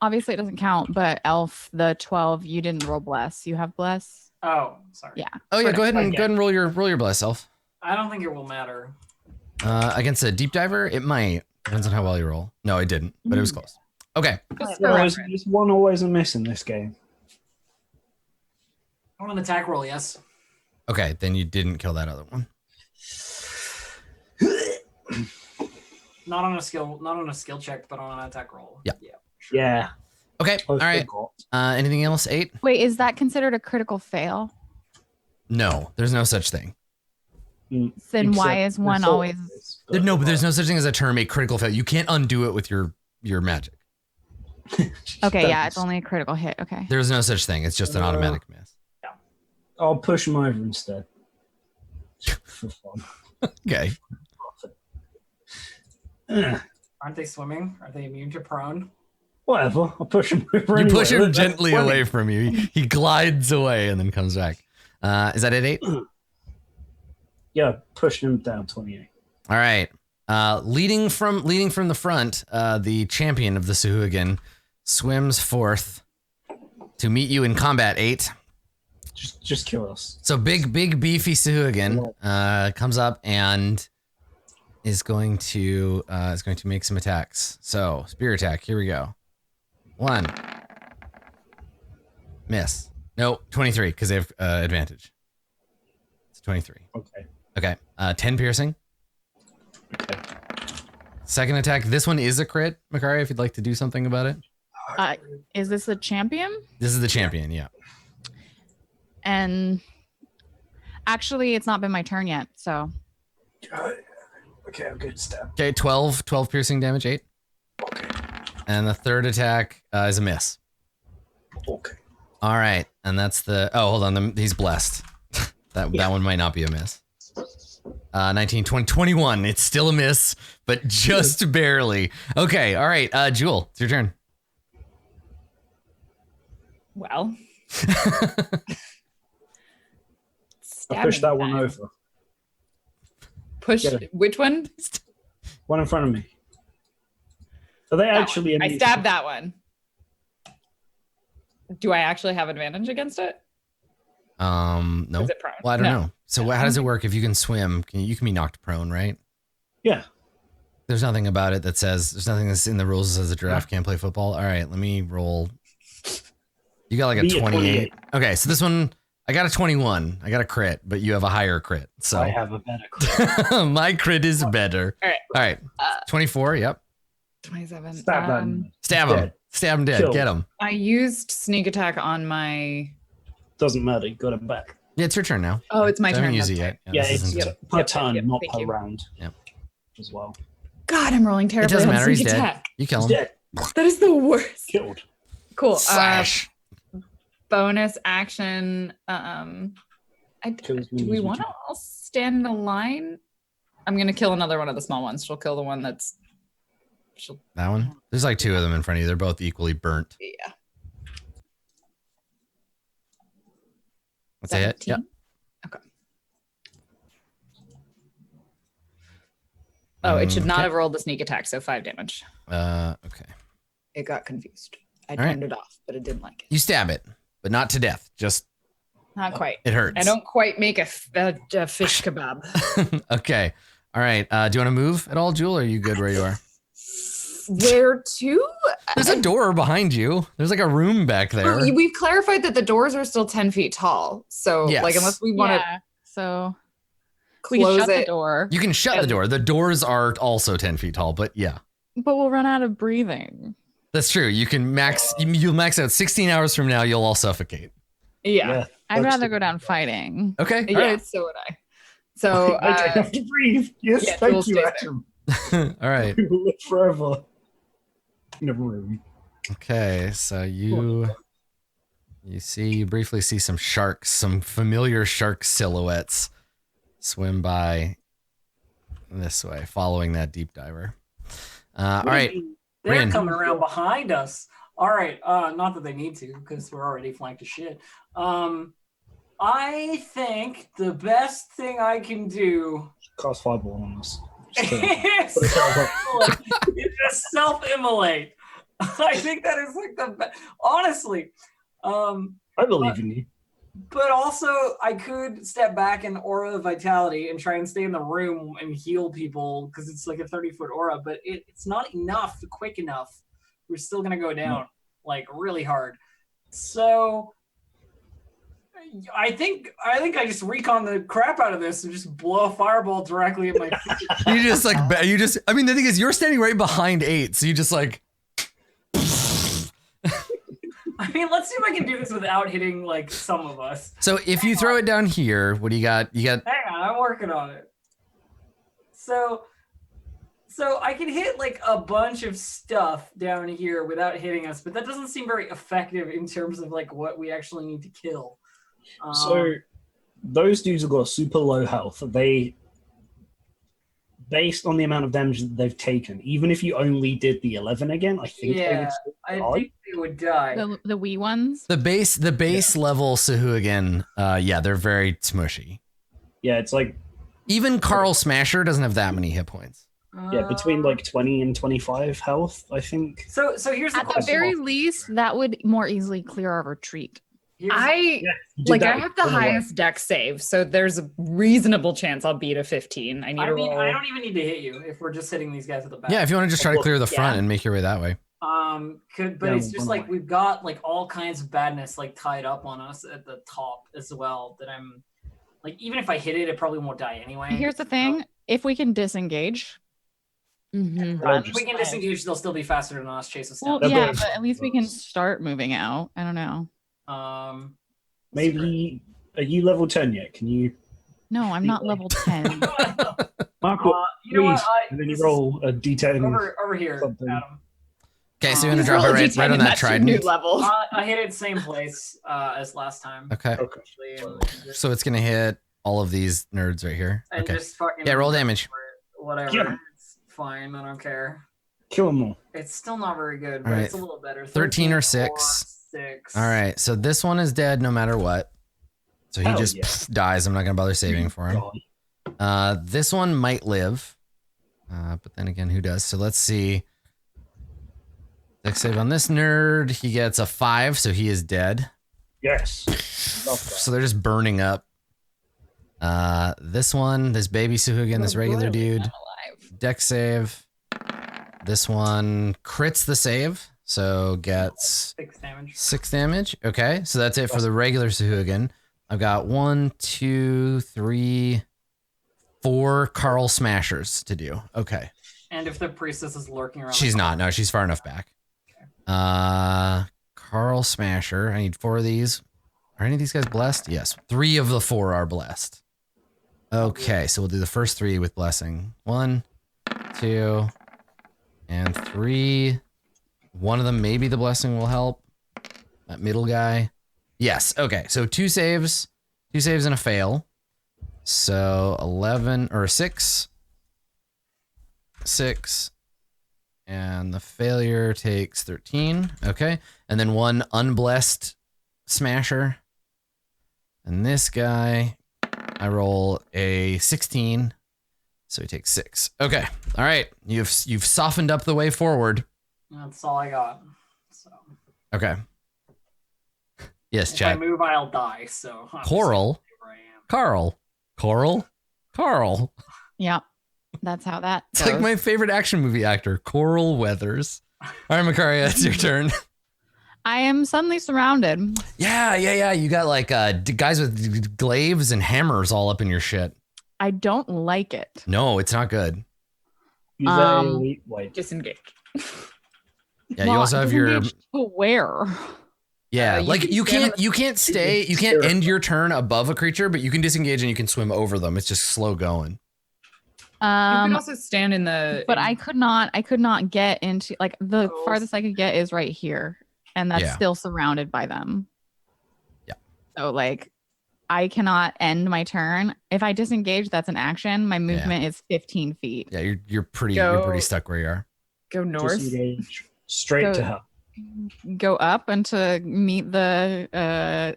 Obviously it doesn't count, but Elf, the 12, you didn't roll bless. You have bless. Oh, sorry. Yeah. Oh yeah, go ahead and roll your bless, Elf. I don't think it will matter. Against a deep diver, it might. Depends on how well you roll. No, it didn't, but it was close. Okay. There's one always a miss in this game. On an attack roll, yes. Okay, then you didn't kill that other one. Not on a skill check, but on an attack roll. Yeah. Yeah. Okay. All right. Anything else? 8? Wait, is that considered a critical fail? No, there's no such thing. Then why is one always? No, but there's no such thing as a term a critical fail. You can't undo it with your magic. Okay, yeah, it's only a critical hit. Okay. There's no such thing. It's just an automatic miss. Yeah. I'll push him over instead. For fun. Okay. Aren't they swimming? Are they immune to prone? Whatever. I'll push him over. You push anyway. him gently away from you. He glides away and then comes back. Is that at 8? Yeah, pushing him down 28. All right. Leading from the front, the champion of the Sugan swims forth to meet you in combat. 8. Just kill us. So big beefy Sugan comes up and is going to make some attacks. So spear attack. Here we go. 1. Miss. No, 23 because they have advantage. It's 23. Okay. 10 piercing. Okay. Second attack. This one is a crit, Makari, if you'd like to do something about it. Is this the champion? This is the champion, yeah. And actually, it's not been my turn yet, so. Okay, I'm good. Stab. Okay, 12 piercing damage, 8. Okay. And the third attack is a miss. Okay. All right, and that's the. Oh, hold on, he's blessed. that one might not be a miss. 19, 20, 21. It's still a miss, but just barely. Okay, all right, Jewel, it's your turn. Well. I pushed that one over. Push which one? One in front of me. Are they actually? I stabbed that one. Do I actually have advantage against it? No. Is it prone? Well, I don't know. So how does it work if you can swim? You can be knocked prone, right? Yeah. There's nothing about it that says there's nothing that's in the rules that says a giraffe can't play football. All right, let me roll. You got like a 28. Okay, so this one I got a 21. I got a crit, but you have a higher crit. So I have a better crit. My crit is better. All right. 24. Yep. 27. Stab him. Stab him. Dead. Stab him dead. Kill. Get him. I used sneak attack on my. Doesn't matter. You got him back. Yeah, it's your turn now. Oh, it's my I turn. haven't used it yet. Yeah, this it's isn't- per turn, not thank per you. round. Yep. As well. God, I'm rolling terribly. It doesn't on matter. He's sneak dead. attack. You kill He's him. dead. That is the worst. Killed. Cool. Slash. Bonus action. Kills me Do we as want to well. all stand in a line? I'm gonna kill another one of the small ones. She'll kill the one that's. That one? There's like 2 of them in front of you. They're both equally burnt. Yeah. What's a hit? 17? Yep. Okay. Oh, it should not Okay. have rolled the sneak attack, so 5 damage. Okay. It got confused. I All right. turned it off, but it didn't like it. You stab it, but not to death. Just Not quite. it hurts. I don't quite make a fish kebab. Okay. All right. Do you want to move at all, Jewel? Or are you good where you are? Where to? There's a door behind you. There's like a room back there. We've clarified that the doors are still 10 feet tall. So, Yes. like, unless we want to Yeah, so we can close shut the it. door, You can shut the door. The doors are also 10 feet tall, but yeah. but we'll run out of breathing. That's true. You can max. You'll max out 16 hours from now. You'll all suffocate. Yeah. I'd rather go down fighting. Okay. All Yeah, right. so would I. So, I don't have to breathe. Yes, yeah, Jewel thank you, stays Adam. All right. We will live forever. Never mind. Okay. So you briefly see some sharks, some familiar shark silhouettes swim by this way, following that deep diver. All right. They're Rin. coming around behind us. All right. Not that they need to, because we're already flanked as shit. I think the best thing I can do Cast fireball on us. is to self-immolate. I think that is like the best. Honestly. I believe in you. But also, I could step back in Aura of Vitality and try and stay in the room and heal people because it's like a 30-foot aura, but it's not enough, quick enough. We're still going to go down like really hard. So I think I just recon the crap out of this and just blow a fireball directly at my feet. I mean, the thing is, you're standing right behind 8, so you just like. I mean, let's see if I can do this without hitting like some of us. So if you throw it down here, what do you got? You got. Hang on, I'm working on it. So I can hit like a bunch of stuff down here without hitting us, but that doesn't seem very effective in terms of like what we actually need to kill. So those dudes have got super low health. They, based on the amount of damage that they've taken, even if you only did the 11 again, I think they would still die. I think they would die. The wee ones. The base level Sugan, they're very smushy. Yeah, it's like even Carl Smasher doesn't have that many hit points. between like 20 and 25 health, I think. So here's the At the question. very least, that would more easily clear our retreat. I have the highest dex save, so there's a reasonable chance I'll beat a 15. I don't roll. even need to hit you if we're just hitting these guys at the back. Yeah, if you want to just try to clear the front and make your way that way. But it's just like we've got like all kinds of badness like tied up on us at the top as well. That I'm like, even if I hit it, it probably won't die anyway. Here's the thing: if we can disengage, if we can disengage, they'll still be faster than us. Chase us down. well, yeah, but at least we can start moving out. I don't know. Maybe are you level 10 yet? Can you? No, I'm not level 10. Marco, you know what? and then you roll a d10. Over here, something. Adam. Okay, so you're gonna drop it right on that trident. New level. I hit it same place as last time. Okay. So it's gonna hit all of these nerds right here. And Okay. just fucking Roll damage. Whatever. Yeah. It's fine. I don't care. Kill them all. It's still not very good, but All right. it's a little better. 13 or 6. 6. All right, so this one is dead no matter what. So he just dies. I'm not gonna bother saving for him. This one might live, but then again, who does? So let's see. Dex save on this nerd. He gets a 5, so he is dead. Yes. So they're just burning up. This one, this baby Sugan, this regular dude. Dex save. This one crits the save, so gets 6 damage. 6 damage. Okay, so that's it for the regular Sugan. I've got 1, 2, 3, 4 Carl Smashers to do. Okay. And if the priestess is lurking around, She's not. No, she's far enough back. Carl Smasher. I need 4 of these. Are any of these guys blessed? Yes. 3 of the 4 are blessed. Okay, so we'll do the first 3 with blessing. 1, 2, and 3. One of them, maybe the blessing will help. That middle guy. Yes. Okay, so 2 saves. 2 saves and a fail. So 11 or 6. 6. And the failure takes 13. Okay. And then 1 unblessed smasher. And this guy, I roll a 16. So he takes 6. Okay. All right. You've softened up the way forward. That's all I got. So. Okay. Yes, if Chad. If I move, I'll die. So Coral. Carl. Yeah, that's how that It's goes. like my favorite action movie actor, Coral Weathers. All right, Makaria, it's your turn. I am suddenly surrounded. Yeah. You got like guys with glaives and hammers all up in your shit. I don't like it. No, it's not good. Use that elite white. Disengage. Yeah, you also have your disengage to where? yeah, you like can you stand can't end your turn above a creature, but you can disengage and you can swim over them. It's just slow going. You can also stand in the. But I could not get into like the farthest I could get is right here, and that's still surrounded by them. Yeah. So like, I cannot end my turn. If I disengage, that's an action. My movement is 15 feet. Yeah, you're pretty stuck where you are. Go north. Disengage straight to hell. Go up and to meet the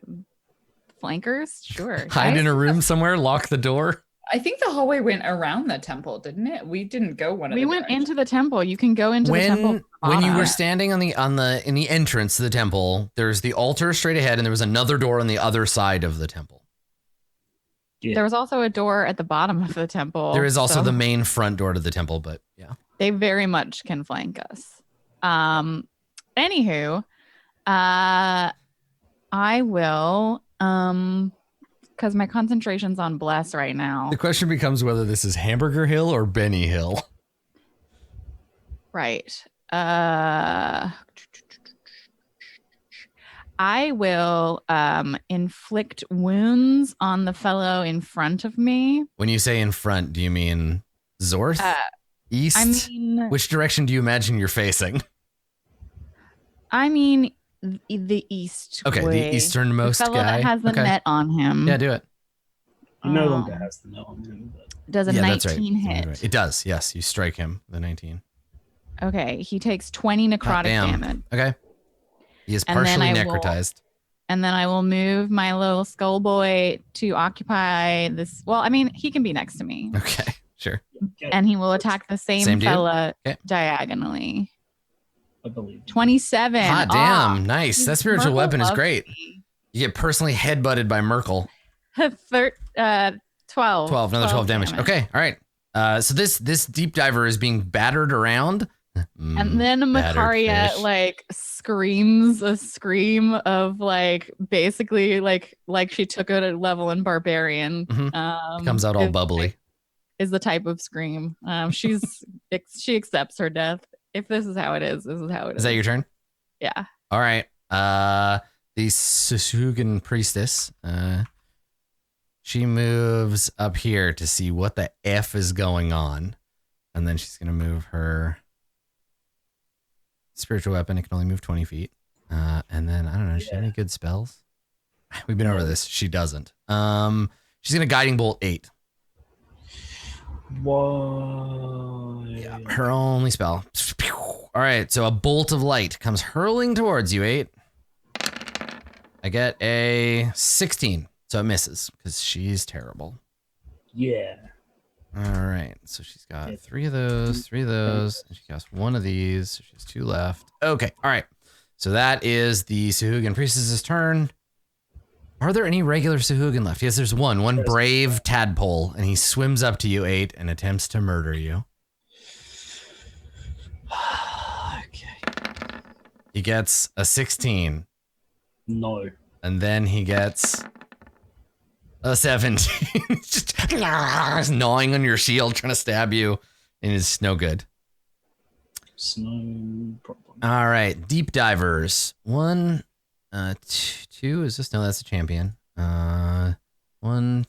Flankers? Sure. Hide in a room somewhere, lock the door. I think the hallway went around the temple, didn't it? We didn't go one of We the went directions. into the temple. You can go into the temple. When you were Yeah. standing in the entrance to the temple, there's the altar straight ahead, and there was another door on the other side of the temple. Yeah. There was also a door at the bottom of the temple. There is also so the main front door to the temple, but yeah. they very much can flank us. Anywho, I will, because my concentration's on bless right now. The question becomes whether this is Hamburger Hill or Benny Hill. Right. I will inflict wounds on the fellow in front of me. When you say in front, do you mean Zorth? East? I mean, Which direction do you imagine you're facing? the east. Okay, way. the easternmost the fellow guy. that has the Okay. net on him. Yeah, do it. He no longer has the note on him. But Does a Yeah, 19 that's right. hit? Right. It does. Yes, you strike him. The 19. Okay, he takes 20 necrotic Damn. damage. Okay. He is And then partially I will- necrotized. And then I will move my little skull boy to occupy this. Well, I mean, he can be next to me. Okay, sure. okay, And he will attack the same Same dude? fella Okay. diagonally. I believe. 27. Hot damn. Nice. That spiritual Merkel weapon is loves great. me. You get personally headbutted by Merkel. 12. 12, another 12 damage. Okay, all right. So this deep diver is being battered around. And then battered Macaria fish. like screams a scream of like basically like she took it a level in barbarian. Mhm. Comes out all bubbly. Is the type of scream. She accepts her death. If this is how it is, this is how it is. Is that your turn? Yeah. All right. The Sugan Priestess. She moves up here to see what the F is going on. And then she's gonna move her spiritual weapon. It can only move 20 feet. And then I don't know, does she have any good spells? We've been over this. She doesn't. She's gonna guiding bolt 8. Why? Yeah, her only spell. All right, so a bolt of light comes hurling towards you, 8. I get a 16, so it misses because she's terrible. Yeah. All right, so she's got 3 of those, and she casts 1 of these, so she has 2 left. Okay, all right. So that is the Sugan Priestess's turn. Are there any regular Sugan left? Yes, there's one brave tadpole, and he swims up to you, 8, and attempts to murder you. Okay. He gets a 16, No. and then he gets a 17. Just gnawing on your shield, trying to stab you, and it's no good. It's no problem. All right, deep divers. 1, 2. Is this? No, that's a champion. 1,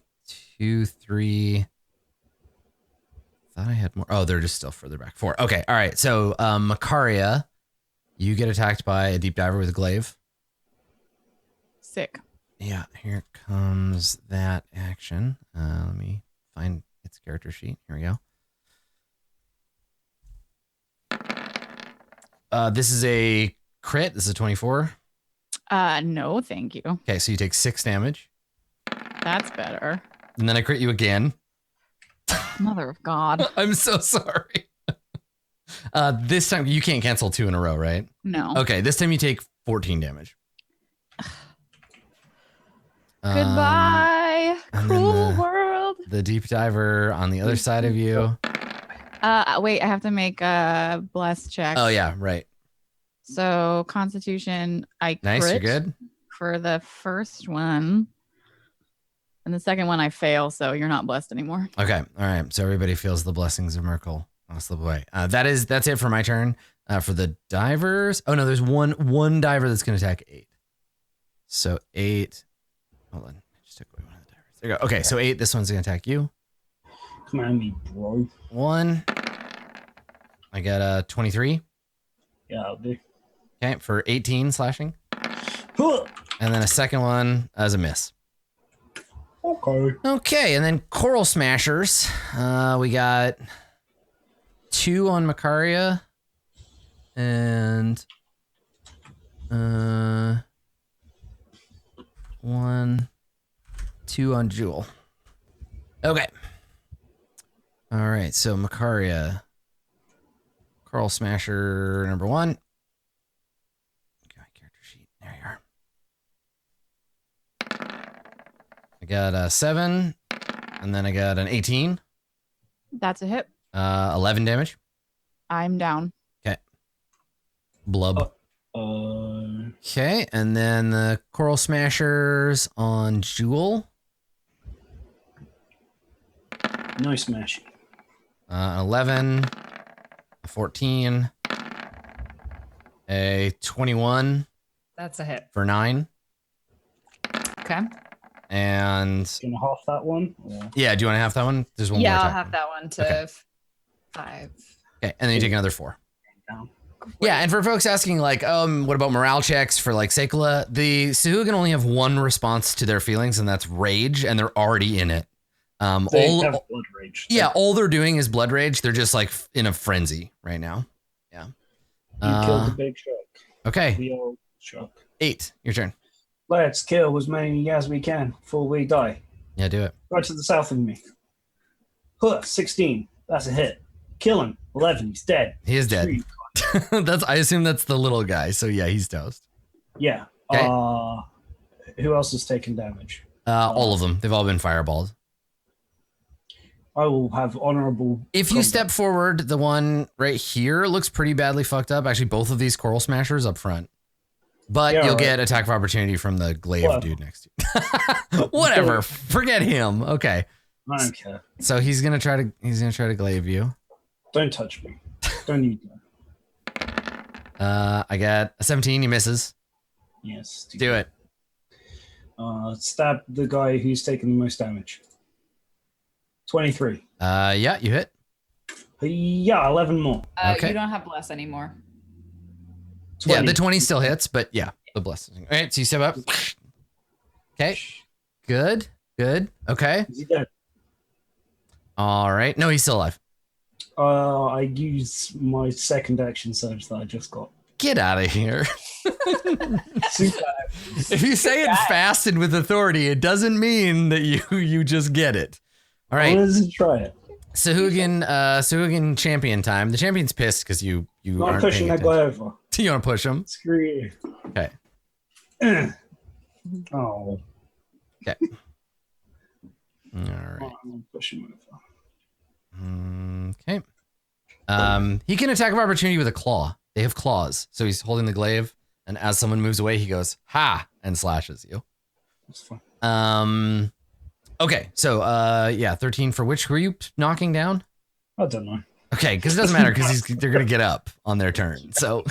2, 3. Thought I had more. Oh, they're just still further back. 4. Okay, all right. So, Macaria, you get attacked by a deep diver with a glaive. Sick. Yeah, here comes that action. Let me find its character sheet. Here we go. This is a crit. This is a 24. No, thank you. Okay, so you take 6 damage. That's better. And then I crit you again. Mother of God. I'm so sorry. This time, you can't cancel 2 in a row, right? No. Okay, this time you take 14 damage. Goodbye, and then cruel world. The deep diver on the other side of you. Wait, I have to make a bless check. Oh, yeah, right. So Constitution, I Nice, you're crit good. for the first one. And the second one I fail, so you're not blessed anymore. Okay, all right. So everybody feels the blessings of Merkel. I'll slip away. That's it for my turn. For the divers. Oh, no, there's one diver that's going to attack 8. So 8. Hold on. I just took away one of the divers. There you go. Okay, so 8. This one's going to attack you. Come at me, bro. 1. I got a 23. Yeah, I'll do. Okay, for 18 slashing. And then a second one as a miss. Okay. Okay, and then Coral Smashers. We got 2 on Macaria. And 1, 2 on Jewel. Okay. All right, so Macaria. Carl Smasher number 1. Okay, my character sheet. There you are. I got a 7, and then I got an 18. That's a hit. 11 damage. I'm down. Okay. Blub. Okay, and then the Coral Smashers on Jewel. No smashing. 11, a 14, a 21 That's a hit. for 9. Okay. And Gonna half that one? Or? yeah, do you want to have that one? There's one more Yeah, I'll attack. have that one to Okay. 5. Okay, and then you take another 4. Down. Yeah, and for folks asking, like, what about morale checks for, like, Sekola? The Sugan only have one response to their feelings, and that's rage, and they're already in it. They have blood rage. Yeah, all they're doing is blood rage. They're just, like, in a frenzy right now. Yeah. You killed the big shark. Okay, The old shark. 8, your turn. Let's kill as many as we can before we die. Yeah, do it. Right to the south of me. 16. That's a hit. Kill him. 11. He's dead. He is dead. 3. I assume that's the little guy, so yeah, he's toast. Yeah. Okay. Who else has taken damage? All of them. They've all been fireballed. I will have honorable. If you combat. step forward, the one right here looks pretty badly fucked up. Actually, both of these Coral Smashers up front. But Yeah, you'll right. get attack of opportunity from the glaive Well. dude next to you. Whatever. Forget him. Okay. I don't care. So he's gonna try to glaive you. Don't touch me. Don't you dare. I got a 17. He misses. Yes. Do it. Stab the guy who's taken the most damage. 23. Yeah, you hit. Yeah, 11 more. Okay. You don't have bless anymore. 20. Yeah, the 20 still hits, but yeah, the blessing. All right, so you step up. Okay. Good. Okay. Is he dead? All right. No, he's still alive. I use my second action surge that I just got. Get out of here. Super. If you say it fast and with authority, it doesn't mean that you just get it. All right. Let's try it. Sugan champion time. The champion's pissed because you I'm aren't pushing paying that guy attention. over. You want to push him? Screw you. Okay. Oh. Okay. All right. I'm gonna push him over. Okay. He can attack of opportunity with a claw. They have claws. So he's holding the glaive, and as someone moves away, he goes, ha, and slashes you. That's fine. Okay, so 13 for which were you knocking down? I don't know. Okay, because it doesn't matter because they're gonna get up on their turn. So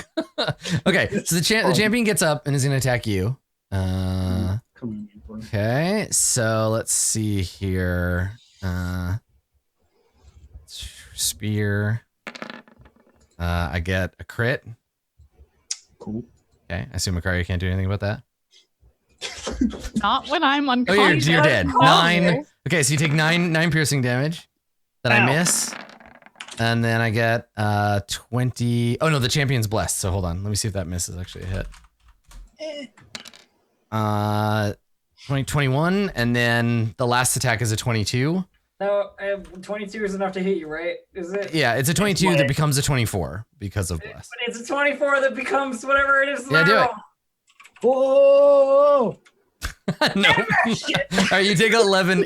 okay, so the champion gets up and is gonna attack you. Come on, you boy. Okay, so let's see here. Spear. I get a crit. Cool. Okay, I assume Macaria can't do anything about that. Not when I'm Oh, unconscious. you're dead. No. 9. Okay, so you take 9 piercing damage that I Ow. miss. And then I get 20. Oh no, the champion's blessed. So hold on. Let me see if that misses actually a hit. 21, and then the last attack is a 22. No, 22 is enough to hit you, right? Is it? Yeah, it's a 22 that becomes a 24 because of bless. But it's a 24 that becomes whatever it is. Yeah, do now. it. Whoa! No. All right, you take 11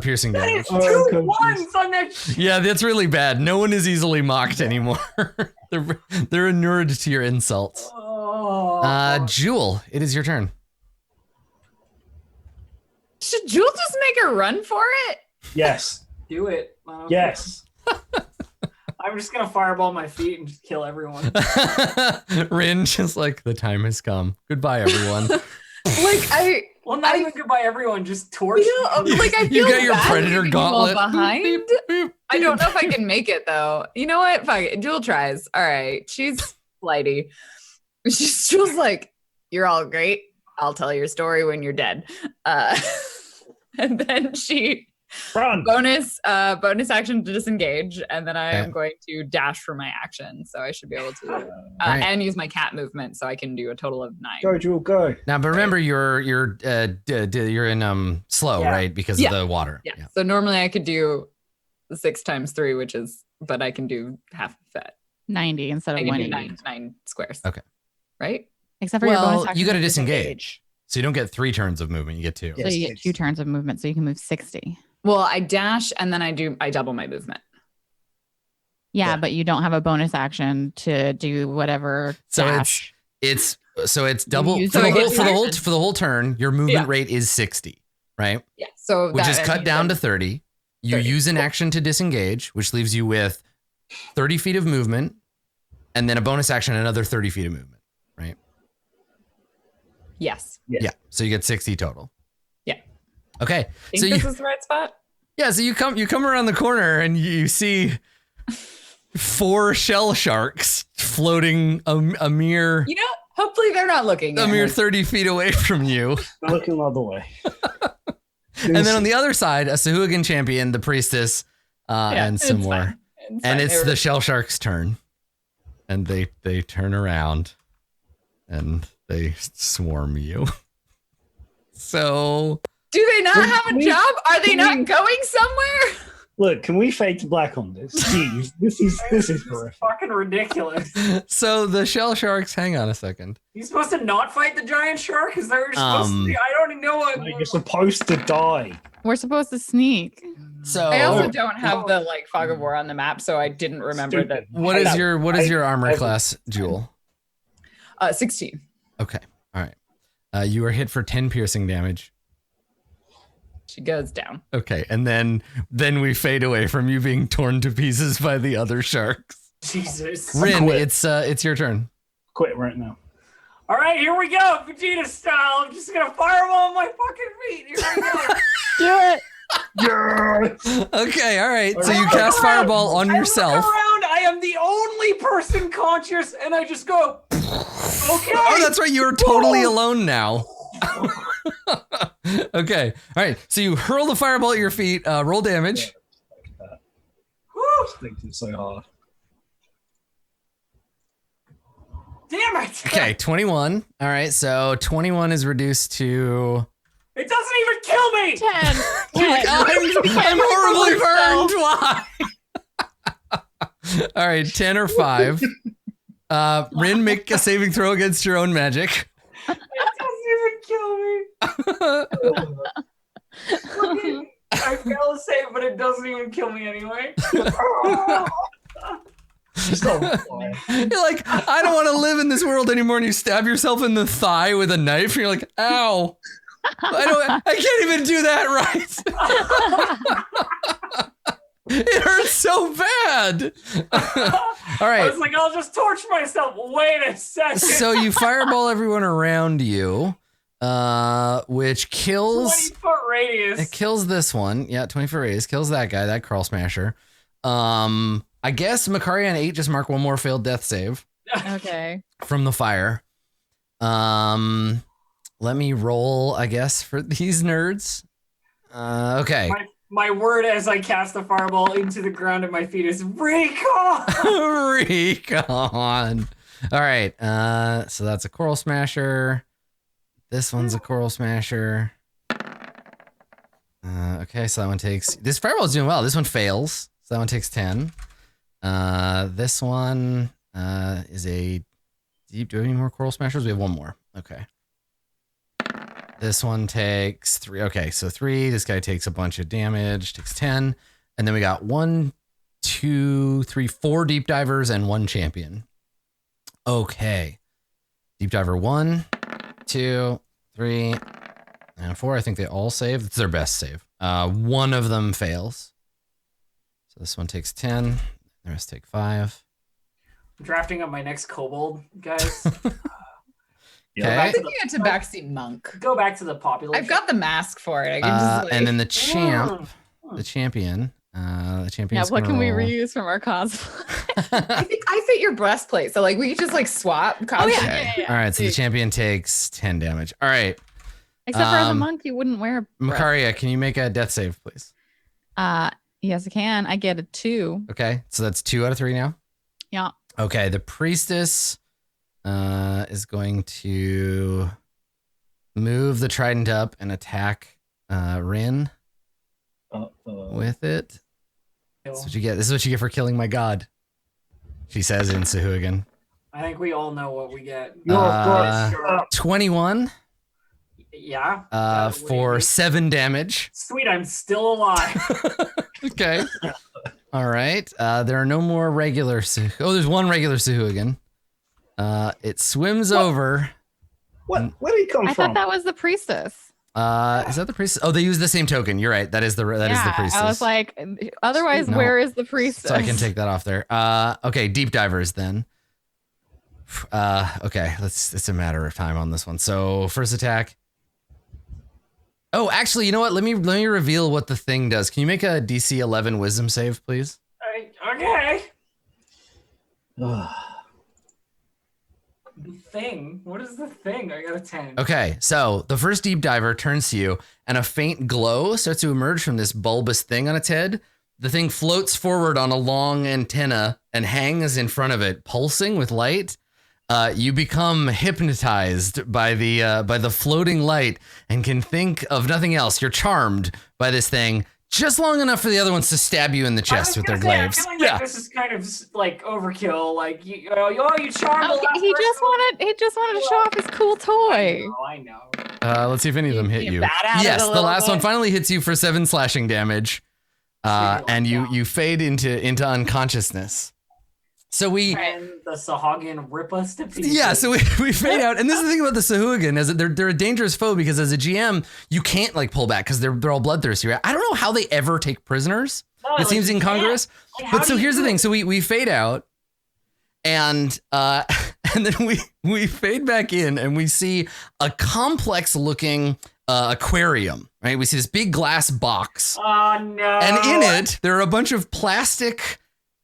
piercing damage. Oh, Two God, ones on that. Yeah, that's really bad. No one is easily mocked anymore. they're inured to your insults. Oh. Jewel, it is your turn. Should Jewel just make a run for it? Yes. Do it. I don't Yes. care. I'm just gonna fireball my feet and just kill everyone. Rin just like the time has come. Goodbye, everyone. Well, not even goodbye, everyone. Just torch. I You feel got your bad predator leaving them all gauntlet. behind. Beep, beep, I don't know beep. if I can make it though. You know what? Fuck it. Jewel tries. All right. She's flighty. Jewel's like, you're all great. I'll tell your story when you're dead. And then she Run. Bonus action to disengage, and then I am going to dash for my action, so I should be able to and use my cat movement, so I can do a total of 9. Go, Jewel, go. Now, but remember, you're in slow, right? Because of the water. Yeah. So normally I could do 6 times 3, but I can do half of that. 90 instead of 180. 9 squares. Okay. Right? Except for your bonus action. You got to disengage. So you don't get 3 turns of movement. You get 2. So you get 2 turns of movement, so you can move 60. Well, I dash and then I double my movement. Yeah, but you don't have a bonus action to do whatever. So dash. it's double for the whole turn. Your movement rate is 60, right? Yeah. So which is cut down to 30. You use an action to disengage, which leaves you with 30 feet of movement, and then a bonus action, another 30 feet of movement, right? Yes. Yeah. So you get 60 total. Yeah. Okay. Think this is the right spot? Yeah. So you come around the corner and you see 4 shell sharks floating a mere. Hopefully they're not looking. A mere 30 feet away from you. They're looking the other way. And then on the other side, a Sugan champion, the priestess, and some more. And it's the shell shark's turn. And they turn around and they swarm you. So do they not have a job? Are they not going somewhere? Look, can we fade to black on this? Jeez, this is horrific. Fucking ridiculous. So the shell sharks, hang on a second. You supposed to not fight the giant shark? Is that what you're supposed to be? I don't even know what. You're supposed to die. We're supposed to sneak. So I also don't have the fog of war on the map, so I didn't remember that. What is your armor class, Jewel? 16. Okay. All right. You are hit for 10 piercing damage. She goes down. Okay, and then we fade away from you being torn to pieces by the other sharks. Jesus. Rin, it's your turn. Quit right now. All right, here we go, Vegeta style. I'm just gonna fireball my fucking feet. Here we go. Do it. Yes. Okay, all right. So you cast fireball on yourself. I am the only person conscious, and I just go. Okay. Oh, that's right. You're totally alone now. Okay. All right. So you hurl the fireball at your feet. Roll damage. Thinking so hard. Damn it. Okay. 21. All right. So 21 is reduced to. It doesn't even kill me. 10. I'm horribly burned. Why? All right. 10 or 5. Rin, make a saving throw against your own magic. It doesn't even kill me. I fail to save, but it doesn't even kill me anyway. You're like, I don't want to live in this world anymore, and you stab yourself in the thigh with a knife, and you're like, ow. I can't even do that right. It hurts so bad. All right. I was like, I'll just torture myself. Wait a second. So you fireball everyone around you, which kills 20-foot radius. It kills this one. Yeah, 20-foot radius kills that guy, that crawl smasher. I guess Makaria and 8 just mark one more failed death save. Okay. From the fire. Let me roll, I guess, for these nerds. Okay. My word as I cast the fireball into the ground at my feet is recon. Recon. All right. So that's a coral smasher. This one's a coral smasher. Okay, so that one takes. This fireball is doing well. This one fails. So that one takes 10. This one is a deep. Do we have any more coral smashers? We have one more. Okay. This one takes 3. Okay, so 3. This guy takes a bunch of damage, takes 10. And then we got 1, 2, 3, 4 deep divers and 1 champion. Okay. Deep diver 1, 2, 3, and 4. I think they all save. It's their best save. One of them fails. So this one takes 10. The rest take 5. I'm drafting up my next kobold, guys. Okay. I'm thinking a tabaxi monk. Go back to the population. I've got the mask for it. I can just and then the champion. Yeah, what can we reuse from our cosplay? I think I fit your breastplate, so we could just swap. Oh, yeah. Okay. All right, so the champion takes 10 damage. All right. Except for as a monk, you wouldn't wear a Makaria, can you make a death save, please? Yes, I can. I get a 2. Okay, so that's 2 out of 3 now. Yeah. Okay, the priestess is going to move the trident up and attack Rin with it. That's what you get. This is what you get for killing my god, she says in Sugan. I think we all know what we get. 21. Yeah. For 7 damage. Sweet, I'm still alive. Okay. All right. There are no more regular. There's one regular Sugan. It swims over. What? Where did he come from? I thought that was the priestess. Is that the priestess? Oh, they use the same token. You're right. That is the priestess. I was like, otherwise, no. Where is the priestess? So I can take that off there. Okay, deep divers then. Okay, it's a matter of time on this one. So first attack. Oh, actually, you know what? Let me reveal what the thing does. Can you make a DC 11 Wisdom save, please? Okay. The thing? What is the thing? I got a 10. Okay, so the first deep diver turns to you, and a faint glow starts to emerge from this bulbous thing on its head. The thing floats forward on a long antenna and hangs in front of it, pulsing with light. You become hypnotized by the floating light and can think of nothing else. You're charmed by this thing just long enough for the other ones to stab you in the chest with their glaives. I feel like this is kind of like overkill. Like you charmed. He just wanted to show off his cool toy. I know. Let's see if any of them hit you. Yes, the last one finally hits you for 7 slashing damage, and you fade into unconsciousness. So and the Sahagin rip us to pieces. Yeah, so we fade out, and this is the thing about the Sugan is that they're a dangerous foe because as a GM you can't like pull back because they're all bloodthirsty. Right? I don't know how they ever take prisoners. It seems incongruous. But so here's the thing: so we fade out, and then we fade back in, and we see a complex looking aquarium. Right? We see this big glass box. Oh no! And in it there are a bunch of plastic.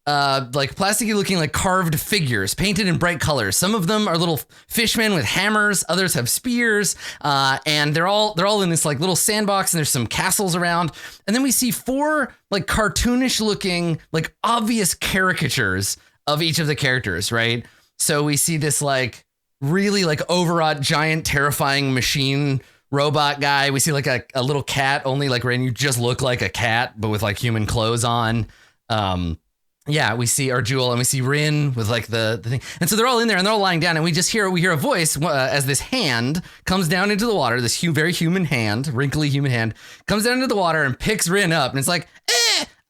Like plasticky looking like carved figures painted in bright colors. Some of them are little fishmen with hammers. Others have spears. And they're all in this like little sandbox and there's some castles around. And then we see 4 like cartoonish looking, like obvious caricatures of each of the characters, right? So we see this like really like overwrought, giant, terrifying machine robot guy. We see like a little cat, only like Ren, you just look like a cat, but with like human clothes on. Yeah, we see Arjul and we see Rin with like the thing. And so they're all in there and they're all lying down and we hear a voice as this hand comes down into the water, this very human hand, wrinkly human hand, comes down into the water and picks Rin up. And it's like,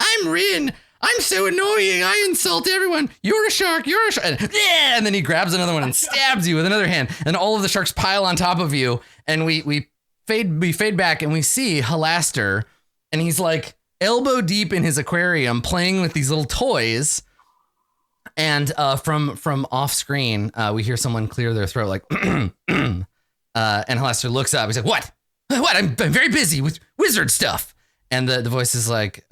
I'm Rin. I'm so annoying. I insult everyone. You're a shark. You're a shark. And then he grabs another one and stabs you with another hand. And all of the sharks pile on top of you. And we fade back and we see Halaster and he's like, elbow deep in his aquarium playing with these little toys. And from off screen, we hear someone clear their throat like, and Halaster looks up. He's like, what? I'm very busy with wizard stuff. And the voice is like,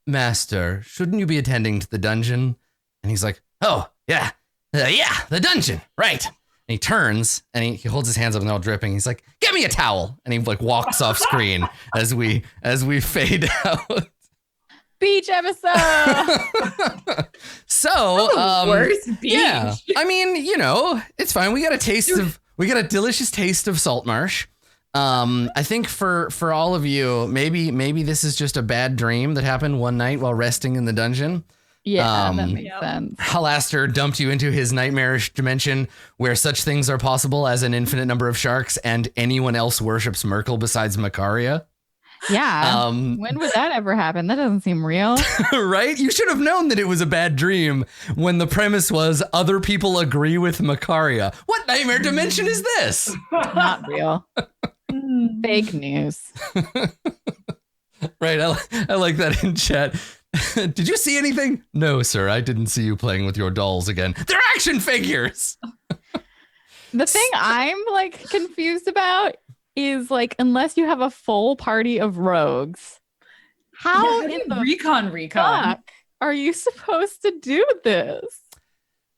Master, shouldn't you be attending to the dungeon? And he's like, oh, yeah, the dungeon, right. And he turns and he holds his hands up and they're all dripping. He's like, get me a towel. And he like walks off screen as we fade out. Beach episode. So, worst beach. Yeah, I mean, it's fine. We got a delicious taste of Saltmarsh. I think for all of you, maybe this is just a bad dream that happened one night while resting in the dungeon. Yeah, that makes sense. Halaster dumped you into his nightmarish dimension where such things are possible as an infinite number of sharks and anyone else worships Merkel besides Macaria. Yeah. When would that ever happen? That doesn't seem real. Right? You should have known that it was a bad dream when the premise was other people agree with Macaria. What nightmare dimension is this? Not real. Fake news. Right. I like that in chat. Did you see anything? No, sir. I didn't see you playing with your dolls again. They're action figures. The thing I'm like confused about is like, unless you have a full party of rogues, how in the recon fuck are you supposed to do this?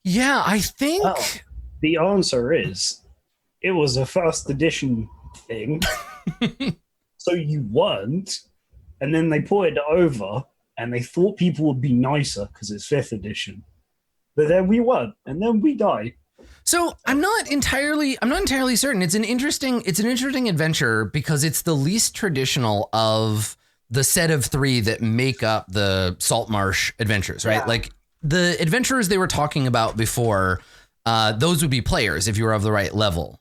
Yeah, I think the answer is it was a first edition thing. So you weren't. and then they ported it over, and they thought people would be nicer because it's 5th edition. But then we weren't, and then we die. So I'm not entirely certain. It's an interesting adventure because it's the least traditional of the set of 3 that make up the Saltmarsh adventures, right? Yeah. Like the adventurers they were talking about before, those would be players if you were of the right level.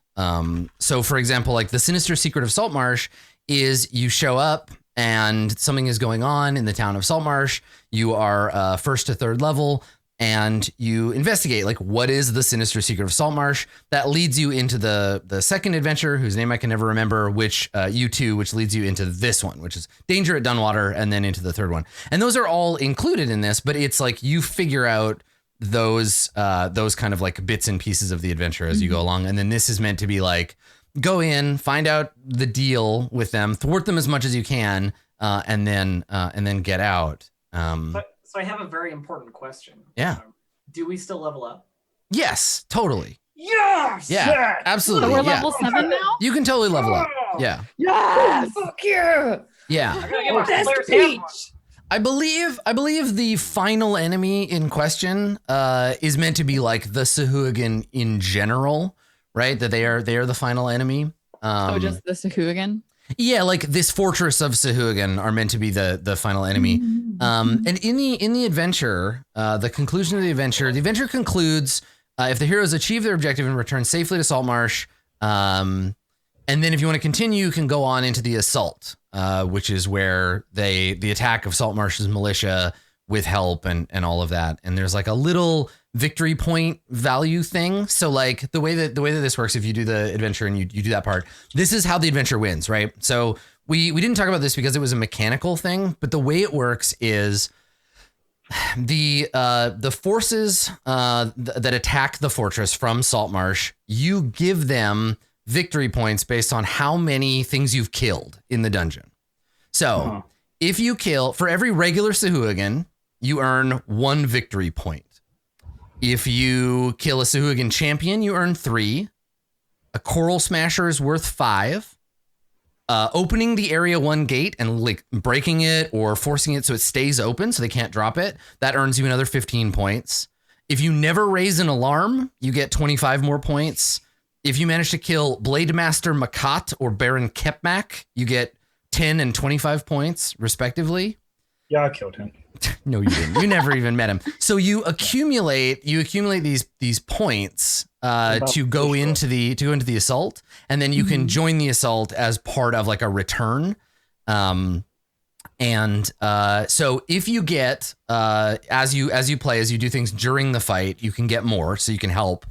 So for example, like the Sinister Secret of Saltmarsh is you show up and something is going on in the town of Saltmarsh. You are 1st to 3rd level. And you investigate, like, what is the Sinister Secret of Saltmarsh? That leads you into the second adventure, whose name I can never remember, which leads you into this one, which is Danger at Dunwater, and then into the third one. And those are all included in this, but it's like you figure out those kind of like bits and pieces of the adventure as you go along. And then this is meant to be like, go in, find out the deal with them, thwart them as much as you can, and then get out. So I have a very important question. Yeah. Do we still level up? Yes, totally. Yes! Yeah, Yes! absolutely. So we're Yeah. level 7 now? You can totally level up. Yeah. Yes! Fuck yeah! Yeah. I gotta get my Best player's peach! handbook. I believe the final enemy in question is meant to be like the Sahuagin in general, right? That they are the final enemy. Just the Sahuagin? Yeah, like this fortress of Sahuagin are meant to be the final enemy. And in the adventure, the conclusion of the adventure concludes if the heroes achieve their objective and return safely to Saltmarsh. And then if you want to continue, you can go on into the assault, which is where the attack of Saltmarsh's militia with help and all of that. And there's like a little victory point value thing. So like the way that this works, if you do the adventure and you do that part, this is how the adventure wins, right? So we didn't talk about this because it was a mechanical thing, but the way it works is the forces that attack the fortress from Saltmarsh, you give them victory points based on how many things you've killed in the dungeon. So if you kill, for every regular Sahuagin, you earn 1 victory point. If you kill a Sahuagin champion, you earn 3. A Coral Smasher is worth 5. Opening the Area 1 gate and like breaking it or forcing it so it stays open so they can't drop it, that earns you another 15 points. If you never raise an alarm, you get 25 more points. If you manage to kill Blade Master Makat or Baron Kepmak, you get 10 and 25 points, respectively. Yeah, I killed him. No, you didn't. You never even met him. So you accumulate these points to go into the assault, and then you can join the assault as part of like a return. So if you get as you play, as you do things during the fight, you can get more, so you can help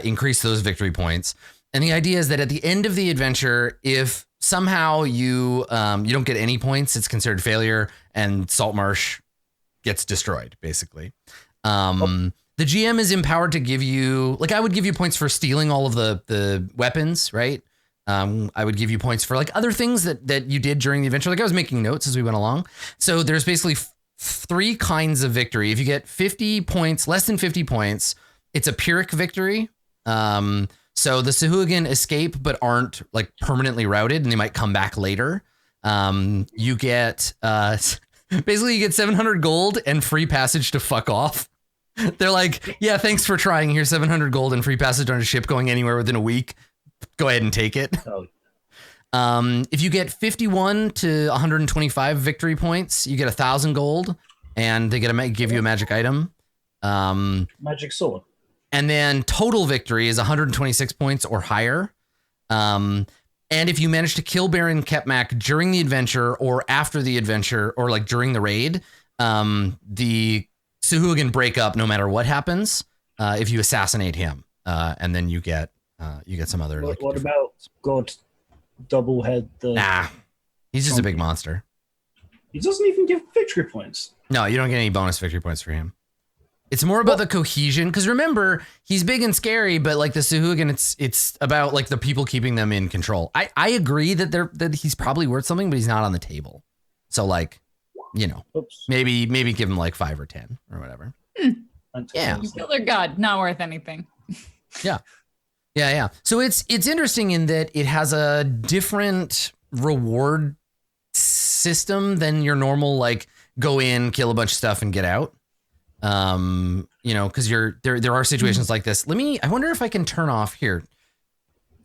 increase those victory points. And the idea is that at the end of the adventure, if somehow you don't get any points, it's considered failure, and Saltmarsh gets destroyed, basically. The GM is empowered to give you, like, I would give you points for stealing all of the weapons, right? I would give you points for like other things that you did during the adventure. Like I was making notes as we went along. So there's basically 3 kinds of victory. If you get 50 points, less than 50 points, it's a Pyrrhic victory. So the Sahuagin escape but aren't like permanently routed, and they might come back later. You get basically you get 700 gold and free passage to fuck off. They're like, yeah, thanks for trying. Here's 700 gold and free passage on a ship going anywhere within a week. Go ahead and take it. Oh. If you get 51 to 125 victory points, you get 1,000 gold, and they give you a magic item. Magic sword. And then total victory is 126 points or higher. And if you manage to kill Baron Kepmak during the adventure or after the adventure or like during the raid, the Sahuagin break up no matter what happens if you assassinate him. And then you get some other. What about God Doublehead? Nah, he's just a big monster. He doesn't even give victory points. No, you don't get any bonus victory points for him. It's more about the cohesion, because remember, he's big and scary, but like the Sahuagin, it's about like the people keeping them in control. I agree that he's probably worth something, but he's not on the table. So like, you know, maybe give him like 5 or 10 or whatever. Yeah, You killed their god, not worth anything. Yeah. So it's interesting in that it has a different reward system than your normal like go in, kill a bunch of stuff and get out. You know, because there are situations like this. I wonder if I can turn off here.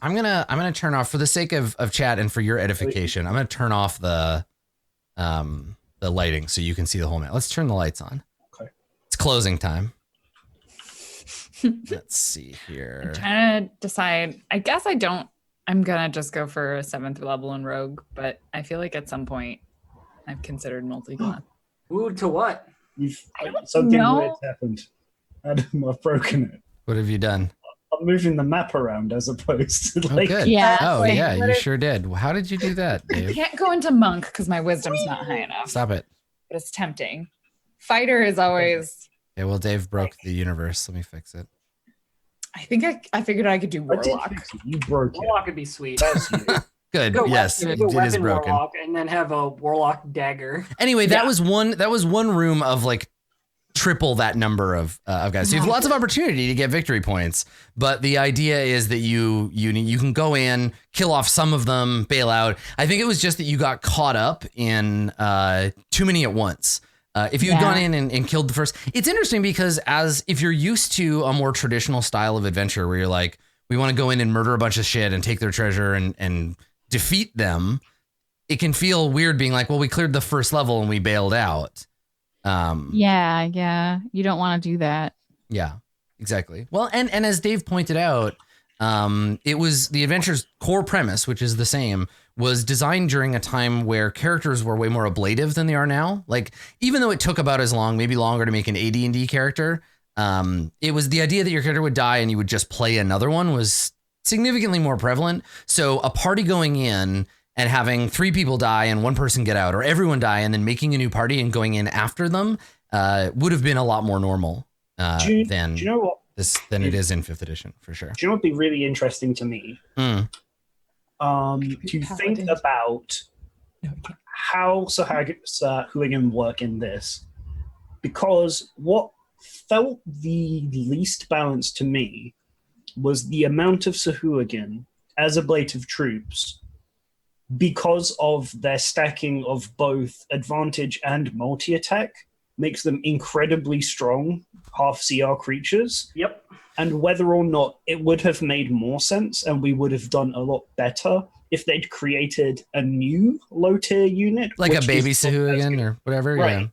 I'm gonna turn off for the sake of chat and for your edification. I'm gonna turn off the lighting so you can see the whole map. Let's turn the lights on. Okay. It's closing time. Let's see here. I'm trying to decide. I guess I'm gonna just go for a 7th level in Rogue, but I feel like at some point I've considered multi-class. Ooh, to what? Something weird's happened. Adam, I've broken it. What have you done? I'm moving the map around as opposed to like. Oh, good. Yeah. Oh, yeah, you sure did. How did you do that, I Dave? can't go into monk because my wisdom's not high enough. Stop it. But it's tempting. Fighter is always. Yeah, well, Dave broke the universe. Let me fix it. I think I figured I could do I did warlock. fix it. You broke it. Warlock would be sweet. That's you. Good. Go Yes, weapon, it go is weapon broken. Warlock, and then have a warlock dagger. Anyway, that was one room of like triple that number of guys. So you have lots of opportunity to get victory points, but the idea is that you can go in, kill off some of them, bail out. I think it was just that you got caught up in too many at once. If you had gone in and killed the first, it's interesting because if you're used to a more traditional style of adventure where you're like, we want to go in and murder a bunch of shit and take their treasure and defeat them, it can feel weird being like, well, we cleared the first level and we bailed out. Yeah. You don't want to do that. Yeah, exactly. Well, and as Dave pointed out, it was the adventure's core premise, which is the same, was designed during a time where characters were way more ablative than they are now. Like, even though it took about as long, maybe longer to make an AD&D character, it was the idea that your character would die and you would just play another one was significantly more prevalent. So a party going in and having 3 people die and 1 person get out, or everyone die and then making a new party and going in after them would have been a lot more normal than do you know what? Than it is in 5th edition, for sure. Do you know what would be really interesting to me? To think about how Hooligan work in this. Because what felt the least balanced to me was the amount of Sahuagin as ablative troops, because of their stacking of both advantage and multi-attack, makes them incredibly strong half CR creatures. Yep. And whether or not it would have made more sense and we would have done a lot better if they'd created a new low tier unit. Like a baby Sahuagin or whatever. Right. Yeah.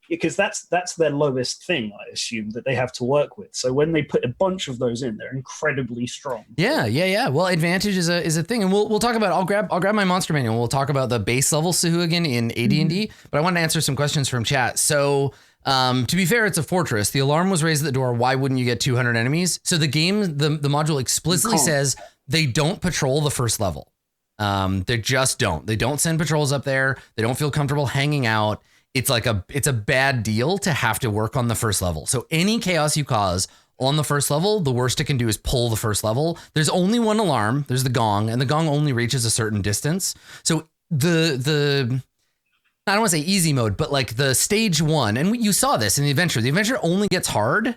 Because that's their lowest thing, I assume, that they have to work with. So when they put a bunch of those in, they're incredibly strong. Yeah. Well, advantage is a thing, and we'll talk about. I'll grab my monster manual. We'll talk about the base level Sahuagin in AD&D. But I wanted to answer some questions from chat. So, to be fair, it's a fortress. The alarm was raised at the door. Why wouldn't you get 200 enemies? So the game, the module explicitly says they don't patrol the first level. They just don't. They don't send patrols up there. They don't feel comfortable hanging out. It's a bad deal to have to work on the first level. So any chaos you cause on the first level, the worst it can do is pull the first level. There's only one alarm. There's the gong, and the gong only reaches a certain distance. So the I don't want to say easy mode, but like the stage 1, and you saw this in the adventure. The adventure only gets hard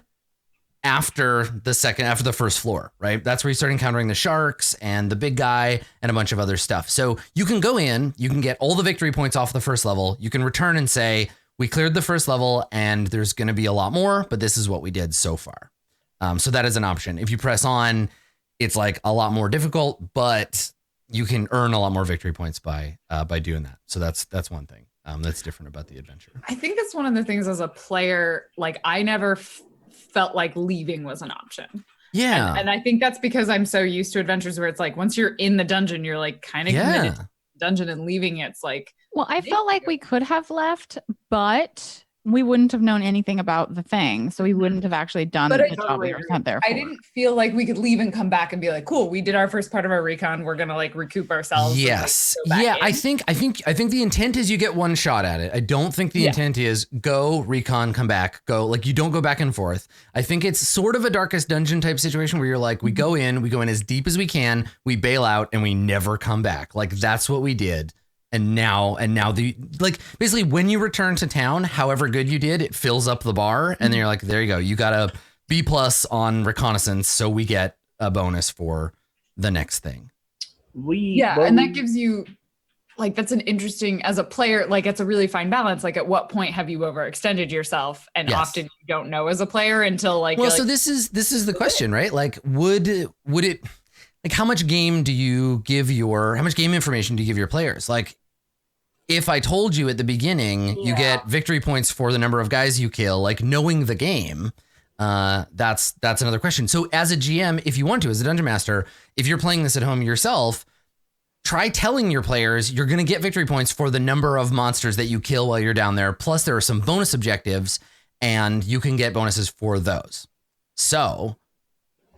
after the first floor, right? That's where you start encountering the sharks and the big guy and a bunch of other stuff. So you can go in, you can get all the victory points off the first level. You can return and say, we cleared the first level and there's going to be a lot more, but this is what we did so far. So that is an option. If you press on, it's like a lot more difficult, but you can earn a lot more victory points by doing that. So that's one thing that's different about the adventure. I think it's one of the things as a player, like I never felt like leaving was an option. Yeah. And I think that's because I'm so used to adventures where it's like, once you're in the dungeon, you're like kind of committed to the dungeon, and leaving it's like. Well, I felt like we could have left, but we wouldn't have known anything about the thing. So we wouldn't have actually done the job we were sent there for. I didn't feel like we could leave and come back and be like, cool, we did our first part of our recon. We're going to like recoup ourselves. Yes. And, like, yeah. I think the intent is you get one shot at it. I don't think the intent is go recon, come back, go, like you don't go back and forth. I think it's sort of a Darkest Dungeon type situation where you're like, we go in as deep as we can, we bail out and we never come back. Like that's what we did. And now the, like, basically when you return to town, however good you did, it fills up the bar. And then you're like, there you go. You got a B+ on reconnaissance. So we get a bonus for the next thing. And that gives you like that's an interesting, as a player, like it's a really fine balance. Like at what point have you overextended yourself? And Yes. often you don't know as a player until like, well, you're so like, this is the question, right? Like, would it, like, how much game information do you give your players? Like, if I told you at the beginning, you get victory points for the number of guys you kill, like knowing the game, that's another question. So as a GM, if you want to, as a dungeon master, if you're playing this at home yourself, try telling your players you're going to get victory points for the number of monsters that you kill while you're down there. Plus there are some bonus objectives and you can get bonuses for those. So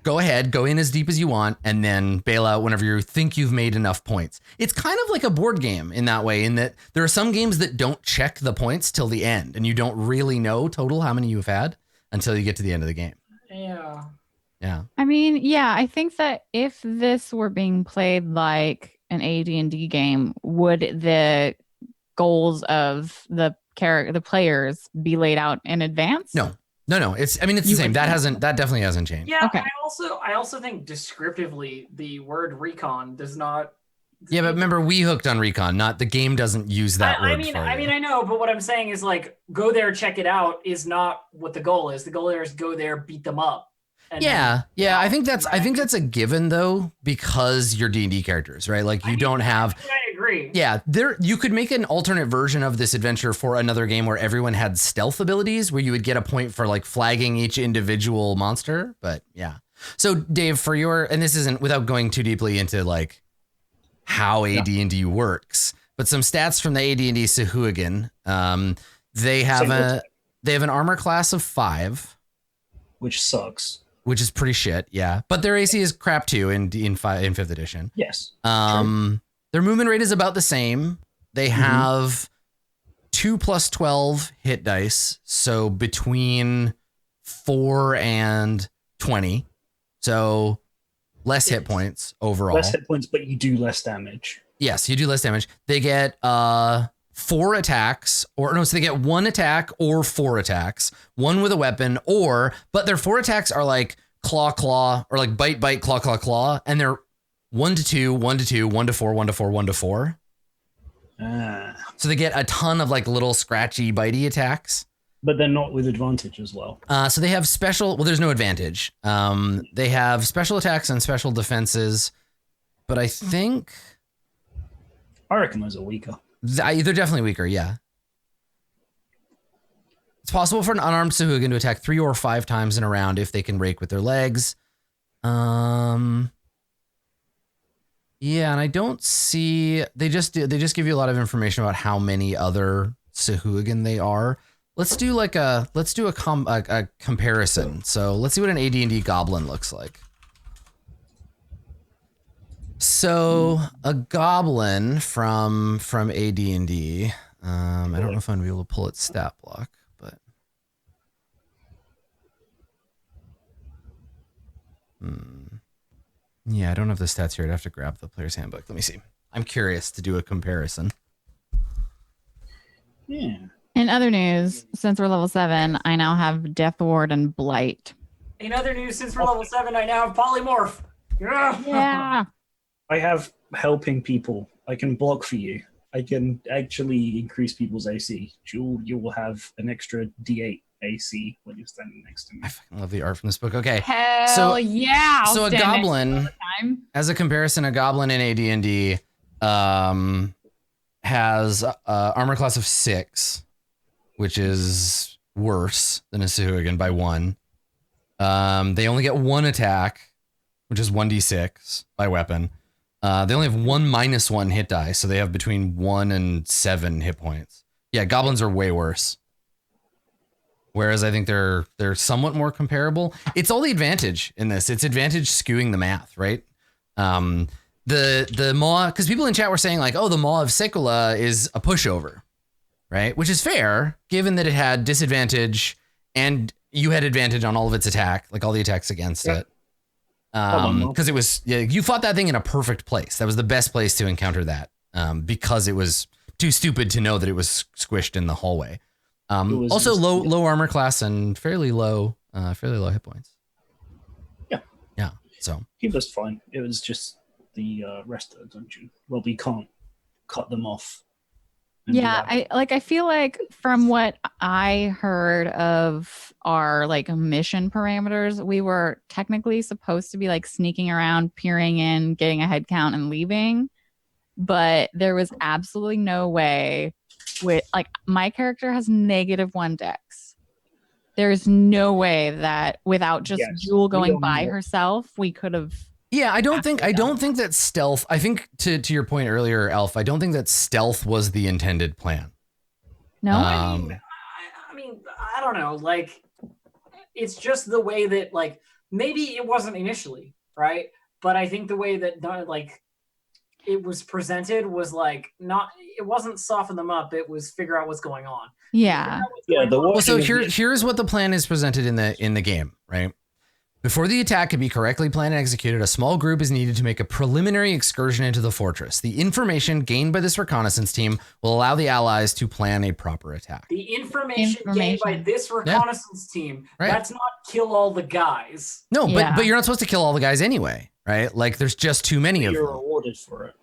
go ahead, go in as deep as you want, and then bail out whenever you think you've made enough points. It's kind of like a board game in that way, in that there are some games that don't check the points till the end, and you don't really know total how many you've had until you get to the end of the game. Yeah. Yeah. I mean, yeah, I think that if this were being played like an AD&D game, would the goals of the players be laid out in advance? No. It's the same. That definitely hasn't changed. Yeah. Okay. I also think descriptively the word recon does not. Yeah, but remember, we hooked on recon, not the game doesn't use that word. I know, but what I'm saying is like, go there, check it out is not what the goal is. The goal there is go there, beat them up. Yeah. I think that's a given though, because you're D&D characters, right? Like don't have. I agree. Yeah, you could make an alternate version of this adventure for another game where everyone had stealth abilities, where you would get a point for like flagging each individual monster. But yeah. So Dave, for and this isn't without going too deeply into like how AD&D works, but some stats from the AD&D Sahuagin. They have an armor class of 5, which sucks. Which is pretty shit, yeah. But their AC is crap too in 5th edition. Yes. Their movement rate is about the same. They have 2 + 12 hit dice, so between 4 and 20. So less hit points overall. Less hit points, but you do less damage. Yes, you do less damage. They get 4 attacks, so they get 1 attack or 4 attacks, 1 with a weapon, but their 4 attacks are like claw, or like bite, claw, and they're 1 to 2, 1 to 2, 1 to 4, 1 to 4, 1 to 4. So they get a ton of like little scratchy, bitey attacks. But they're not with advantage as well. So they have there's no advantage. They have special attacks and special defenses, but I reckon those are weaker. They're definitely weaker, yeah. It's possible for an unarmed Sahuagin to attack 3 or 5 times in a round if they can rake with their legs. Yeah, and I don't see... They just give you a lot of information about how many other Sahuagin they are. Let's do a comparison. So let's see what an AD&D goblin looks like. So a goblin from AD&D, I don't know if I'm gonna be able to pull its stat block, but yeah, I don't have the stats here. I'd have to grab the player's handbook. Let me see. I'm curious to do a comparison. Yeah. In other news, since we're level 7, I now have Death Ward and Blight. In other news, since we're level 7, I now have Polymorph. Yeah. I have helping people. I can block for you. I can actually increase people's AC. You will have an extra D8 AC when you're standing next to me. I fucking love the art from this book. Okay. Hell yeah. So a goblin, as a comparison, a goblin in AD&D has armor class of 6, which is worse than a Sahuagin by 1. They only get 1 attack, which is 1d6 by weapon. They only have 1 -1 hit die, so they have between 1 and 7 hit points. Yeah, goblins are way worse. Whereas I think they're somewhat more comparable. It's all the advantage in this. It's advantage skewing the math, right? The Maw, because people in chat were saying like, oh, the Maw of Sekula is a pushover, right? Which is fair, given that it had disadvantage and you had advantage on all of its attack, like all the attacks against it. Because it was, you fought that thing in a perfect place. That was the best place to encounter that, because it was too stupid to know that it was squished in the hallway. Also low armor class and fairly low hit points. So he was fine. It was just the rest of the dungeon. Well, we can't cut them off. Yeah, I feel like from what I heard of our like mission parameters, we were technically supposed to be like sneaking around, peering in, getting a head count, and leaving. But there was absolutely no way with like my character has -1 dex. There's no way that without just Jewel going by herself, we could have. Yeah, I don't think that stealth. I think to your point earlier, Elf. I don't think that stealth was the intended plan. No, I mean, I don't know. Like, it's just the way that like maybe it wasn't initially, right? But I think the way that like it was presented was like not. It wasn't soften them up. It was figure out what's going on. Yeah. So here's what the plan is presented in the game, right? Before the attack can be correctly planned and executed, a small group is needed to make a preliminary excursion into the fortress. The information gained by this reconnaissance team will allow the allies to plan a proper attack. The information gained by this reconnaissance team, that's not kill all the guys. No, but you're not supposed to kill all the guys anyway, right? Like there's just too many of them. You're rewarded for it.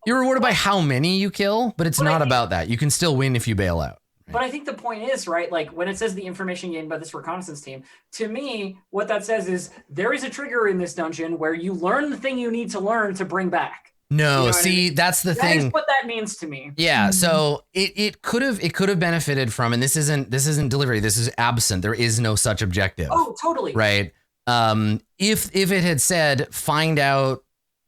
You're rewarded by how many you kill, but it's not about that. You can still win if you bail out. But I think the point is, right, like when it says the information gained by this reconnaissance team, to me, what that says is there is a trigger in this dungeon where you learn the thing you need to learn to bring back. No, you know see, I mean? That's the thing. That is what that means to me. Yeah, so it could have benefited from, and this isn't delivery, this is absent. There is no such objective. Oh, totally. Right. If it had said find out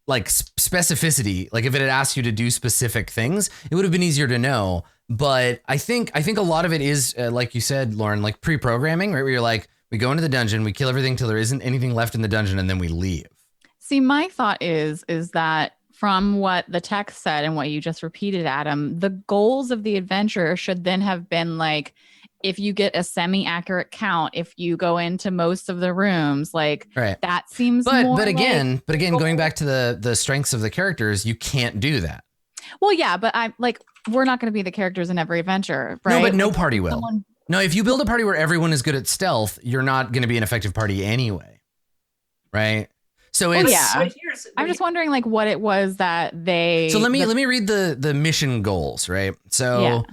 like specificity, like if it had asked you to do specific things, it would have been easier to know. But I think a lot of it is, like you said, Lauren, like pre-programming, right? Where you're like, we go into the dungeon, we kill everything till there isn't anything left in the dungeon, and then we leave. See, my thought is that from what the text said and what you just repeated, Adam, the goals of the adventure should then have been like, if you get a semi-accurate count, if you go into most of the rooms, like that seems. But again, going back to the strengths of the characters, you can't do that. Well, yeah, but I'm like, we're not going to be the characters in every adventure, right? No, but no party will. No, if you build a party where everyone is good at stealth, you're not going to be an effective party anyway, right? So it's. I'm just wondering, like, what it was that they. So let me read the mission goals, right? So.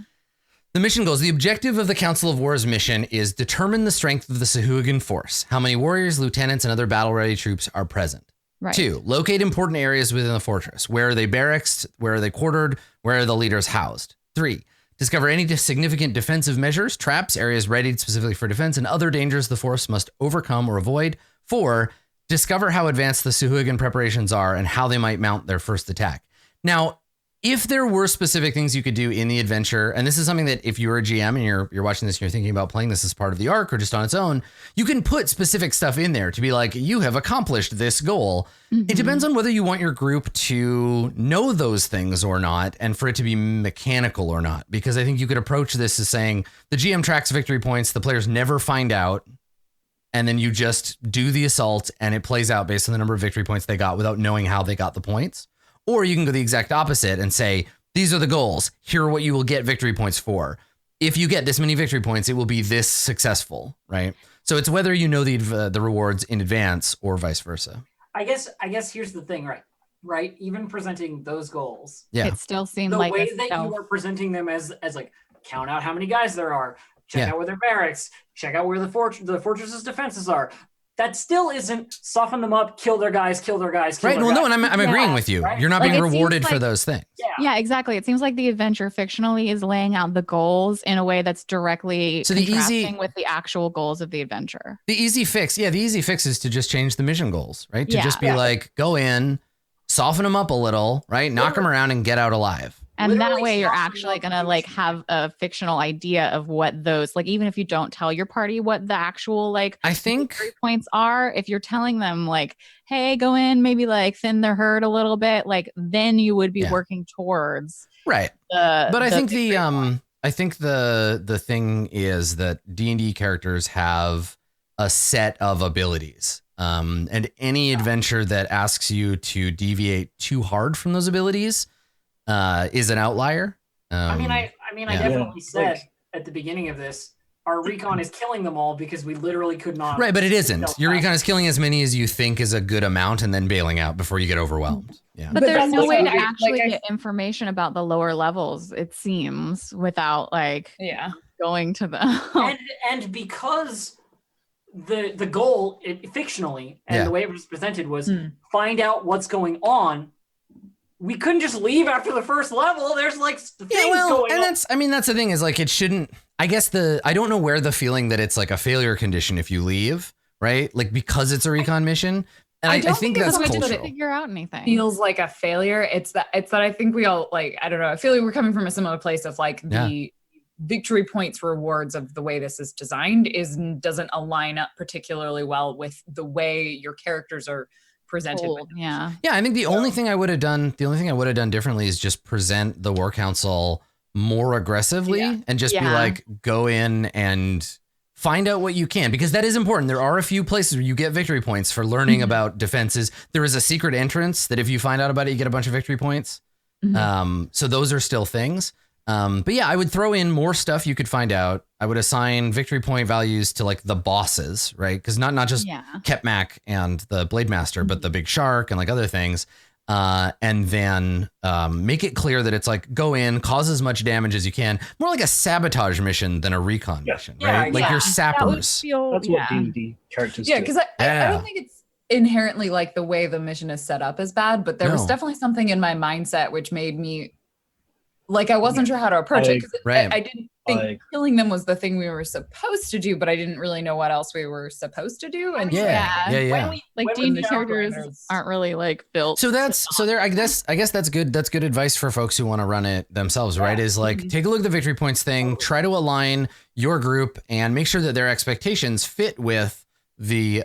The mission goals. The objective of the Council of War's mission is determine the strength of the Sugan force. How many warriors, lieutenants, and other battle-ready troops are present. Right. 2, locate important areas within the fortress. Where are they barracks? Where are they quartered? Where are the leaders housed? 3, discover any significant defensive measures, traps, areas readied specifically for defense, and other dangers the force must overcome or avoid. 4, discover how advanced the Sugan preparations are and how they might mount their first attack. Now, if there were specific things you could do in the adventure, and this is something that if you're a GM and you're watching this and you're thinking about playing this as part of the arc or just on its own, you can put specific stuff in there to be like, you have accomplished this goal. Mm-hmm. It depends on whether you want your group to know those things or not, and for it to be mechanical or not. Because I think you could approach this as saying the GM tracks victory points, the players never find out, and then you just do the assault and it plays out based on the number of victory points they got without knowing how they got the points. Or you can go the exact opposite and say, these are the goals. Here are what you will get victory points for. If you get this many victory points, it will be this successful, right? So it's whether you know the rewards in advance or vice versa. I guess here's the thing, right? Even presenting those goals, it still seemed like the way that you are presenting them as like count out how many guys there are, check out where their barracks, check out where the fortress's defenses are. That still isn't soften them up, kill their guys. Right. Well, no, and I'm agreeing with you. Right? You're not being rewarded for those things. Yeah, exactly. It seems like the adventure fictionally is laying out the goals in a way that's directly contrasting with the actual goals of the adventure. The easy fix is to just change the mission goals, right? To just be like, go in, soften them up a little, right? Knock them around and get out alive. And literally that way you're actually going to like have a fictional idea of what those, like, even if you don't tell your party what the actual, like, I think 3 points are, if you're telling them like, hey, go in, maybe like thin their herd a little bit, like then you would be working towards. Right. But I think the thing is that D&D characters have a set of abilities. And any adventure that asks you to deviate too hard from those abilities is an outlier. I definitely said at the beginning of this, our recon is killing them all because we literally could not. Right, but it isn't. Your recon is killing as many as you think is a good amount and then bailing out before you get overwhelmed. Yeah. But there's no way to like, actually get information about the lower levels, it seems, without like going to them. And because the goal fictionally and the way it was presented was find out what's going on. We couldn't just leave after the first level. There's like things going on. That's the thing is like, it shouldn't, I guess I don't know where the feeling that it's like a failure condition if you leave, right? Like because it's a recon mission. And I think that's cultural. Figure out anything. Feels like a failure. It's that I think we all like, I don't know. I feel like we're coming from a similar place of like the victory points rewards of the way this is designed doesn't align up particularly well with the way your characters are presented. Yeah. I think the only thing I would have done differently is just present the War Council more aggressively and just be like, go in and find out what you can, because that is important. There are a few places where you get victory points for learning about defenses. There is a secret entrance that if you find out about it, you get a bunch of victory points. So those are still things. But yeah, I would throw in more stuff you could find out. I would assign victory point values to like the bosses, right? Because not just Kepmak and the Blade Master, but the big shark and like other things. And then make it clear that it's like go in, cause as much damage as you can. More like a sabotage mission than a recon mission, right? Like you're sappers. That's what D&D characters do. Yeah, because I don't think it's inherently like the way the mission is set up is bad, but there was definitely something in my mindset which made me like I wasn't sure how to approach it, because I didn't think killing them was the thing we were supposed to do, but I didn't really know what else we were supposed to do. And like D&D characters aren't really like built. So I guess that's good. That's good advice for folks who want to run it themselves, right? Is like take a look at the victory points thing, try to align your group and make sure that their expectations fit with the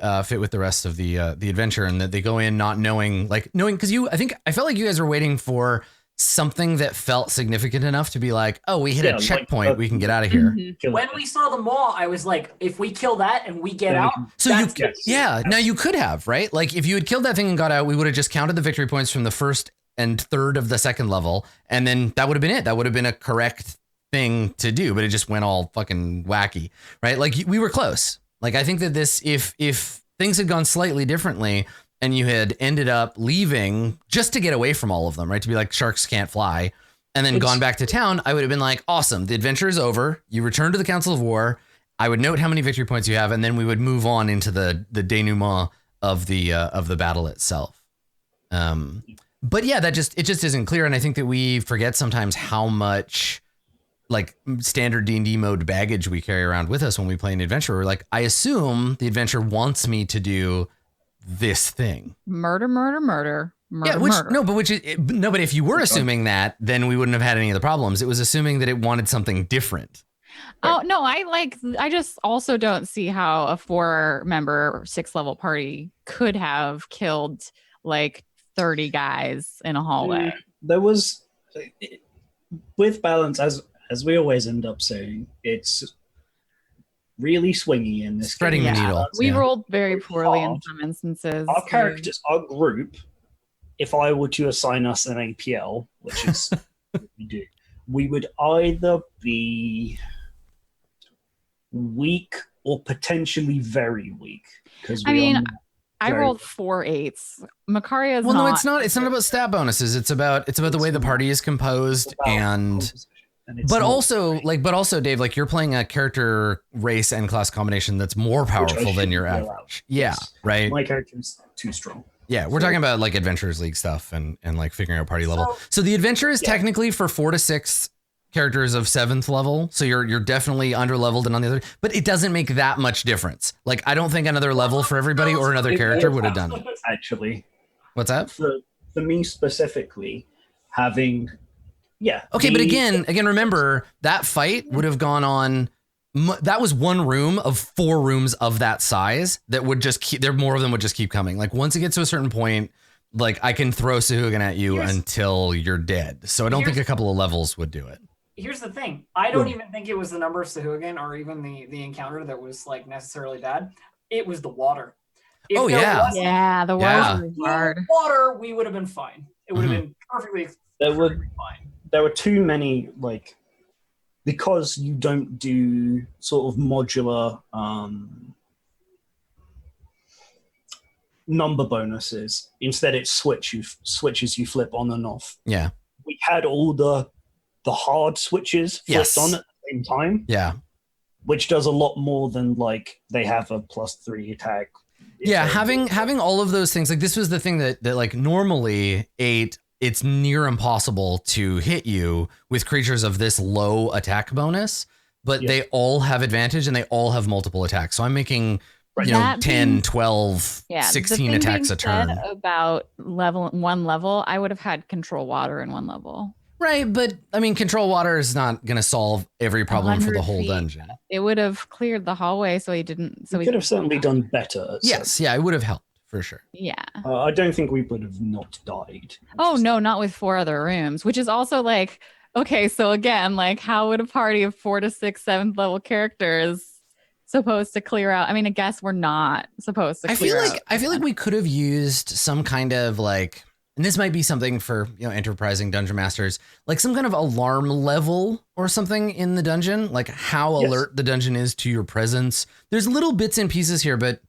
rest of the adventure, and that they go in not knowing because I felt like you guys were waiting for something that felt significant enough to be like, oh, we hit a checkpoint, we can get out of here. When we saw the maw, I was like, if we kill that and we get out, now you could have, right? Like if you had killed that thing and got out, we would have just counted the victory points from the first and third of the second level, and then that would have been it. That would have been a correct thing to do, but it just went all fucking wacky, right? Like we were close. Like I think that this, if things had gone slightly differently, and you had ended up leaving just to get away from all of them, right? To be like, sharks can't fly, and then gone back to town, I would have been like, awesome, the adventure is over. You return to the Council of War. I would note how many victory points you have, and then we would move on into the denouement of the battle itself. But yeah, it just isn't clear, and I think that we forget sometimes how much like standard D&D mode baggage we carry around with us when we play an adventure. We're like, I assume the adventure wants me to do this thing. Murder. But if you were assuming that, then we wouldn't have had any of the problems. It was assuming that it wanted something different. Oh no, I just also don't see how a 4-member 6-level party could have killed like 30 guys in a hallway. There was, with balance, as we always end up saying, it's really swingy in this spreading game. the needle. We rolled very poorly in some instances. Our characters, our group, if I were to assign us an APL, which is what we do, we would either be weak or potentially very weak. Because I rolled 4 8s. Makaria is no, it's not about stat bonuses. It's about the way the party is composed but also, Dave, like you're playing a character race and class combination that's more powerful than your average. Yeah, right. My character's too strong. Yeah, we're talking about like Adventurers League stuff and like figuring out party level. So the adventure is technically for 4 to 6 characters of 7th level. So you're definitely under leveled and on the other, but it doesn't make that much difference. Like I don't think another level for everybody or another character would have done it. Actually, what's that? For me specifically, having. Yeah. Okay, but again, remember that fight would have gone on. That was one room of 4 rooms of that size that would just keep. More of them would just keep coming. Like once it gets to a certain point, like I can throw Sugan at you until you're dead. So I don't think a couple of levels would do it. Here's the thing. I don't even think it was the number of Sugan or even the encounter that was like necessarily bad. It was the water. The water was hard. Water, we would have been fine. It would have been perfectly fine. There were too many, like, because you don't do sort of modular number bonuses, instead it's switches you flip on and off. Yeah. We had all the hard switches flipped on at the same time. Yeah. Which does a lot more than like they have a +3 attack. Yeah, having all of those things, like this was the thing that like normally it's near impossible to hit you with creatures of this low attack bonus, but they all have advantage and they all have multiple attacks. So I'm making 10, 12, 16 attacks a turn. About one level, I would have had control water in one level. Right, but I mean, control water is not going to solve every problem for the whole dungeon. It would have cleared the hallway, so he didn't. So we could have certainly done better. Yes, yeah, it would have helped for sure. Yeah, I don't think we would have not died. Oh no, not with 4 other rooms, which is also like, okay, so again, like, how would a party of 4 to 6, 7th level characters supposed to clear out? I mean, I guess we're not supposed to. I feel like we could have used some kind of like. And this might be something for, enterprising dungeon masters, like some kind of alarm level or something in the dungeon, like how alert the dungeon is to your presence. There's little bits and pieces here, but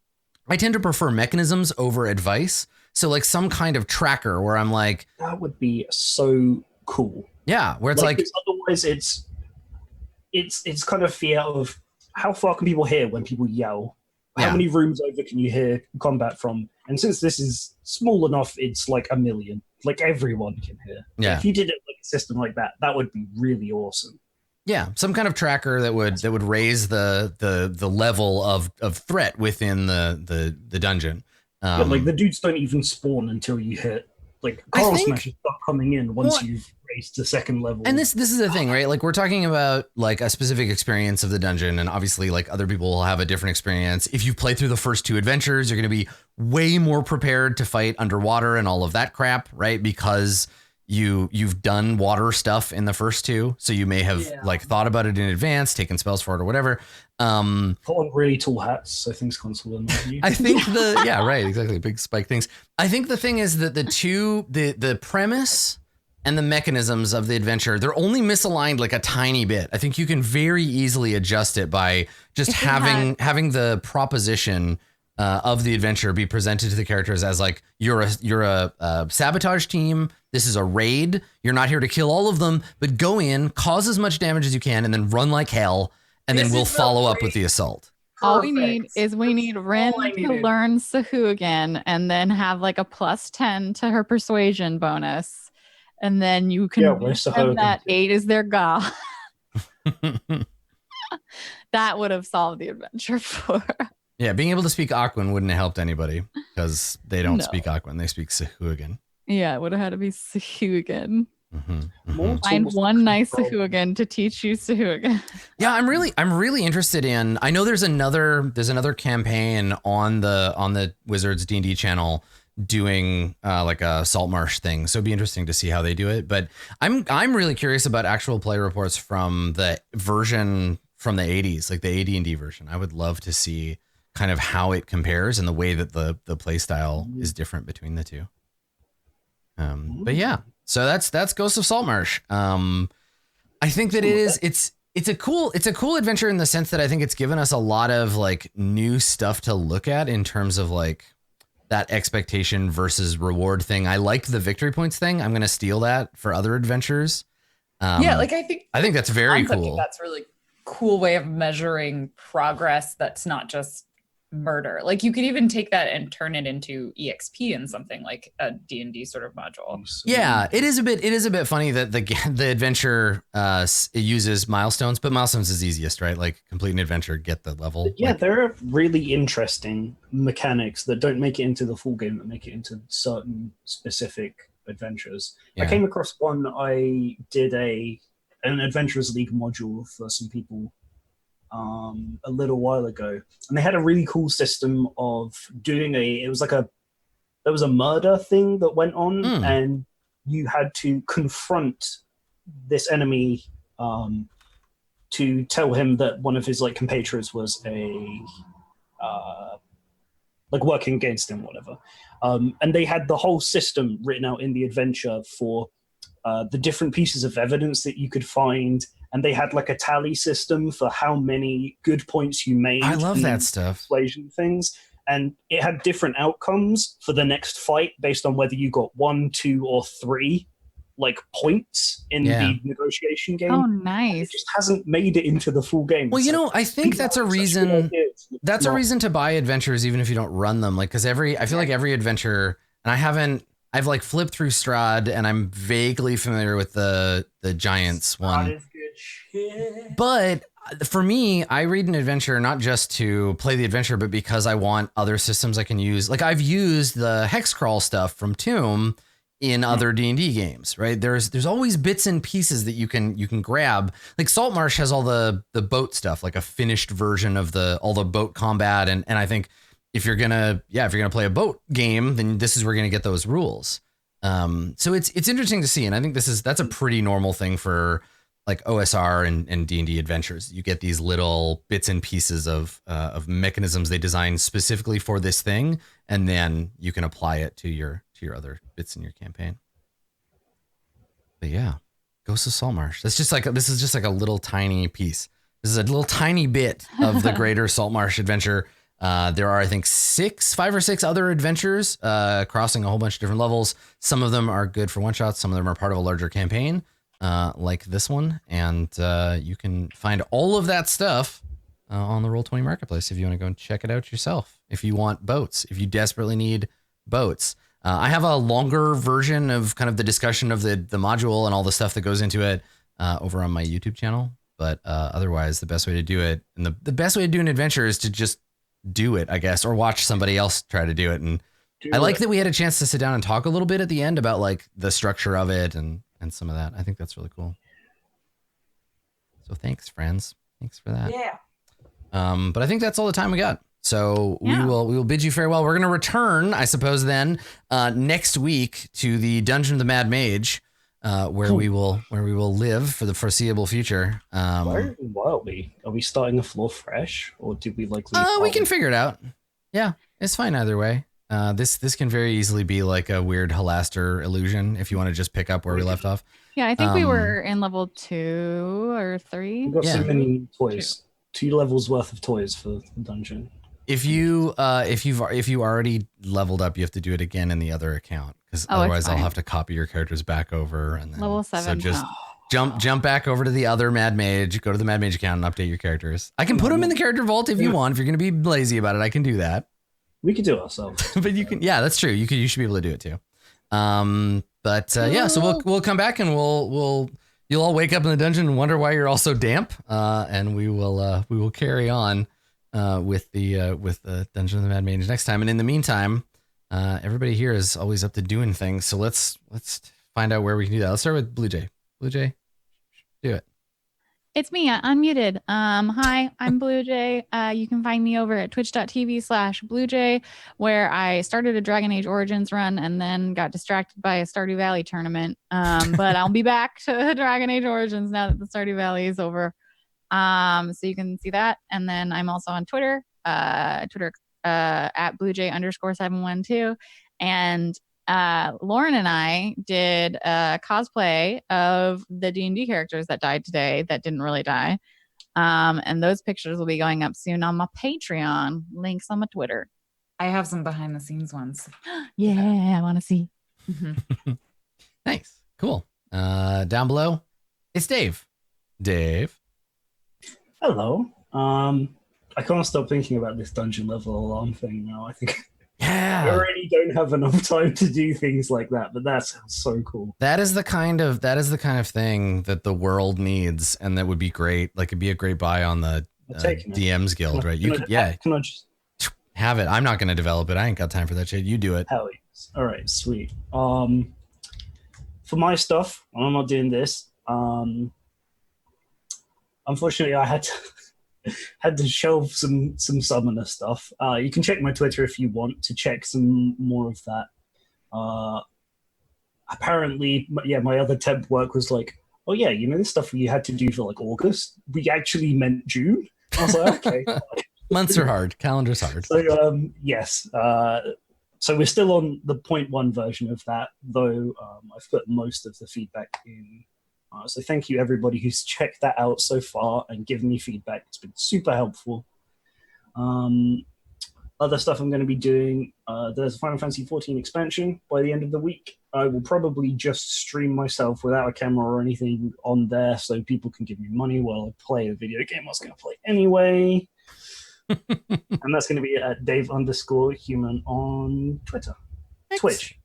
I tend to prefer mechanisms over advice. So like some kind of tracker where I'm like, that would be so cool. Yeah, where it's like otherwise it's kind of fear of how far can people hear when people yell? How many rooms over can you hear combat from? And since this is small enough, it's like 1 million. Like everyone can hear. Yeah. If you did it like a system like that, that would be really awesome. Yeah, some kind of tracker that would raise the level of threat within the dungeon. Like the dudes don't even spawn until you hit like coral smashes start coming in once you've raised the second level. And this is the thing, right? Like we're talking about like a specific experience of the dungeon, and obviously like other people will have a different experience. If you've played through the first 2 adventures, you're going to be way more prepared to fight underwater and all of that crap, right? Because you've done water stuff in the first 2, so you may have like thought about it in advance, taken spells for it or whatever. Put on really tall hats so things can't swim on you. I think exactly, big spike things. I think the thing is that the premise and the mechanisms of the adventure, they're only misaligned like a tiny bit. I think you can very easily adjust it by just having the proposition of the adventure be presented to the characters as like you're a sabotage team. This is a raid. You're not here to kill all of them, but go in, cause as much damage as you can, and then run like hell, and then we'll follow up with the assault. All we need is Rin to learn Sugan and then have like a +10 to her persuasion bonus, and then you can that 8 is their god. That would have solved the adventure for. Yeah, being able to speak Aquan wouldn't have helped anybody because they don't speak Aquan; they speak Sugan. Yeah, it would have had to be Sugan. Mm-hmm. Find one nice Sugan to teach you Sugan. Yeah, I'm really interested in. I know there's another campaign on the Wizards D&D channel doing like a Saltmarsh thing, so it'd be interesting to see how they do it. But I'm really curious about actual play reports from the version from the 80s, like the AD&D version. I would love to see kind of how it compares and the way that the play style is different between the two. But yeah, so that's Ghosts of Saltmarsh. I think that it's a cool adventure in the sense that I think it's given us a lot of like new stuff to look at in terms of like that expectation versus reward thing. I like the victory points thing. I'm going to steal that for other adventures. Like I think that's very cool. That's a really cool way of measuring progress. That's not just murder. Like you could even take that and turn it into EXP in something like a D&D sort of module. Yeah, it is a bit funny that the adventure it uses milestones, but milestones is easiest, right? Like complete an adventure, get the level. Yeah, there are really interesting mechanics that don't make it into the full game, that make it into certain specific adventures. Yeah. I came across one. I did an Adventurers League module for some people a little while ago, and they had a really cool system of doing there was a murder thing that went on, and you had to confront this enemy to tell him that one of his like compatriots was like working against him, whatever. And they had the whole system written out in the adventure for the different pieces of evidence that you could find, and they had like a tally system for how many good points you made. I love that stuff. Persuasion things, and it had different outcomes for the next fight based on whether you got 1, 2, or 3 like points in the negotiation game. Oh, nice. It just hasn't made it into the full game. Well, I think that's a reason. That's a reason to buy adventures, even if you don't run them. Like, because I feel like every adventure, and I've like flipped through Strahd, and I'm vaguely familiar with the Giants one. Strahd is good shit. But for me, I read an adventure not just to play the adventure, but because I want other systems I can use. Like, I've used the hex crawl stuff from Tomb in other D&D games, right? There's always bits and pieces that you can grab. Like Saltmarsh has all the boat stuff, like a finished version of all the boat combat, and I think if you're gonna play a boat game, then this is where you're gonna get those rules. So it's interesting to see, and I think that's a pretty normal thing for like OSR and D&D adventures. You get these little bits and pieces of mechanisms they designed specifically for this thing, and then you can apply it to your other bits in your campaign. But yeah, Ghosts of Saltmarsh. This is just like a little tiny piece. This is a little tiny bit of the greater Saltmarsh adventure. There are, I think, 5 or 6 other adventures crossing a whole bunch of different levels. Some of them are good for one shots. Some of them are part of a larger campaign, like this one. And you can find all of that stuff on the Roll20 marketplace if you want to go and check it out yourself. If you want boats, if you desperately need boats. I have a longer version of kind of the discussion of the module and all the stuff that goes into it over on my YouTube channel. But otherwise, the best way to do it, and the best way to do an adventure is to just do it, I guess, or watch somebody else try to do it. And I like that we had a chance to sit down and talk a little bit at the end about like the structure of it and some of that. I think that's really cool. So thanks, friends. Thanks for that. Yeah. But I think that's all the time we got. So we will bid you farewell. We're going to return, I suppose, then next week to the Dungeon of the Mad Mage, where we will live for the foreseeable future. Where are we starting the floor fresh, or did we like? We can figure it out. Yeah, it's fine either way. This can very easily be like a weird Halaster illusion if you want to just pick up where we left off. Yeah, I think we were in level 2 or 3. We've got so many toys. 2 levels worth of toys for the dungeon. If you already leveled up, you have to do it again in the other account, because otherwise I'll have to copy your characters back over, and then level 7. So just jump back over to the other Mad Mage, go to the Mad Mage account, and update your characters. I can put them in the character vault if you want. If you're going to be lazy about it, I can do that. We could do it ourselves. But you can, yeah, that's true. You should be able to do it too. So we'll come back and you'll all wake up in the dungeon and wonder why you're all so damp. And we will carry on with the Dungeon of the Mad Mage next time. And in the meantime, everybody here is always up to doing things. So let's find out where we can do that. Let's start with Bluejay. Bluejay, do it. It's me. I unmuted. Hi, I'm Bluejay. You can find me over at twitch.tv/Bluejay, where I started a Dragon Age Origins run and then got distracted by a Stardew Valley tournament. But I'll be back to Dragon Age Origins now that the Stardew Valley is over. So you can see that. And then I'm also on Twitter, at Bluejay_712. And Lauren and I did a cosplay of the D&D characters that died today that didn't really die. And those pictures will be going up soon on my Patreon. Links on my Twitter. I have some behind the scenes ones. Yeah, I want to see. Mm-hmm. Nice. Cool. Down below, it's Dave. Dave. Hello. I can't stop thinking about this dungeon level alarm thing now. I think I already don't have enough time to do things like that, but that sounds so cool. That is the kind of thing that the world needs, and that would be great. Like, it'd be a great buy on the DM's Guild, right? Can I just have it? I'm not going to develop it. I ain't got time for that shit. You do it. Hell yes. All right, sweet. For my stuff, I'm not doing this. Unfortunately, I had to shelve some summoner stuff. You can check my Twitter if you want to check some more of that. Apparently, my other temp work was like, oh yeah, this stuff we had to do for like August. We actually meant June. I was like, okay. Months are hard. Calendar's hard. So yes, So we're still on the 0.1 version of that, though I've put most of the feedback in. So thank you everybody who's checked that out so far and given me feedback. It's been super helpful. Other stuff I'm going to be doing, there's a Final Fantasy XIV expansion by the end of the week. I will probably just stream myself without a camera or anything on there so people can give me money while I play a video game I was going to play anyway. And that's going to be at Dave_Human on Twitter. Thanks. Twitch.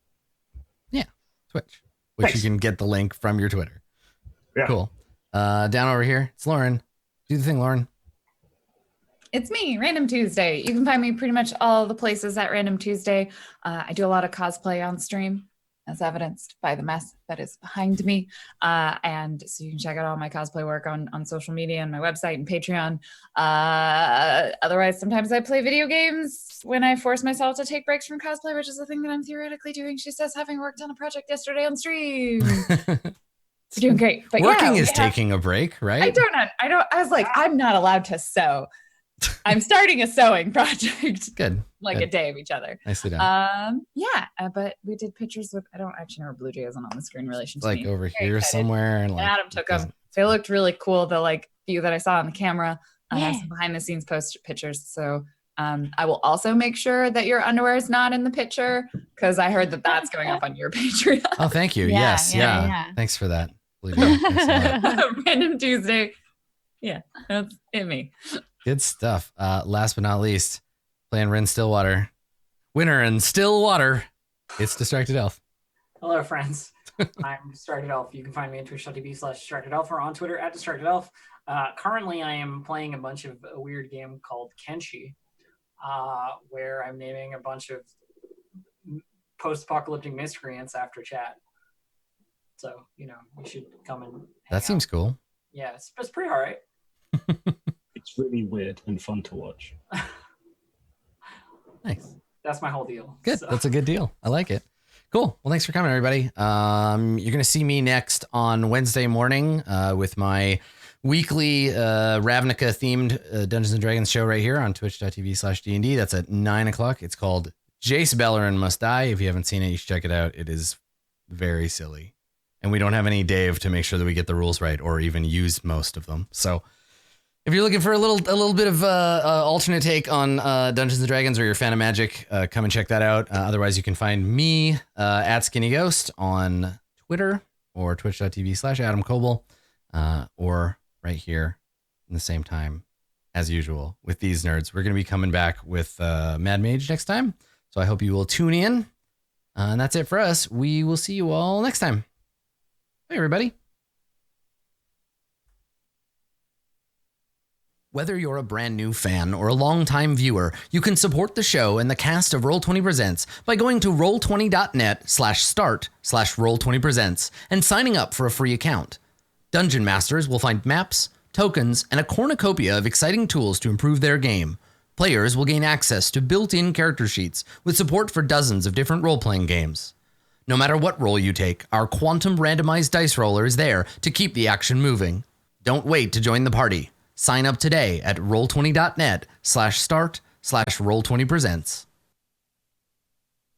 Yeah, Twitch. Which Thanks. you can get the link from your Twitter. Yeah. Cool. Down over here, it's Lauren. Do the thing, Lauren. It's me, Random Tuesday. You can find me pretty much all the places at Random Tuesday. I do a lot of cosplay on stream, as evidenced by the mess that is behind me. And so you can check out all my cosplay work on social media and my website and Patreon. Otherwise, sometimes I play video games when I force myself to take breaks from cosplay, which is the thing that I'm theoretically doing. She says, having worked on a project yesterday on stream. We're doing great. But Working is taking a break, right? I was like, I'm not allowed to sew. I'm starting a sewing project. Good. Like a day of each other. Nicely done. But we did pictures with, I don't actually know where Bluejay isn't on the screen in relation to Like me. over Very here excited. somewhere. And like, Adam took them. They looked really cool. The like view that I saw on the camera. I have some behind the scenes post pictures. So I will also make sure that your underwear is not in the picture because I heard that that's going up on your Patreon. Oh, thank you. Yeah, Yes. yeah, Yeah. yeah. Thanks for that. Bluejay. Thanks a lot. Random Tuesday. Yeah, that's it. Me. Good stuff. Last but not least, playing Rin Stillwater. Winner in Stillwater. It's Distracted Elf. Hello, friends. I'm Distracted Elf. You can find me at twitch.tv/DistractedElf or on Twitter at DistractedElf. Currently, I am playing a bunch of a weird game called Kenshi, where I'm naming a bunch of post-apocalyptic miscreants after chat. So, you should come and That seems cool. Yeah, it's pretty all right. It's really weird and fun to watch. Nice. That's my whole deal. Good. So. That's a good deal. I like it. Cool. Well, thanks for coming, everybody. You're going to see me next on Wednesday morning with my weekly Ravnica themed Dungeons and Dragons show right here on twitch.tv/DND. That's at 9:00. It's called Jace Bellerin Must Die. If you haven't seen it, you should check it out. It is very silly. And we don't have any Dave to make sure that we get the rules right or even use most of them. So if you're looking for a little bit of alternate take on Dungeons and Dragons or you're a fan of magic, come and check that out. Otherwise, you can find me at Skinny Ghost on Twitter or twitch.tv/Adam Koebel or right here in the same time as usual with these nerds. We're going to be coming back with Mad Mage next time. So I hope you will tune in. And that's it for us. We will see you all next time. Hey, everybody. Whether you're a brand new fan or a longtime viewer, you can support the show and the cast of Roll20 Presents by going to roll20.net/start/Roll20Presents and signing up for a free account. Dungeon Masters will find maps, tokens, and a cornucopia of exciting tools to improve their game. Players will gain access to built-in character sheets with support for dozens of different role-playing games. No matter what role you take, our quantum randomized dice roller is there to keep the action moving. Don't wait to join the party. Sign up today at roll20.net/start/Roll20Presents.